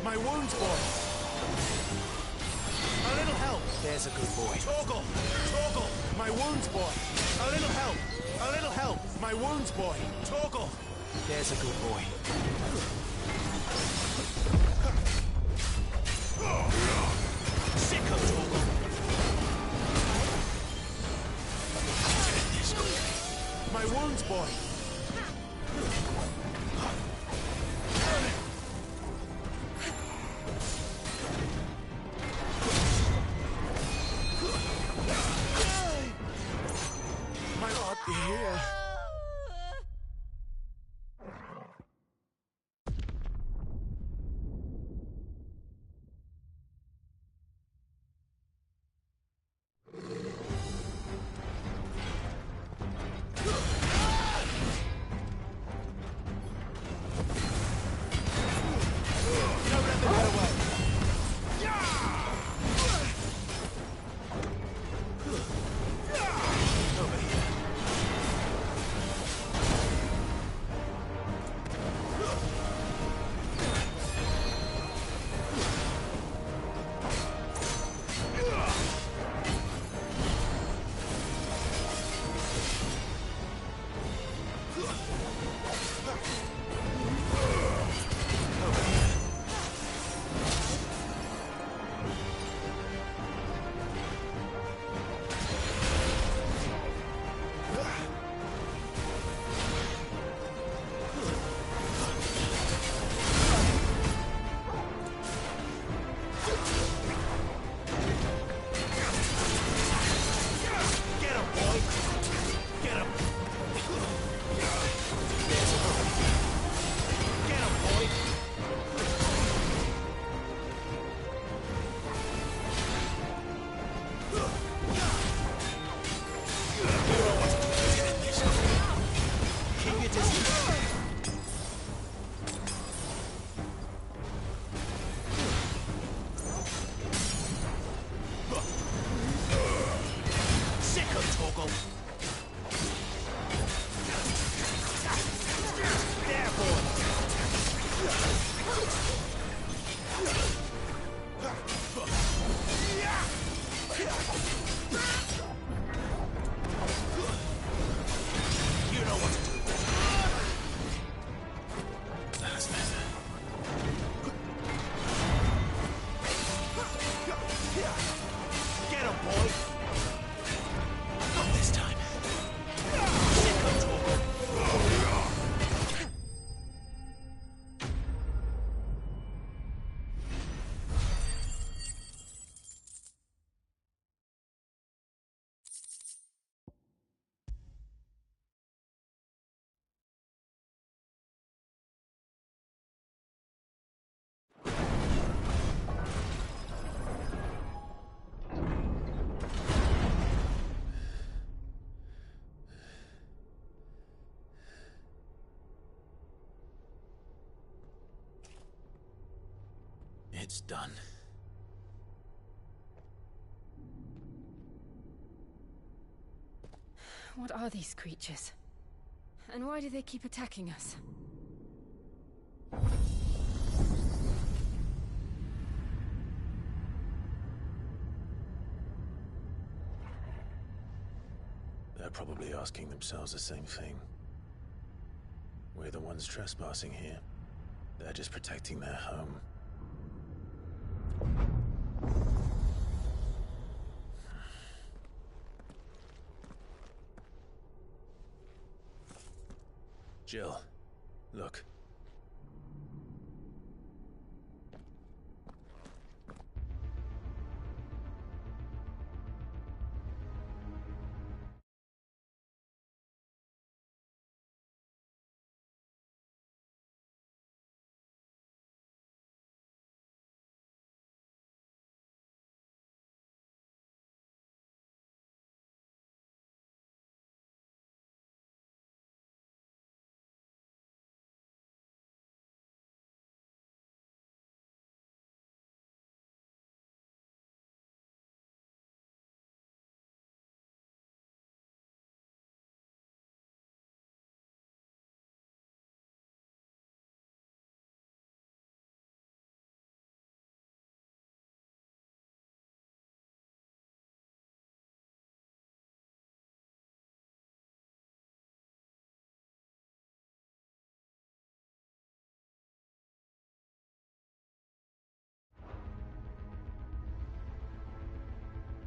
My wounds, boy. A little help. There's a good boy. Torgal! Torgal! My wounds, boy. A little help. A little help. My wounds, boy. Torgal! There's a good boy. Sick of Torgal! My wounds, boy. Here. It's done. What are these creatures? And why do they keep attacking us? They're probably asking themselves the same thing. We're the ones trespassing here. They're just protecting their home. Jill, look.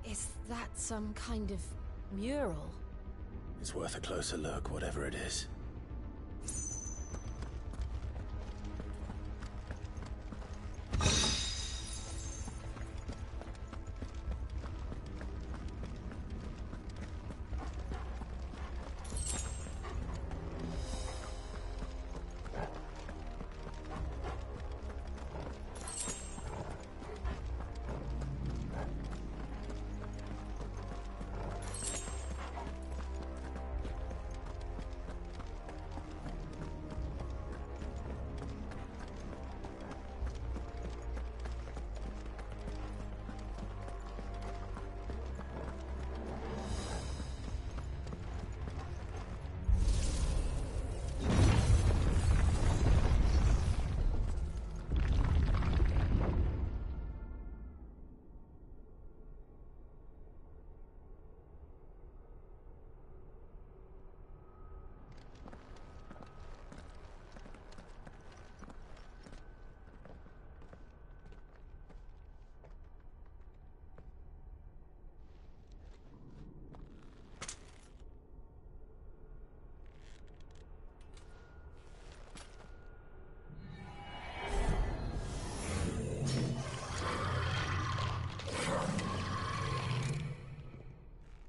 Is that some kind of mural? It's worth a closer look, whatever it is.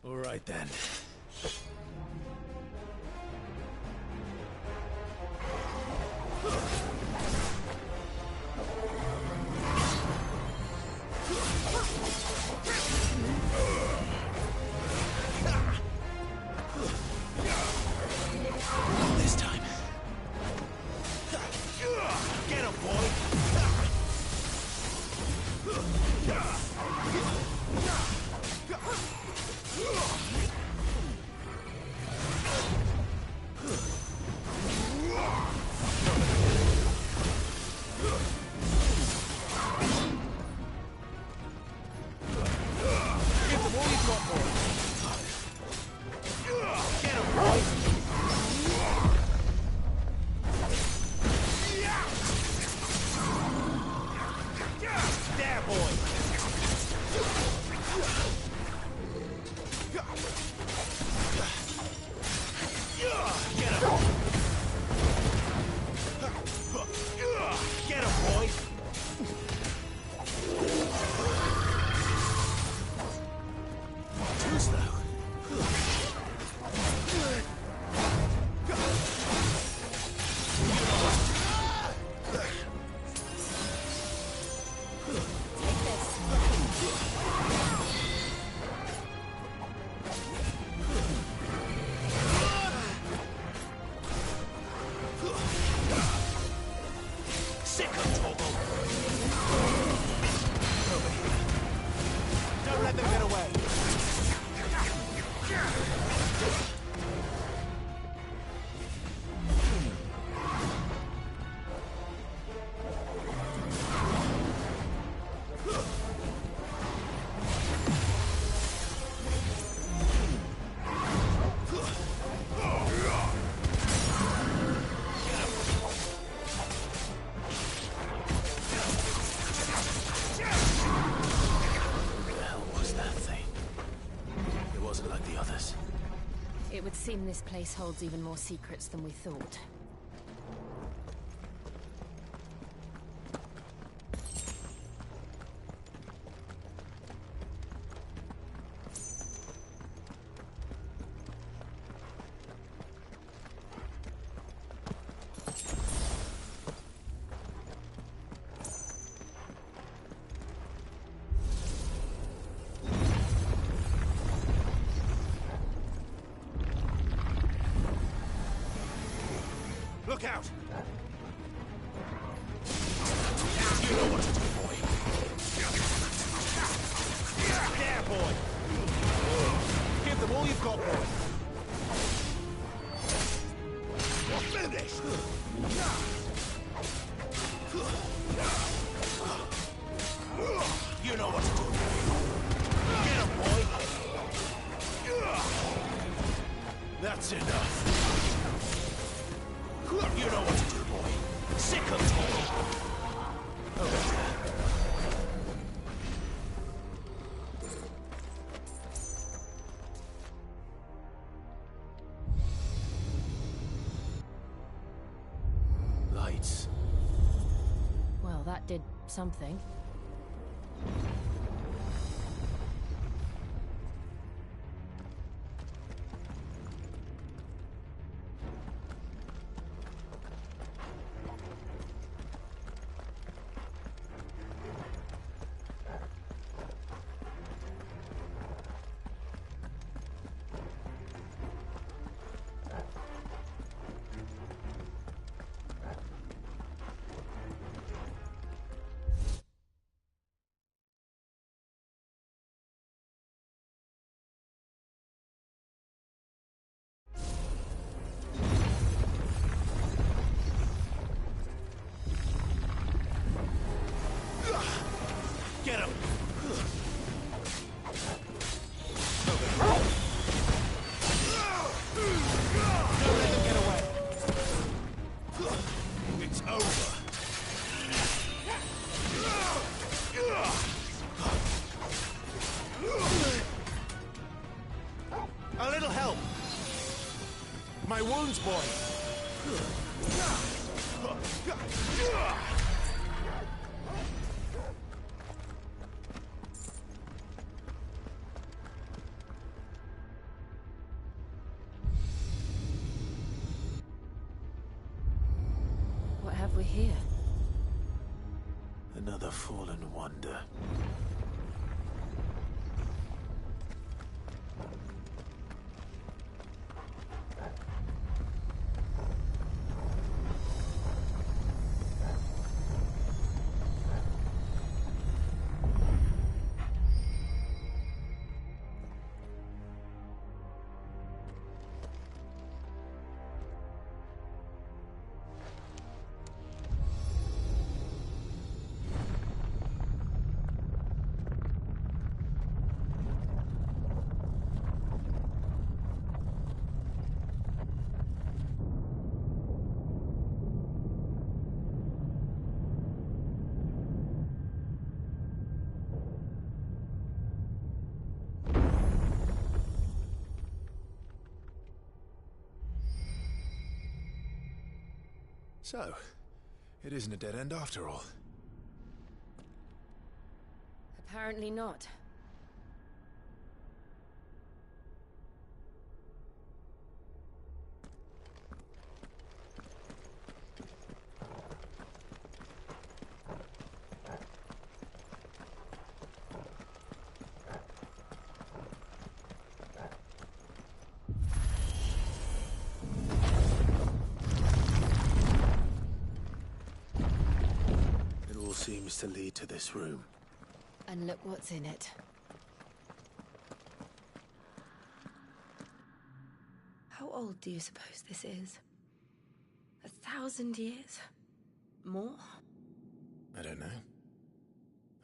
All right then. Not this time. Get him, boy! seem this place holds even more secrets than we thought. Look out! You know what to do, boy. Yeah, boy! Give them all you've got, boy. You're finished! You know what to do. Get him, boy! That's enough. You know what to do, boy. Sick of talking. Lights. Well, that did something. Get him! Don't let them get away! It's over! A little help! My wounds, boy! What have we here? Another fallen wonder. So, it isn't a dead end after all. Apparently not. Seems to lead to this room. And look what's in it. How old do you suppose this is? 1,000 years? More? I don't know.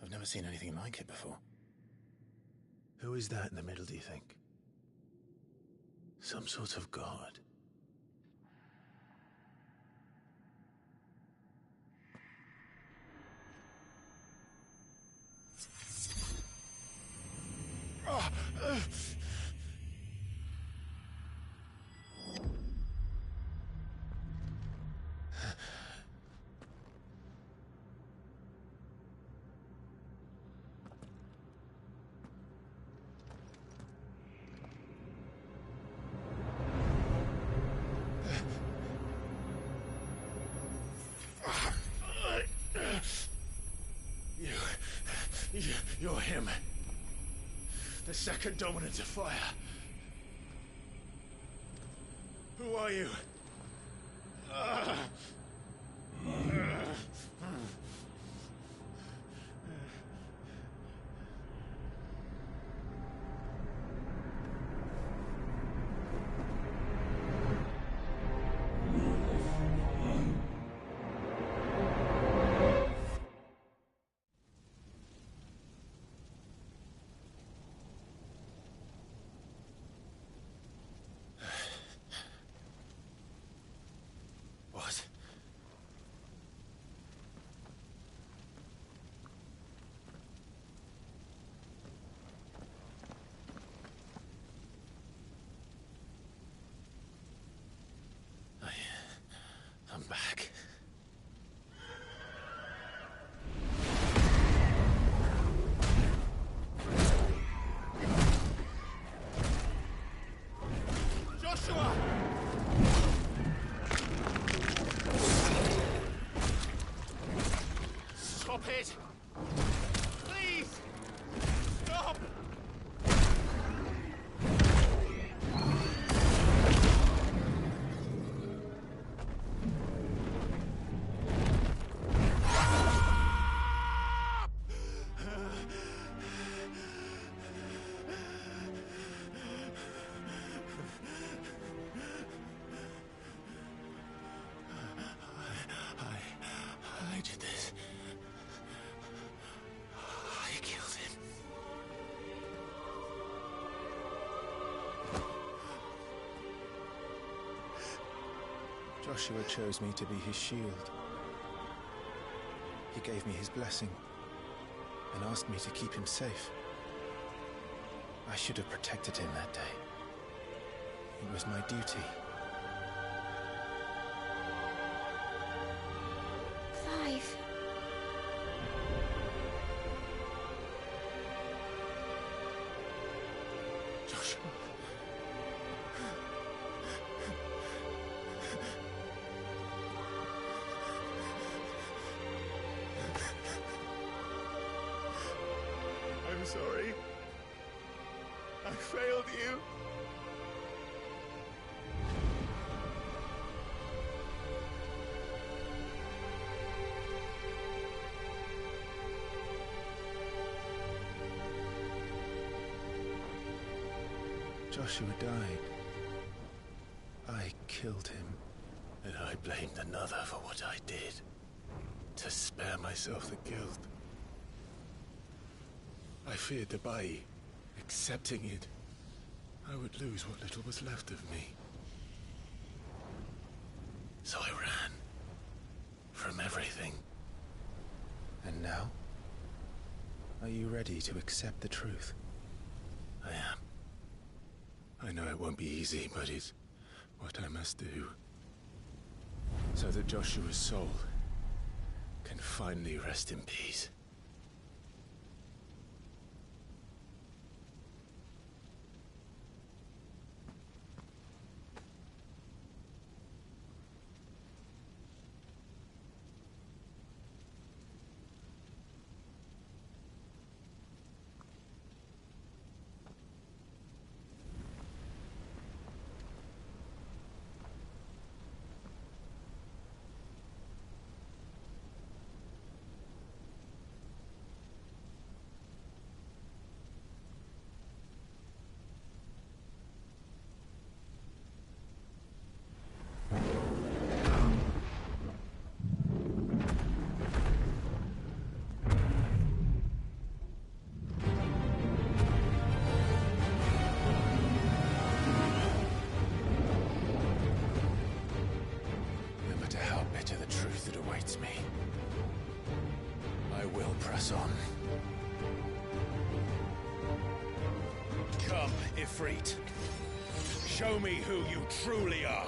I've never seen anything like it before. Who is that in the middle, do you think? Some sort of god? You're him. The second dominant of fire. Who are you? What? I'm back. Joshua! Stop it! Please! Stop! I did this. I killed him. Joshua chose me to be his shield. He gave me his blessing and asked me to keep him safe. I should have protected him that day. It was my duty. Clive. Joshua. I'm sorry. I failed you. Joshua died. I killed him. And I blamed another for what I did. To spare myself the guilt. I feared that by accepting it, I would lose what little was left of me. So I ran. From everything. And now? Are you ready to accept the truth? I am. I know it won't be easy, but it's what I must do. So that Joshua's soul can finally rest in peace. Me. I will press on. Come, Ifrit. Show me who you truly are.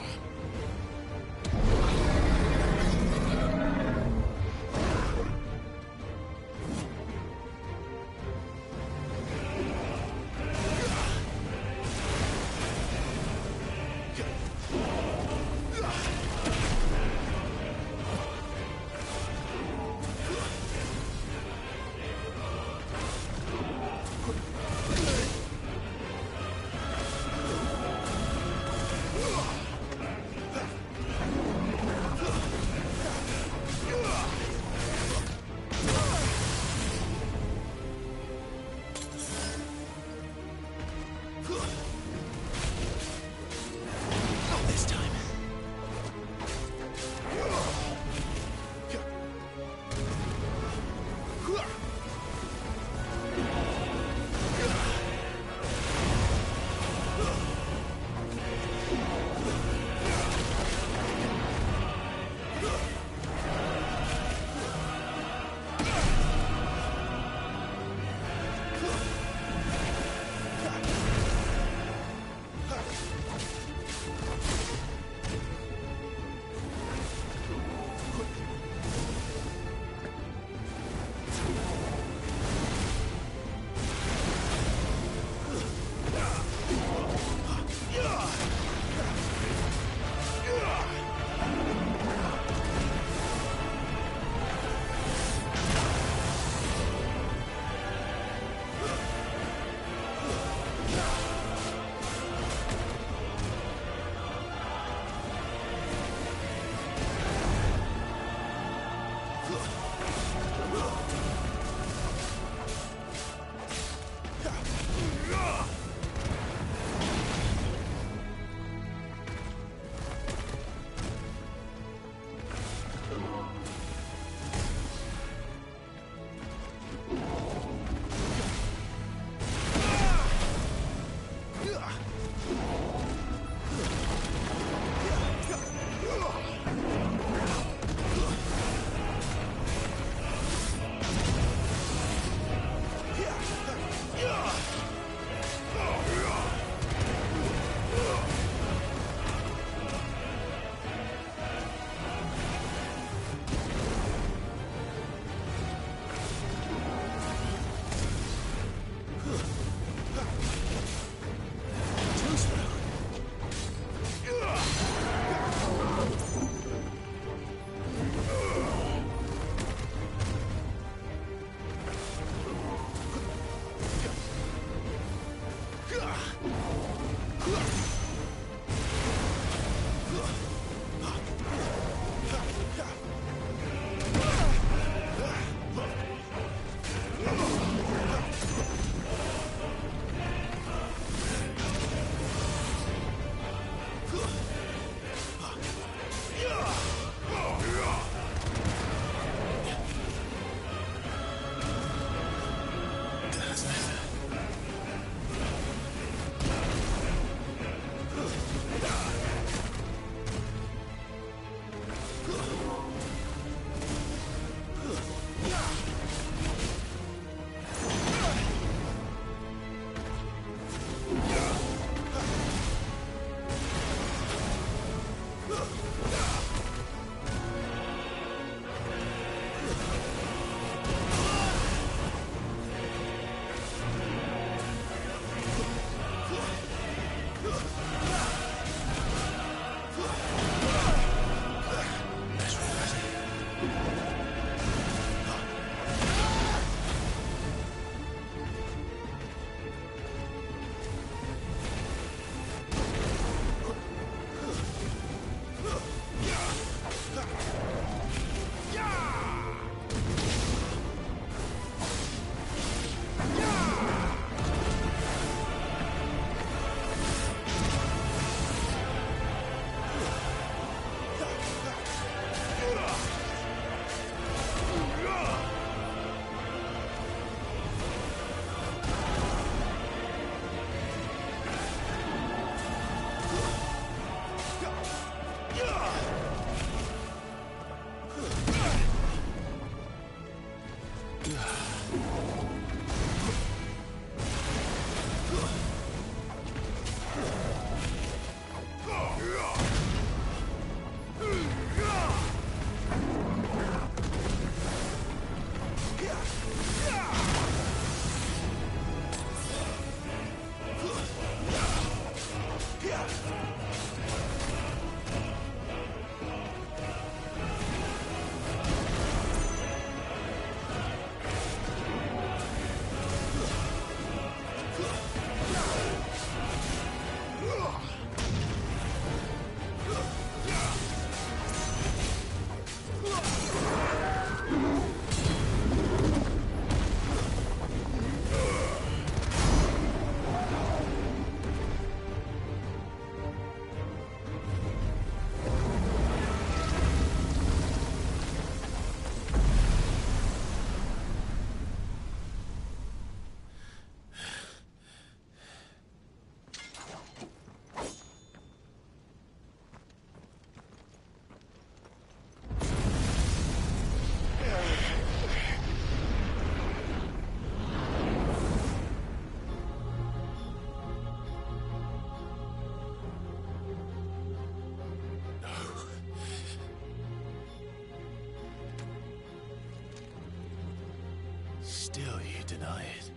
Still you deny it.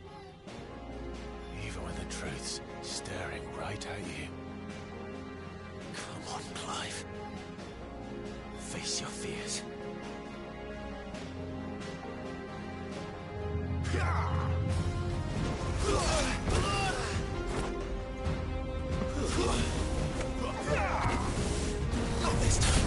Even when the truth's staring right at you. Come on, Clive. Face your fears. Not this time.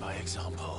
By example.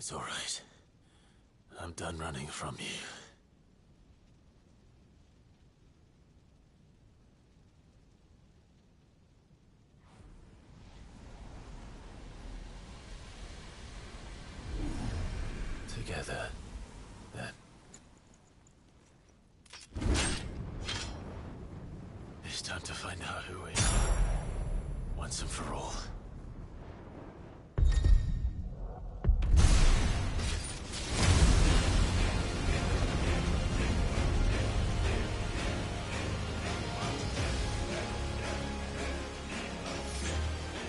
It's all right. I'm done running from you. Together, then. It's time to find out who we are, once and for all.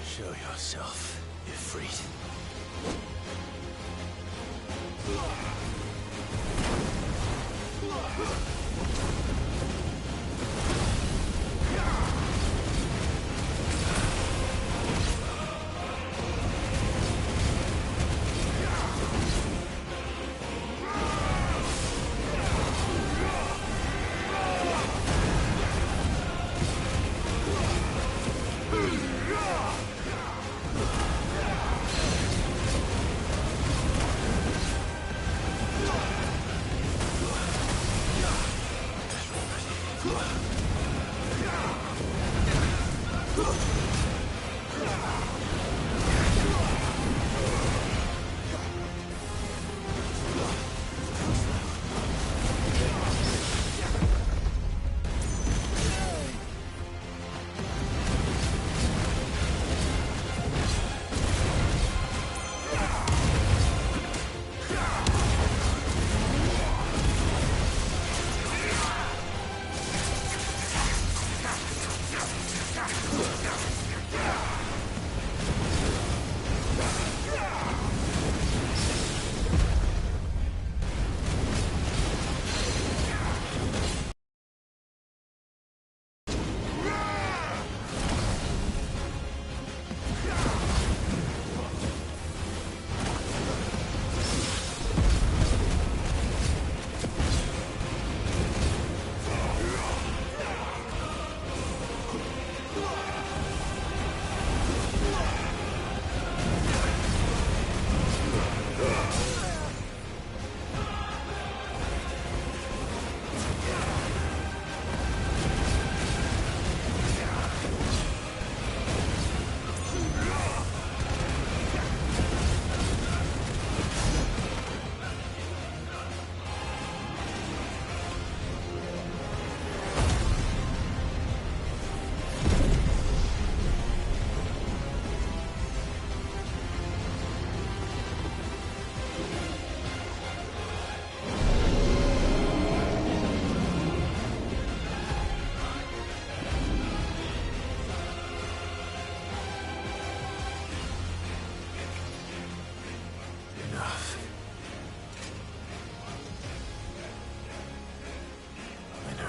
Show yourself, Ifrit.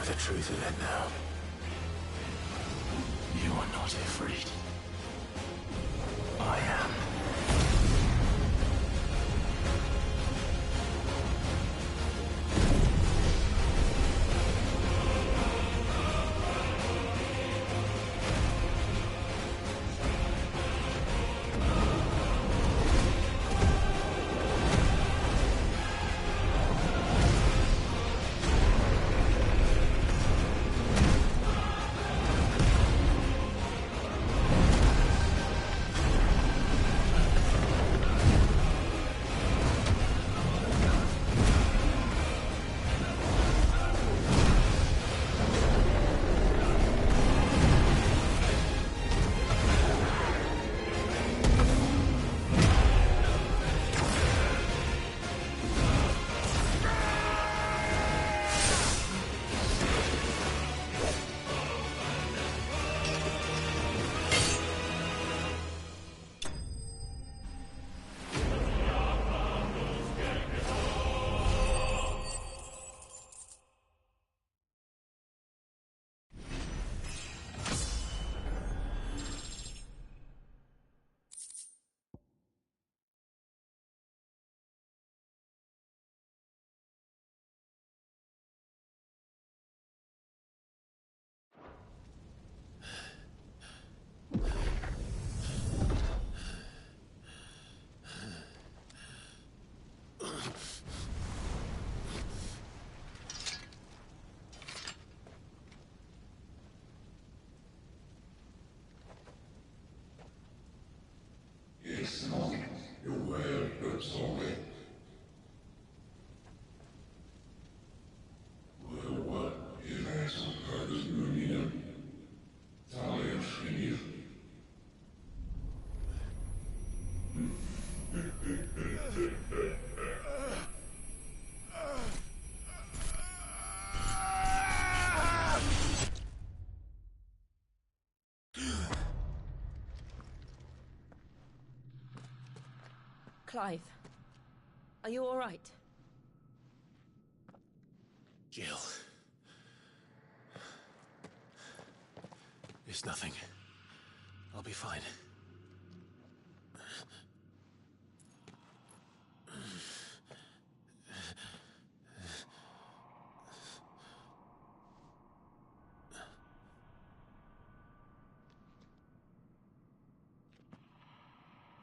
The truth of it now. You are not Ifrit. I am. Clive, are you all right? Jill. It's nothing. I'll be fine.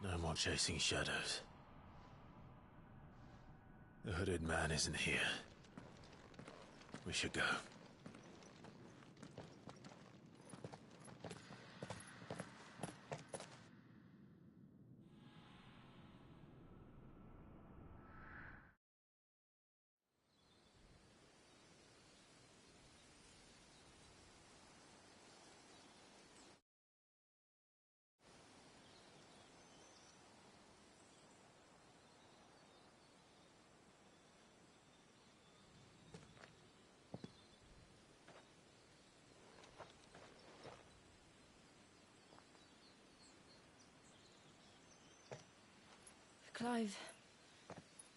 No more chasing shadows. The hooded man isn't here. We should go. Clive,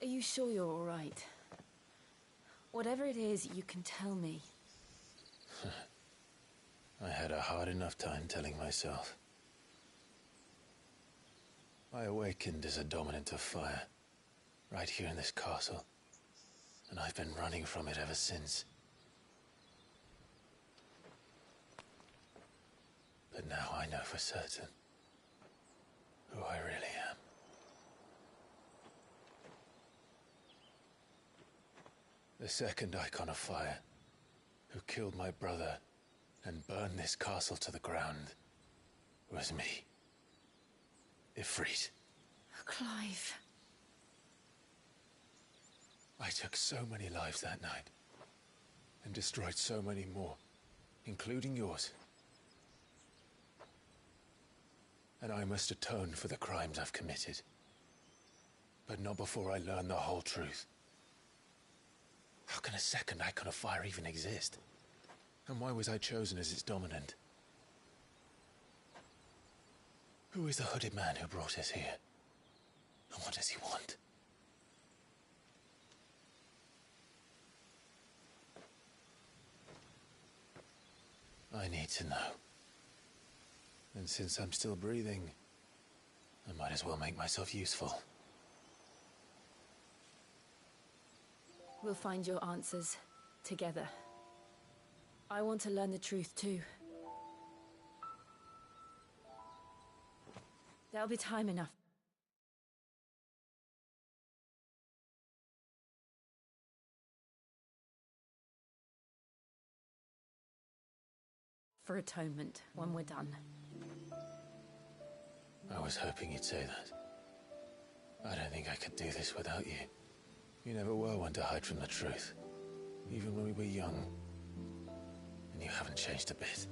are you sure you're all right? Whatever it is, you can tell me. I had a hard enough time telling myself. I awakened as a dominant of fire, right here in this castle, and I've been running from it ever since. But now I know for certain who I really am. The second icon of fire, who killed my brother and burned this castle to the ground, was me. Ifrit. Clive. I took so many lives that night, and destroyed so many more, including yours. And I must atone for the crimes I've committed. But not before I learn the whole truth. How can a second icon of fire even exist? And why was I chosen as its dominant? Who is the hooded man who brought us here? And what does he want? I need to know. And since I'm still breathing, I might as well make myself useful. We'll find your answers together. I want to learn the truth too. There'll be time enough. For atonement when we're done. I was hoping you'd say that. I don't think I could do this without you. You never were one to hide from the truth, even when we were young. And you haven't changed a bit.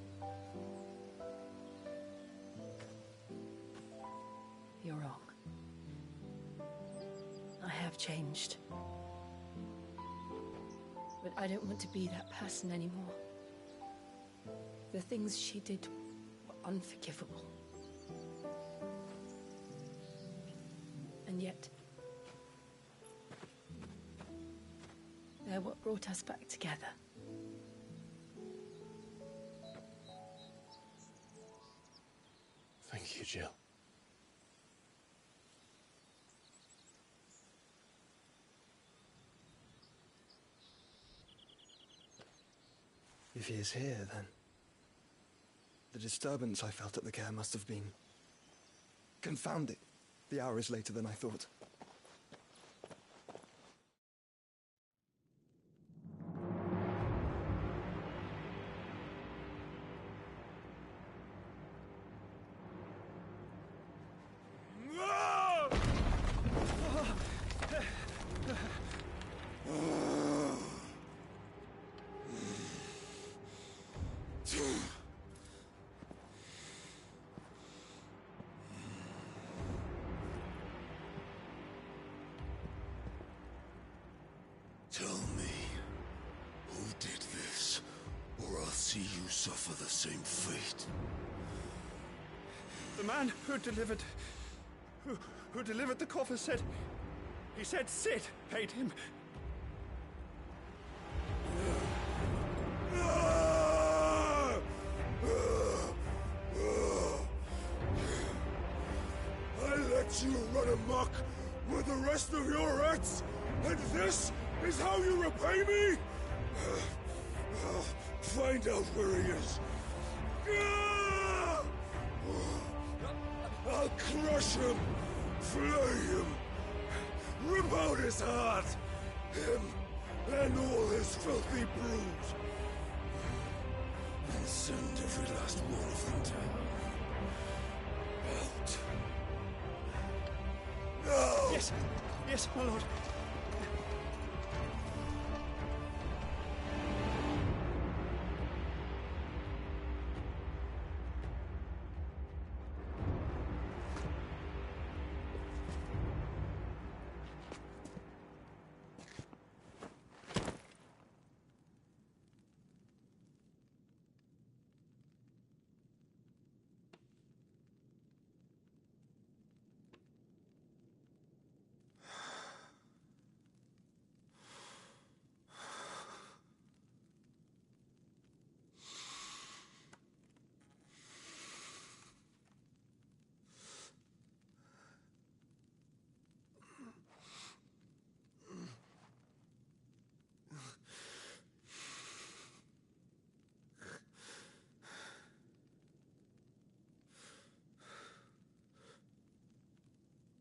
You're wrong. I have changed. But I don't want to be that person anymore. The things she did were unforgivable. And yet, they're what brought us back together. Thank you, Jill. If he is here, then the disturbance I felt at the care must have been confounding. The hour is later than I thought. suffer the same fate. The man who delivered the coffer said... He said Sid paid him. I let you run amok with the rest of your rats, and this is how you repay me? Find out where he is. I'll crush him, flay him, rip out his heart, him and all his filthy brood, and send every last one of them down. Out. No! Yes, yes, my lord.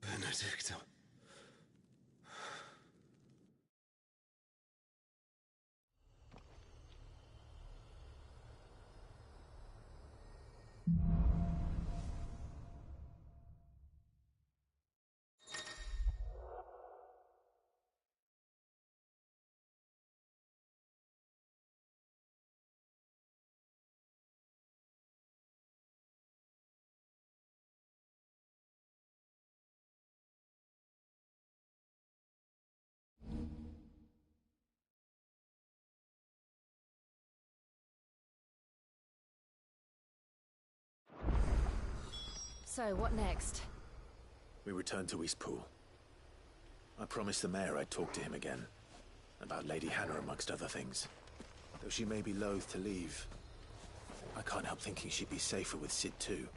Benedicta. So, what next? We return to Eastpool. I promised the mayor I'd talk to him again. About Lady Hannah, amongst other things. Though she may be loath to leave, I can't help thinking she'd be safer with Sid too.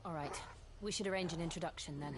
All right. We should arrange an introduction then.